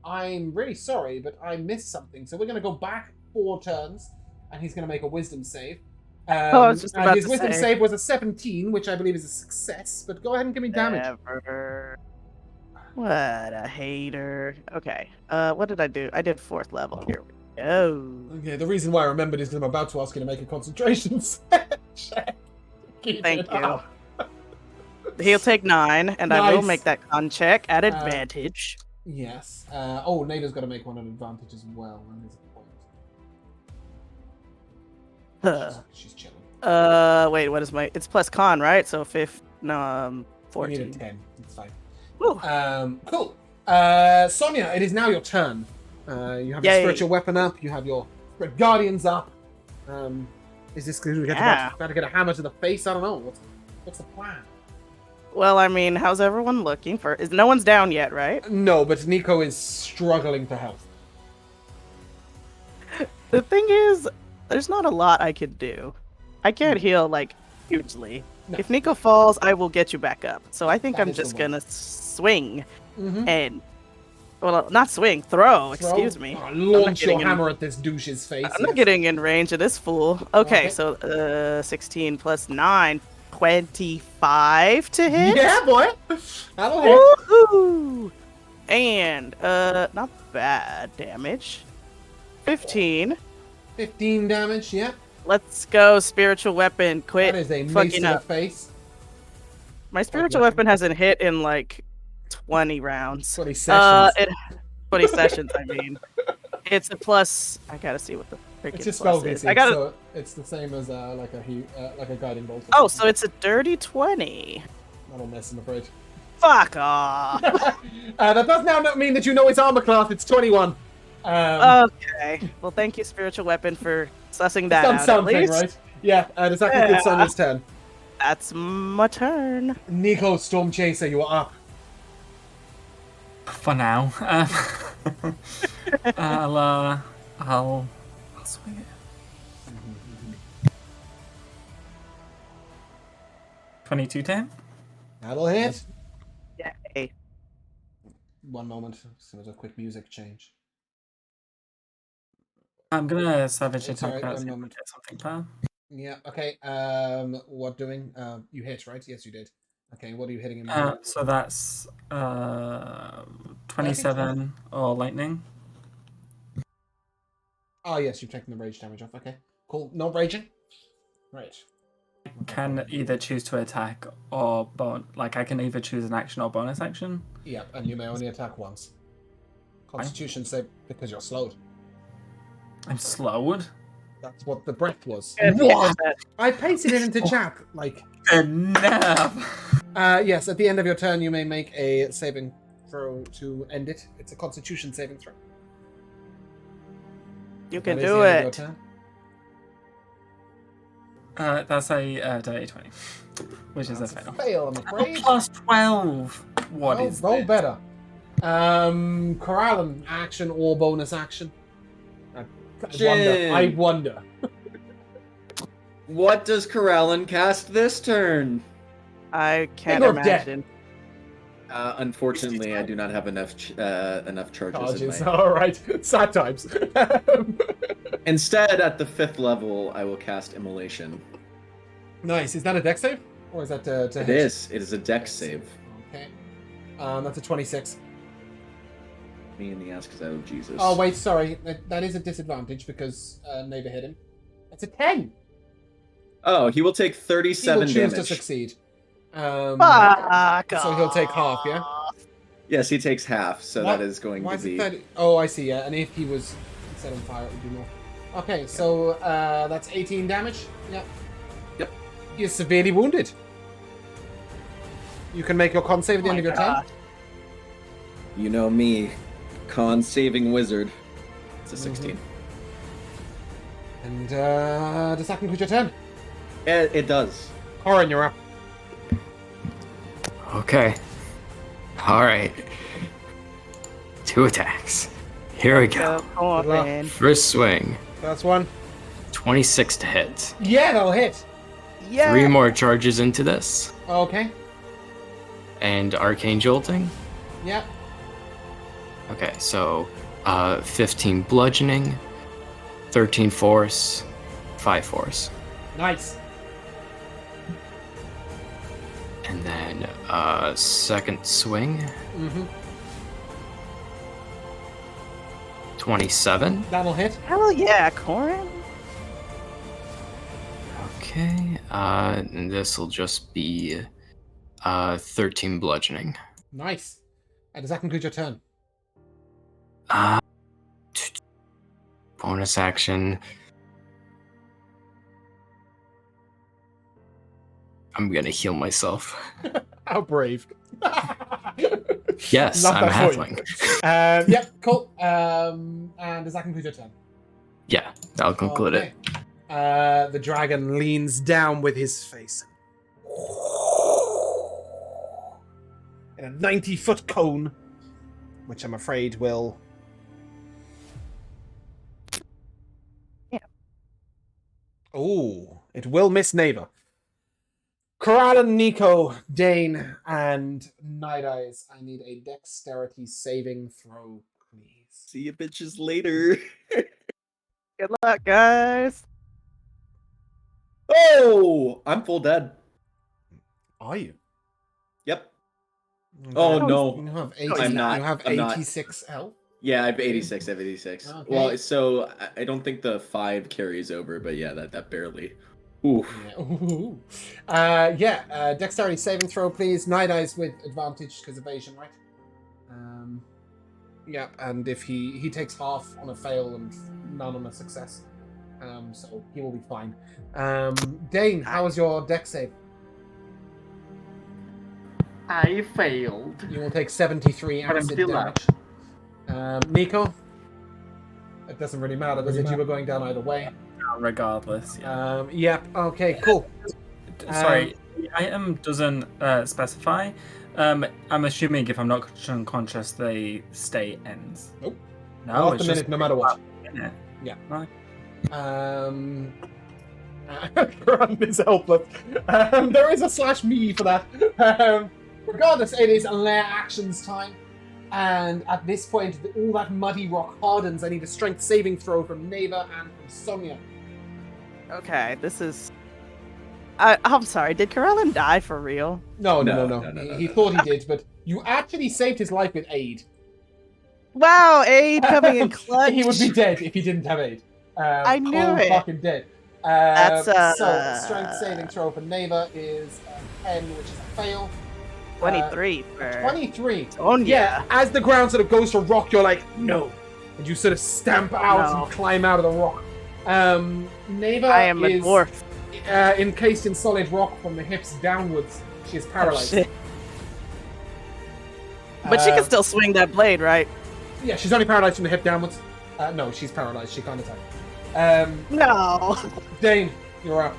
I'm really sorry, but I missed something. So we're going to go back 4 turns, and he's going to make a wisdom save. I was just about his to wisdom say. save was a 17, which I believe is a success. But go ahead and give me damage. Never. What a hater. Okay. What did I do? I did 4th level. Here we go. Okay, the reason why I remembered is because I'm about to ask you to make a concentration check. Thank you. He'll take 9, and I will Nice. make that con check at advantage. Yes. Oh, Nada's got to make one at advantage as well. And there's a point. Huh. She's chilling. Wait, what is my... It's plus con, right? So 14. You need a 10. It's fine. Woo. Cool. Sonia, it is now your turn. You have your Yay. spiritual weapon up. You have your spirit guardians up. Is this because we Yeah. about to get a hammer to the face? I don't know. What's the plan? Well, I mean, how's everyone looking for... No one's down yet, right? No, but Nico is struggling for health. The thing is, there's not a lot I could do. I can't heal, like, hugely. No. If Nico falls, I will get you back up. So I think That I'm is the just one. gonna swing Mm-hmm. and... Well, not swing, throw, excuse me. Oh, I'm launch getting your in- hammer at this douche's face. I'm not getting in range of this fool. Okay, Okay. so 16 plus 9, 25 to hit. Yeah, boy. That'll hit. Woohoo! And not bad damage. 15. 15 damage, yeah. Let's go, spiritual weapon. Quit That is a mace to fucking the up. face. My spiritual weapon hasn't hit in like 20 rounds. 20 sessions. 20 sessions, I mean. It's a plus. I gotta see what the freaking It's just plus spell is. DC, I gotta. so it's the same as like a guiding bolt. or Oh, something. so it's a dirty 20. That'll miss, I'm afraid. Fuck off. That does now not mean that you know its armor class. It's 21. Okay. Well, thank you, spiritual weapon, for sussing that done out. At something, least. right? Yeah, does that conclude Yeah. Sonia's turn? That's my turn. Nico, Storm Chaser, you are up. for now. I'll swing it. 22 to him. That'll hit. Yay. One moment. So there's a quick music change. I'm gonna savage It's attack alright, that. one See if I moment. get something better. Yeah, okay. What doing? You hit, right? Yes, you did. Okay, what are you hitting him? So that's 27 or lightning. Oh, yes, you've taken the rage damage off. Okay, cool. No raging? Right. Can either choose to attack or I can either choose an action or bonus action. Yeah, and you may only attack once. Constitution save because you're slowed. I'm slowed. That's what the breath was. What? I pasted it into chat. Like, Enough. yes, at the end of your turn, you may make a saving throw to end it. It's a Constitution saving throw. You can That is do the end of your it. turn. That's a dirty 20, which is a That's fail. Fail, I'm afraid. Plus 12. What is roll this? better. Kelaan, action or bonus action? I wonder. What does Kelaan cast this turn? I can't Finger of death. imagine. Unfortunately, I do not have enough charges. In my... All right. Sad times. Instead, at the 5th level, I will cast Immolation. Nice. Is that a dex save? Or is that to It hit? is. It is a dex save. Okay. That's a 26. Me in the ass because I owe Jesus. Oh, wait, sorry. That is a disadvantage because Neighbor hit him. It's a 10. Oh, he will take He will 37 choose damage. to succeed. Fuck So he'll take half, yeah? Yes, he takes half, so What? that is going Why to is be... it 30? Oh, I see, yeah. And if he was set on fire, it would be more. Okay, so that's 18 damage. Yeah. Yep. You're severely wounded. You can make your con save at the end of your turn. You know me, con saving wizard. It's a 16. And does that conclude your turn? It does. Corin, you're up. Okay. All right. 2 attacks. Here we go. Corin. First swing. That's one. 26 to hit. Yeah, that'll hit. Yeah. 3 more charges into this. Okay. And arcane jolting. Yeah. Okay, so 15 bludgeoning, 13 force, 5 force. Nice. And then second swing, 27. That'll hit. Hell yeah, Corin. Okay, and this will just be 13 bludgeoning. Nice. And does that conclude your turn? Bonus action. I'm gonna heal myself. How brave. Yes, Love I'm a that for you. halfling. Yep, cool. And does that conclude your turn? Yeah, that'll conclude it. The dragon leans down with his face. In a 90-foot cone, which I'm afraid will... Yeah. Oh, it will miss Neighbor. Kelaan, Nico, Dane, and Night Eyes. I need a dexterity saving throw, please. See you bitches later. Good luck, guys. Oh! I'm full dead. Are you? Yep. Oh, You no. have 80, I'm not. You have I'm not. 86 health? Yeah, I have 86. I have 86. Okay. Well, so I don't think the 5 carries over, but yeah, that barely. Ooh. Yeah. Ooh. Dexterity saving throw, please. Night Eyes with advantage because evasion, right? Yeah, and if he takes half on a fail and none on a success, so he will be fine. Dane, how was your dex save? I failed. You will take 73 But I'm acid still damage. Nico, it doesn't really matter, does it? You were going down either way. Regardless. Yeah. Yep. Okay. Cool. Sorry, the item doesn't specify. I'm assuming if I'm not unconscious, the stay ends. Nope. No, Off it's the minute, just no matter what. minute. Yeah. Right. Kelaan is helpless. There is a /me for that. Regardless, it is lair actions time. And at this point, all that muddy rock hardens. I need a strength saving throw from Neva and from Sonia. Okay, this is. I'm sorry. Did Kelaan die for real? No. He thought he did, but you actually saved his life with aid. Wow, Aid coming in clutch. He would be dead if he didn't have aid. I knew cold it. Fucking dead. That's, So, strength saving throw for Neva is 10, which is a fail. 23 for 23. Sonya. Yeah, as the ground sort of goes to rock, you're like, no. And you sort of stamp out No. and climb out of the rock. Neva I am a is dwarf. encased in solid rock from the hips downwards. She is Oh, paralyzed. shit. But she can still swing that blade, right? Yeah, she's only paralyzed from the hip downwards. No, she's paralyzed. She can't attack. No. Dane, you're up.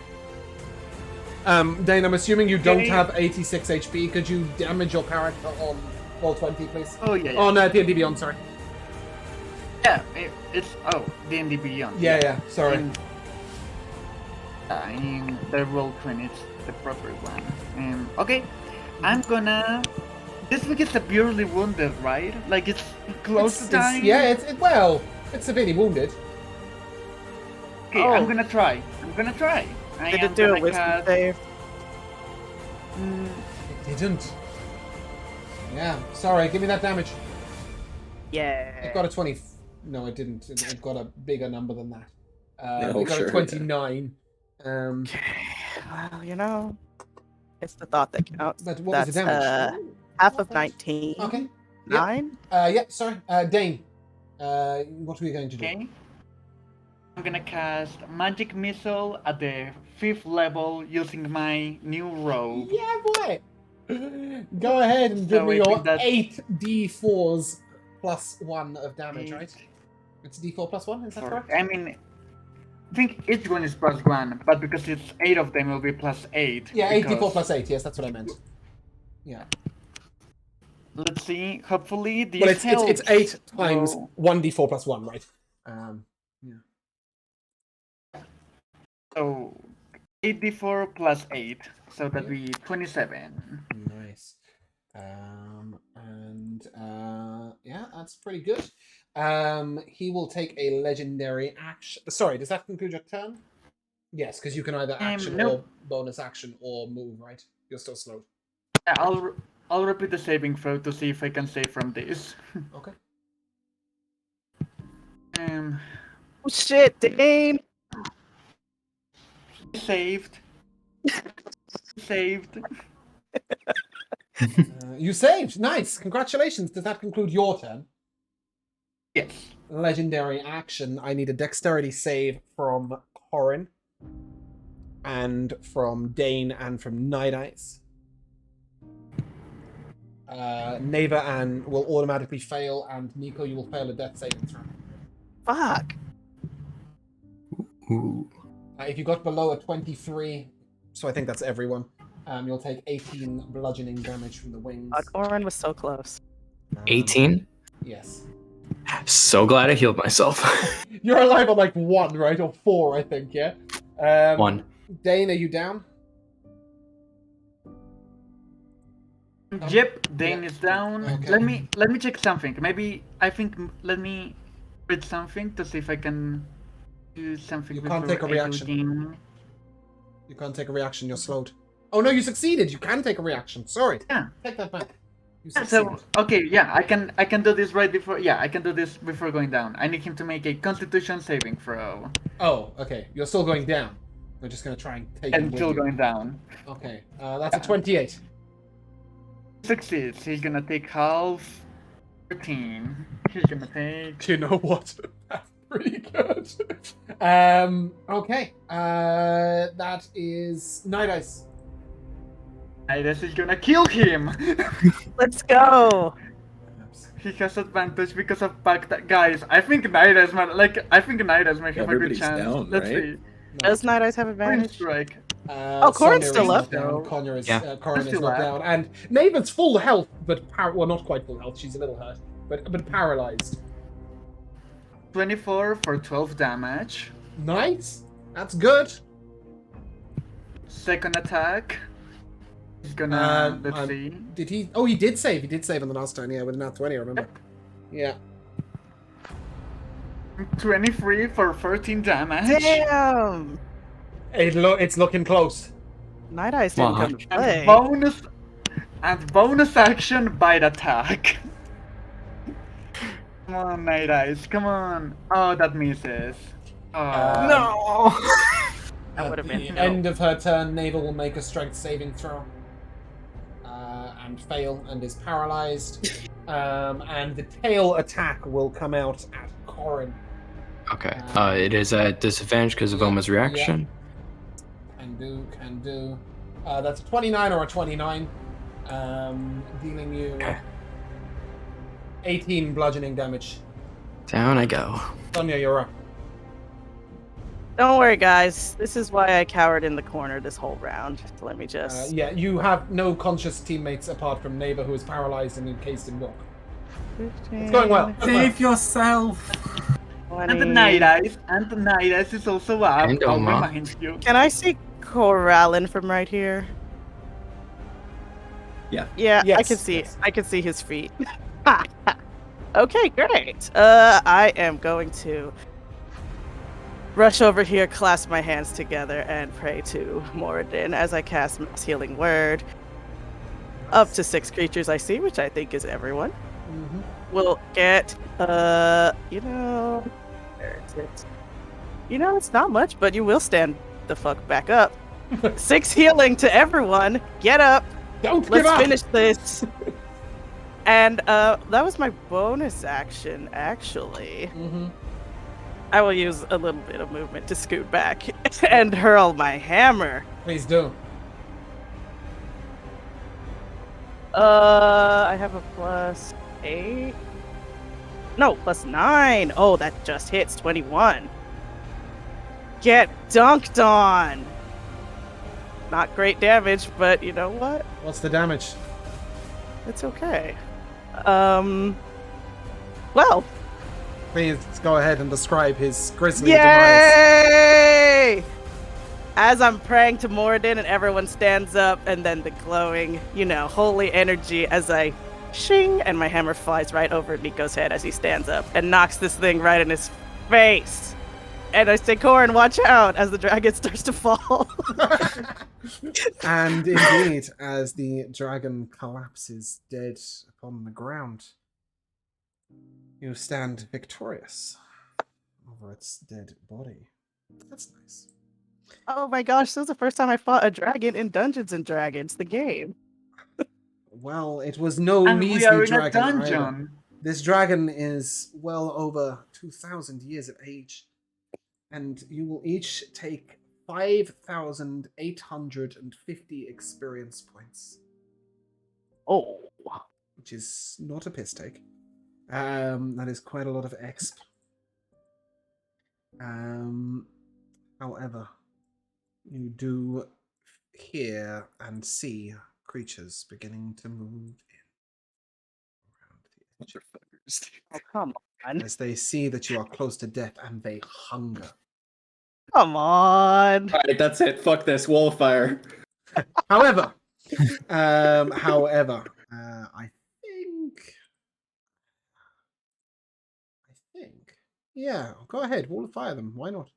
Dane, I'm assuming you don't Okay. have 86 HP. Could you damage your character on roll 20, please? Oh yeah. On D&D Beyond, sorry. Yeah, it's D&D Beyond. Yeah, sorry. In the roll 20, it's the proper one. Okay, I'm gonna. This week is severely wounded, right? Like it's close to dying. It's severely wounded. Okay, Oh. I'm gonna try. I Did am it do a gonna wisdom cast- save? It didn't. Yeah, sorry, give me that damage. Yeah. It got a 20. No, it didn't. It got a bigger number than that. Oh, it got sure, a 29. Well, it's the thought that counts. But what was the damage? Half of 19. Okay. 9? Sorry. Dane, what are we going to do? Okay. I'm gonna cast Magic Missile at the 5th level using my new robe. Yeah, boy. Go ahead and give So me I your think that's- 8 d4s plus 1 of damage, Eight. right? It's d4 plus 1, is that correct? I mean, I think each one is plus 1, but because it's 8 of them, it will be plus 8. Yeah, 8 d4 because- plus 8, yes, that's what I meant. Yeah. Let's see. Hopefully, this Well, it's helps. 8 times So- 1d4 plus 1, right? So 8d4 plus 8, so that'd be 27. Nice. Yeah, that's pretty good. He will take a legendary action. Sorry, does that conclude your turn? Yes, because you can either action no. or bonus action or move, right? You're still slowed. Yeah, I'll repeat the saving throw to see if I can save from this. Okay. Oh shit, Dane! Saved. Saved. You saved. Nice. Congratulations. Does that conclude your turn? Yes. Legendary action. I need a dexterity save from Corin and from Dane and from Night Eyes. Neva and will automatically fail, and Nico, you will fail a death saving throw. Fuck. Ooh. If you got below a 23, so I think that's everyone, you'll take 18 bludgeoning damage from the wings. Oren was so close. 18? Yes. So glad I healed myself. You're alive on like 1, right? Or 4, I think, yeah? 1. Dane, are you down? Yep, Dane Yeah. is down. Okay. Let me check something. Let me read something to see if I can do something. You can't before take a I reaction. begin. You can't take a reaction, you're slowed. Oh no, you succeeded! You can take a reaction. Sorry. Yeah. Take that back. You Yeah, succeeded. so okay, yeah, I can do this right before. Yeah, I can do this before going down. I need him to make a Constitution saving throw. Oh, okay. You're still going down. We're just gonna try and take him with Until you. going down. Okay. That's a 28. Succeeds. He's gonna take half. 13. He's gonna take. Do you know what? That's pretty good. Okay. That is Night Ice. Iris is gonna kill him. Let's go! He has advantage because of pact. Guys, I think Nairas might have a good Everybody's chance. down, Let's right? see. Does Night Eyes have Twin advantage? strike. Oh, Corin's Sonia still is up. knocked down. Connor is, Yeah. Corin is Still knocked up. down. And Naven's full health, but well, not quite full health. She's a little hurt, but paralyzed. 24 for 12 damage. Nice. That's good. Second attack. He's gonna, let's see. Did he? Oh, he did save. He did save on the last turn. Yeah, with a nat 20. I remember. Yeah. 23 for 13 damage. Damn! It's looking close. Night Eyes didn't Wow. come to play. And bonus action bite attack. Come on, Night Eyes, come on. Oh, that misses. Oh. No. That would have been At the no. end of her turn, Naval will make a strength saving throw. And fail and is paralyzed. And the tail attack will come out at Corin. Okay. It is at disadvantage because of Oma's reaction. Can do. That's a 29 or a 29. Dealing you 18 bludgeoning damage. Down I go. Sonia, you're up. Don't worry, guys. This is why I cowered in the corner this whole round. So let me just. Yeah, you have no conscious teammates apart from Neva, who is paralyzed and encased in rock. It's going well. Save yourself. 20. And the Night Eyes, is also up. And I'll Oma. remind you. Can I see Corallin from right here? Yeah. Yeah, I Yes, can see. yes. I can see his feet. Okay, great. I am going to rush over here, clasp my hands together, and pray to Moradin as I cast Mass Healing Word. Up to 6 creatures I see, which I think is everyone. Will get, where is it? It's not much, but you will stand the fuck back up. 6 healing to everyone. Get up. Don't give Let's up. finish this. And that was my bonus action, actually. I will use a little bit of movement to scoot back and hurl my hammer. Please do. I have a +8. No, +9. Oh, that just hits 21. Get dunked on. Not great damage, but you know what? What's the damage? It's okay. Well, Please go ahead and describe his grisly demise. yay! As I'm praying to Moradin and everyone stands up, and then the glowing, holy energy as I shing, and my hammer flies right over Nico's head as he stands up and knocks this thing right in his face. And I say, Corin, watch out, as the dragon starts to fall. And indeed, as the dragon collapses dead upon the ground, you stand victorious over its dead body. That's nice. Oh my gosh, this was the first time I fought a dragon in Dungeons & Dragons, the game. Well, it was no And we measly are in a dragon either. dungeon. This dragon is well over 2,000 years of age, and you will each take 5,850 experience points, Oh. which is not a piss take. That is quite a lot of exp. However, you do hear and see creatures beginning to move in around the edge. Motherfuckers. Oh, come on. As they see that you are close to death and they hunger. Come on. Alright, that's it. Fuck this. Wall of fire. However, I think, yeah, go ahead, wall of fire them. Why not?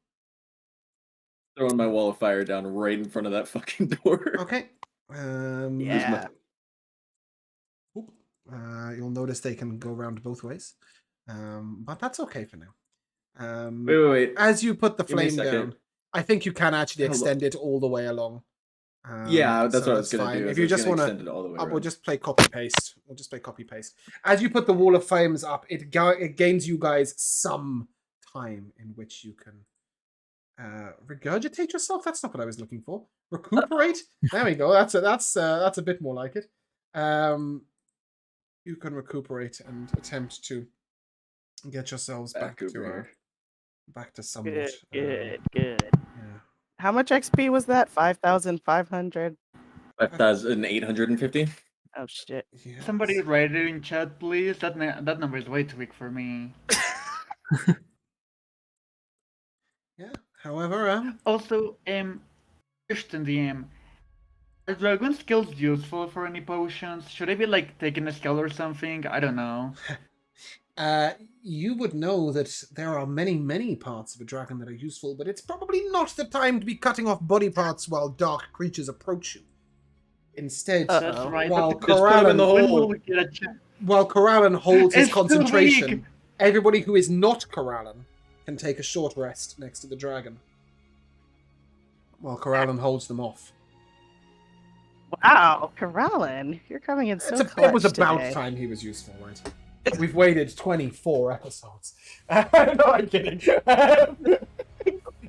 Throwing my wall of fire down right in front of that fucking door. Okay. Yeah. Oop. You'll notice they can go around both ways, but that's okay for now. Wait. As you put the Give me a flame second. down, I think you can actually Hold on. extend it all the way along. Yeah, that's so what I was gonna fine. do. If you just want extend it all the way we'll around. just play copy paste. We'll just play copy paste. As you put the wall of flames up, it gains you guys some time in which you can regurgitate yourself. That's not what I was looking for. Recuperate. There we go. That's a bit more like it. You can recuperate and attempt to get yourselves back Vancouver. to somewhat. Good. Yeah. How much XP was that? 5,500. 5,850. Oh shit. Yes. Somebody write it in chat, please. That number is way too big for me. Yeah. However, Also, question DM. Are dragon skills useful for any potions? Should I be like taking a skill or something? I don't know. you would know that there are many, many parts of a dragon that are useful, but it's probably not the time to be cutting off body parts while dark creatures approach you. Instead, That's Uh-oh. right. while But Just put him in the when will hole. we get a chance? while Kelaan holds his It's too concentration, weak. everybody who is not Kelaan can take a short rest next to the dragon. While Kelaan holds them off. Wow, Kelaan, you're coming in so clutch It was about today. time he was useful, right? We've waited 24 episodes. No, I'm kidding.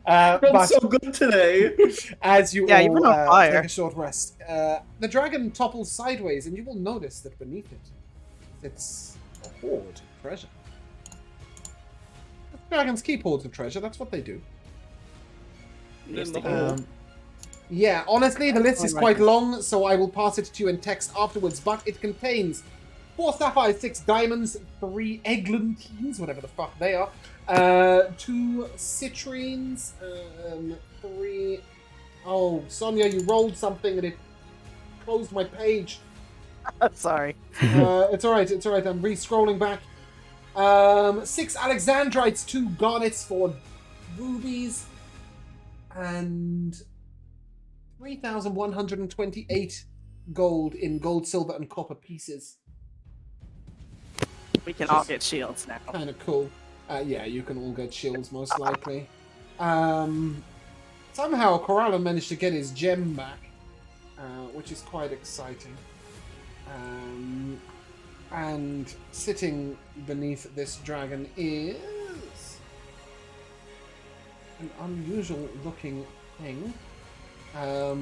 I'm But so good today. as you Yeah, you've been all on fire. take a short rest, the dragon topples sideways, and you will notice that beneath it, it's a hoard of treasure. Dragons keep hoards of treasure. That's what they do. In the hole. Yeah, honestly, the list is quite long, so I will pass it to you in text afterwards. But it contains 4 sapphires, 6 diamonds, 3 eglantines, whatever the fuck they are, 2 citrines, 3. Oh, Sonia, you rolled something and it closed my page. Sorry. It's alright, it's alright. I'm re-scrolling back. 6 alexandrites, 2 garnets for rubies, and 3,128 gold in gold, silver, and copper pieces. We can all get shields now. Kind of cool. Yeah, you can all get shields, most likely. Somehow, Kelaan managed to get his gem back, which is quite exciting. And sitting beneath this dragon is an unusual-looking thing.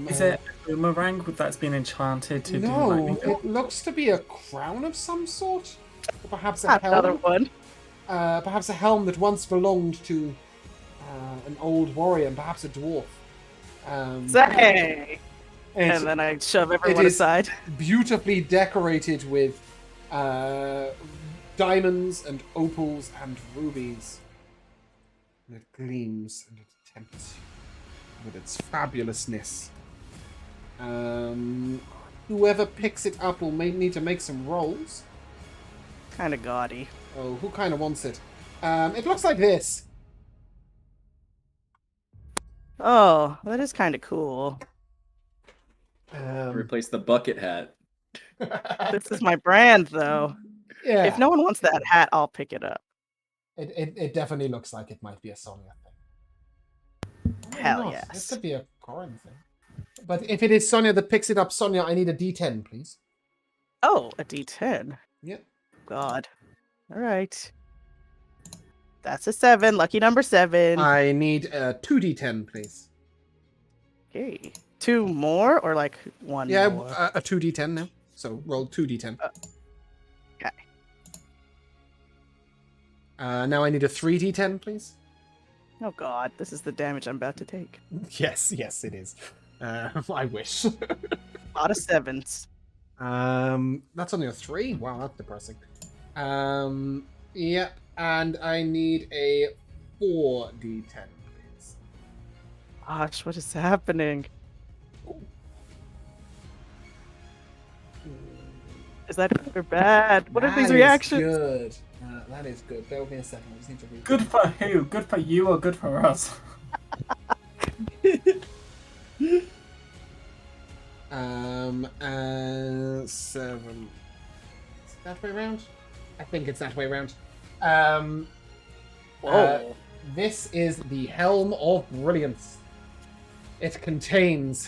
Is it a boomerang that's been enchanted to do No, lightning? it looks to be a crown of some sort. Or perhaps a Another helm. one. Perhaps a helm that once belonged to an old warrior, and perhaps a dwarf. Say. And And then I shove everyone is- aside. beautifully decorated with diamonds and opals and rubies. And it gleams and it tempts you with its fabulousness. Whoever picks it up will need to make some rolls. Kind of gaudy. Oh, who kind of wants it? It looks like this. Oh, that is kind of cool. Replace the bucket hat. This is my brand, though. Yeah. If no one wants that hat, I'll pick it up. It definitely looks like it might be a Sonya thing. Why Hell not? yes. This could be a Corin thing. But if it is Sonya that picks it up, Sonya, I need a D10, please. Oh, a D10. Yep. God. All right. That's a 7. Lucky number 7. I need a 2D10, please. Okay. 2 more or like 1 Yeah, more? a 2D10 now. So roll 2D10. Okay. Now I need a 3D10, please. Oh God, this is the damage I'm about to take. Yes, it is. I wish. A lot of 7s. That's only a 3? Wow, that's depressing. Yep, and I need a 4D10, please. Gosh, what is happening? Is that good or bad? What are these That is reactions? Good. That is good. Bear with me a second. I just need to read. Good for who? Good for you or good for us? And 7. Is it that way around? I think it's that way around. Whoa. This is the Helm of Brilliance. It contains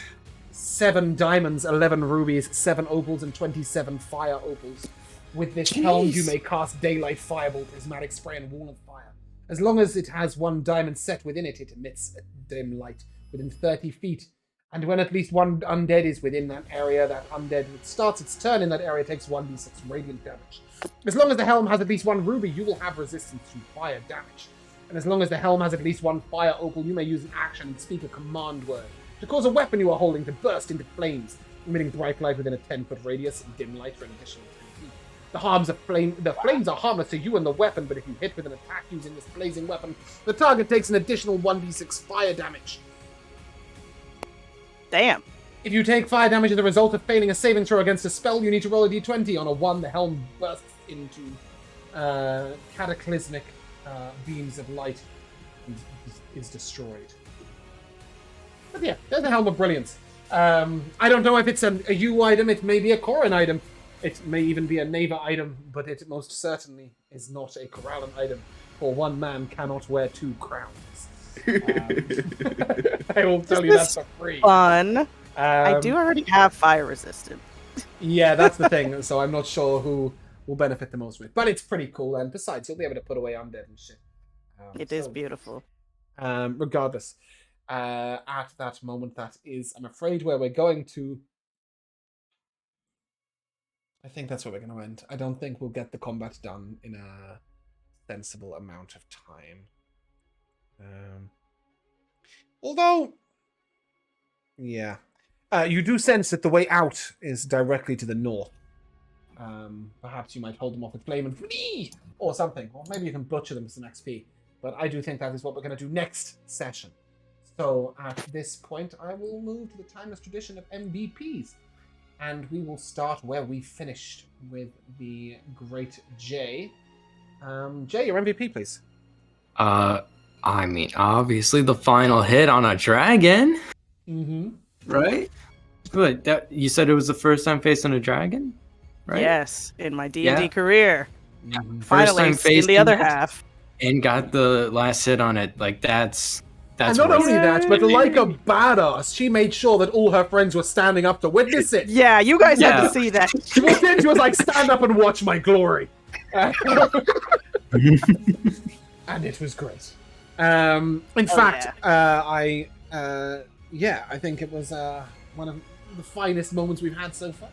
7 diamonds, 11 rubies, 7 opals, and 27 fire opals. With this helm, you may cast Daylight, Fireball, Prismatic Spray, and Wall of Fire. As long as it has 1 diamond set within it, it emits a dim light within 30 feet. And when at least 1 undead is within that area, that undead that starts its turn in that area takes 1d6 radiant damage. As long as the helm has at least 1 ruby, you will have resistance to fire damage. And as long as the helm has at least one fire opal, you may use an action and speak a command word to cause a weapon you are holding to burst into flames, emitting bright light within a 10-foot radius and dim light for an additional 10 feet. The flames are harmless to you and the weapon, but if you hit with an attack using this blazing weapon, the target takes an additional 1d6 fire damage. Damn. If you take fire damage as a result of failing a saving throw against a spell, you need to roll a d20. On a 1, the helm bursts into cataclysmic beams of light and is destroyed. But yeah, there's the Helm of Brilliance. I don't know if it's a U item, it may be a Corrin item, it may even be a Neva item, but it most certainly is not a Kelaan item, for one man cannot wear 2 crowns. I will tell you that for free. Fun. I do already have fire resistant. Yeah, that's the thing, so I'm not sure who will benefit the most with it. But it's pretty cool, and besides, you'll be able to put away undead and shit. It is beautiful. Regardless, at that moment, that is, I'm afraid, where we're going to... I think that's where we're going to end. I don't think we'll get the combat done in a sensible amount of time. Although, yeah. You do sense that the way out is directly to the north. Perhaps you might hold them off with flame and flee, or something. Or maybe you can butcher them as an XP. But I do think that is what we're going to do next session. So at this point, I will move to the timeless tradition of MVPs. And we will start where we finished with the great Jay. Jay, your MVP, please. I mean, obviously the final hit on a dragon. Mm-hmm. Right? But that you said it was the first time facing a dragon? Right? Yes, in my D&D career. First Finally, time in facing the other it half. and got the last hit on it. Like that's And not worth only it. that, but like a badass, she made sure that all her friends were standing up to witness it. Yeah, you guys had Yeah. to see that. She walked in, she was like, stand up and watch my glory. And it was great. In fact, I think it was one of the finest moments we've had so far.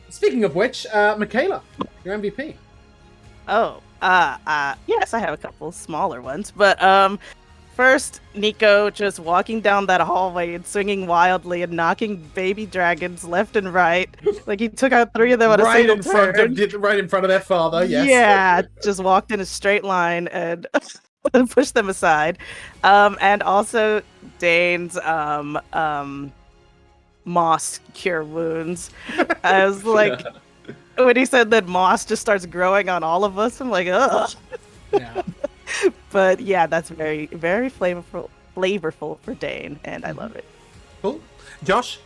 Speaking of which, Michaela, your MVP. Oh, yes, I have a couple smaller ones, but first, Nico just walking down that hallway and swinging wildly and knocking baby dragons left and right. Like he took out 3 of them on a Right single in front turn. right in front of their father, yes. Yeah, just walked in a straight line and pushed them aside. And also Dane's moss cure wounds. I was like, when he said that moss just starts growing on all of us, I'm like, ugh. Yeah. But yeah, that's very, very flavorful for Dane, and I love it. Cool. Josh?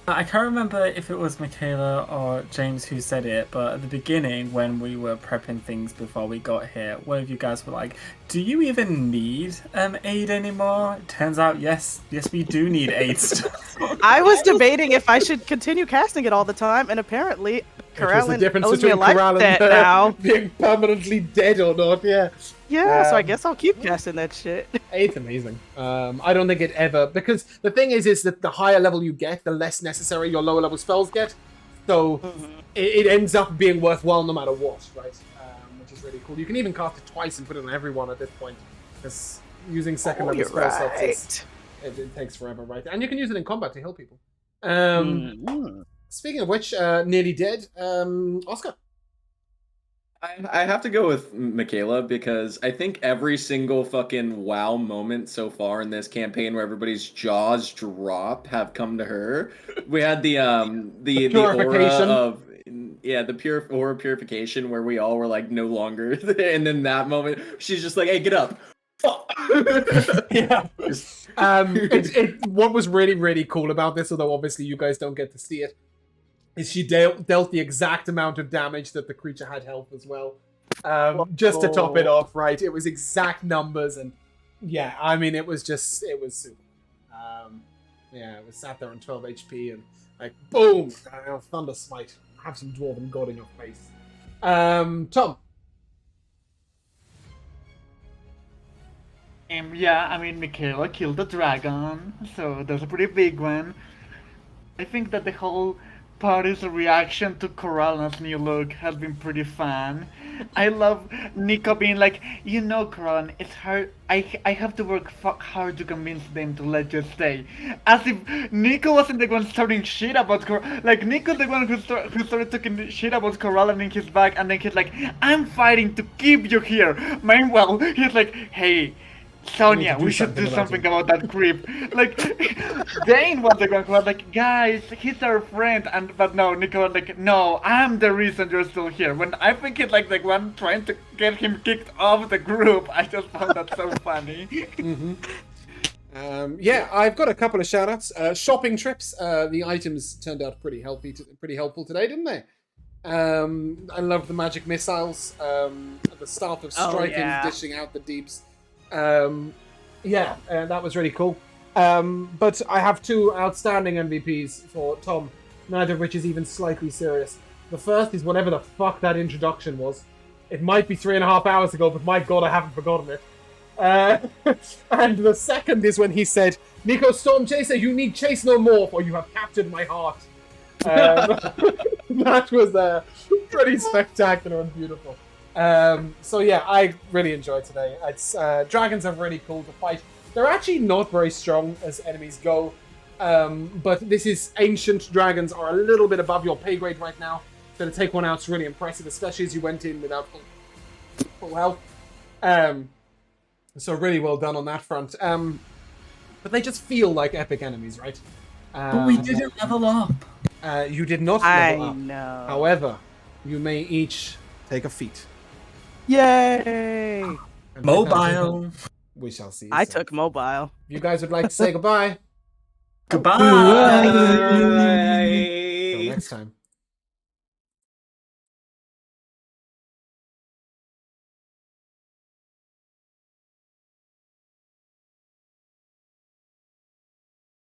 I can't remember if it was Michaela or James who said it, but at the beginning, when we were prepping things before we got here, one of you guys were like, do you even need aid anymore? Turns out, yes, we do need aid stuff. I was debating if I should continue casting it all the time, and apparently Kelaan owes me a life debt now. Being permanently dead or not, yeah. Yeah, so I guess I'll keep casting that shit. It's amazing. I don't think it ever... Because the thing is that the higher level you get, the less necessary your lower level spells get. So it ends up being worthwhile no matter what, right? Which is really cool. You can even cast it twice and put it on everyone at this point. Because using second level spell slots, it takes forever, right? And you can use it in combat to heal people. Speaking of which, nearly dead, Oscar. I have to go with Michaela because I think every single fucking wow moment so far in this campaign where everybody's jaws drop have come to her. We had the aura of the pure aura purification where we all were like no longer, and then that moment she's just like, "Hey, get up." Yeah. What was really, really cool about this, although obviously you guys don't get to see it, is she dealt the exact amount of damage that the creature had health as well. Just to top it off, right? It was exact numbers, and yeah, I mean, it was super. It was sat there on 12 HP, and like, boom! Thunder Smite. Have some Dwarven God in your face. Tom. Yeah, I mean, Michaela killed the dragon, so that's a pretty big one. I think that the whole party's reaction to Coral's new look has been pretty fun. I love Nico being like, you know, Coral, it's hard. I have to work hard to convince them to let you stay. As if Nico wasn't the one starting shit about Coral. Like, Nico's the one who started talking shit about Coral in his back, and then he's like, I'm fighting to keep you here. Meanwhile, he's like, hey, Sonia, we should do something about that creep. Like, Dane was the one who was like, guys, he's our friend, but no, Nico was like, no, I'm the reason you're still here. When I think it's like the one trying to get him kicked off the group, I just found that so funny. Yeah, I've got a couple of shout-outs. Shopping trips. The items turned out pretty helpful today, didn't they? I love the magic missiles. At the start of striking, dishing out the deeps. That was really cool. But I have two outstanding MVPs for Tom, neither of which is even slightly serious. The first is whatever the fuck that introduction was. It might be 3.5 hours ago, but my god, I haven't forgotten it. And the second is when he said, Nico Storm Chaser, you need chase no more, for you have captured my heart. That was pretty spectacular and beautiful. I really enjoyed today. It's dragons are really cool to fight. They're actually not very strong as enemies go, but this is ancient dragons are a little bit above your pay grade right now. So to take one out is really impressive, especially as you went in without full health. So really well done on that front. But they just feel like epic enemies, right? But we didn't level up. You did not level up. I know. However, you may each take a feat. Yay! And Mobile. We shall see. I took mobile. If you guys would like to say goodbye. Goodbye. Till next time.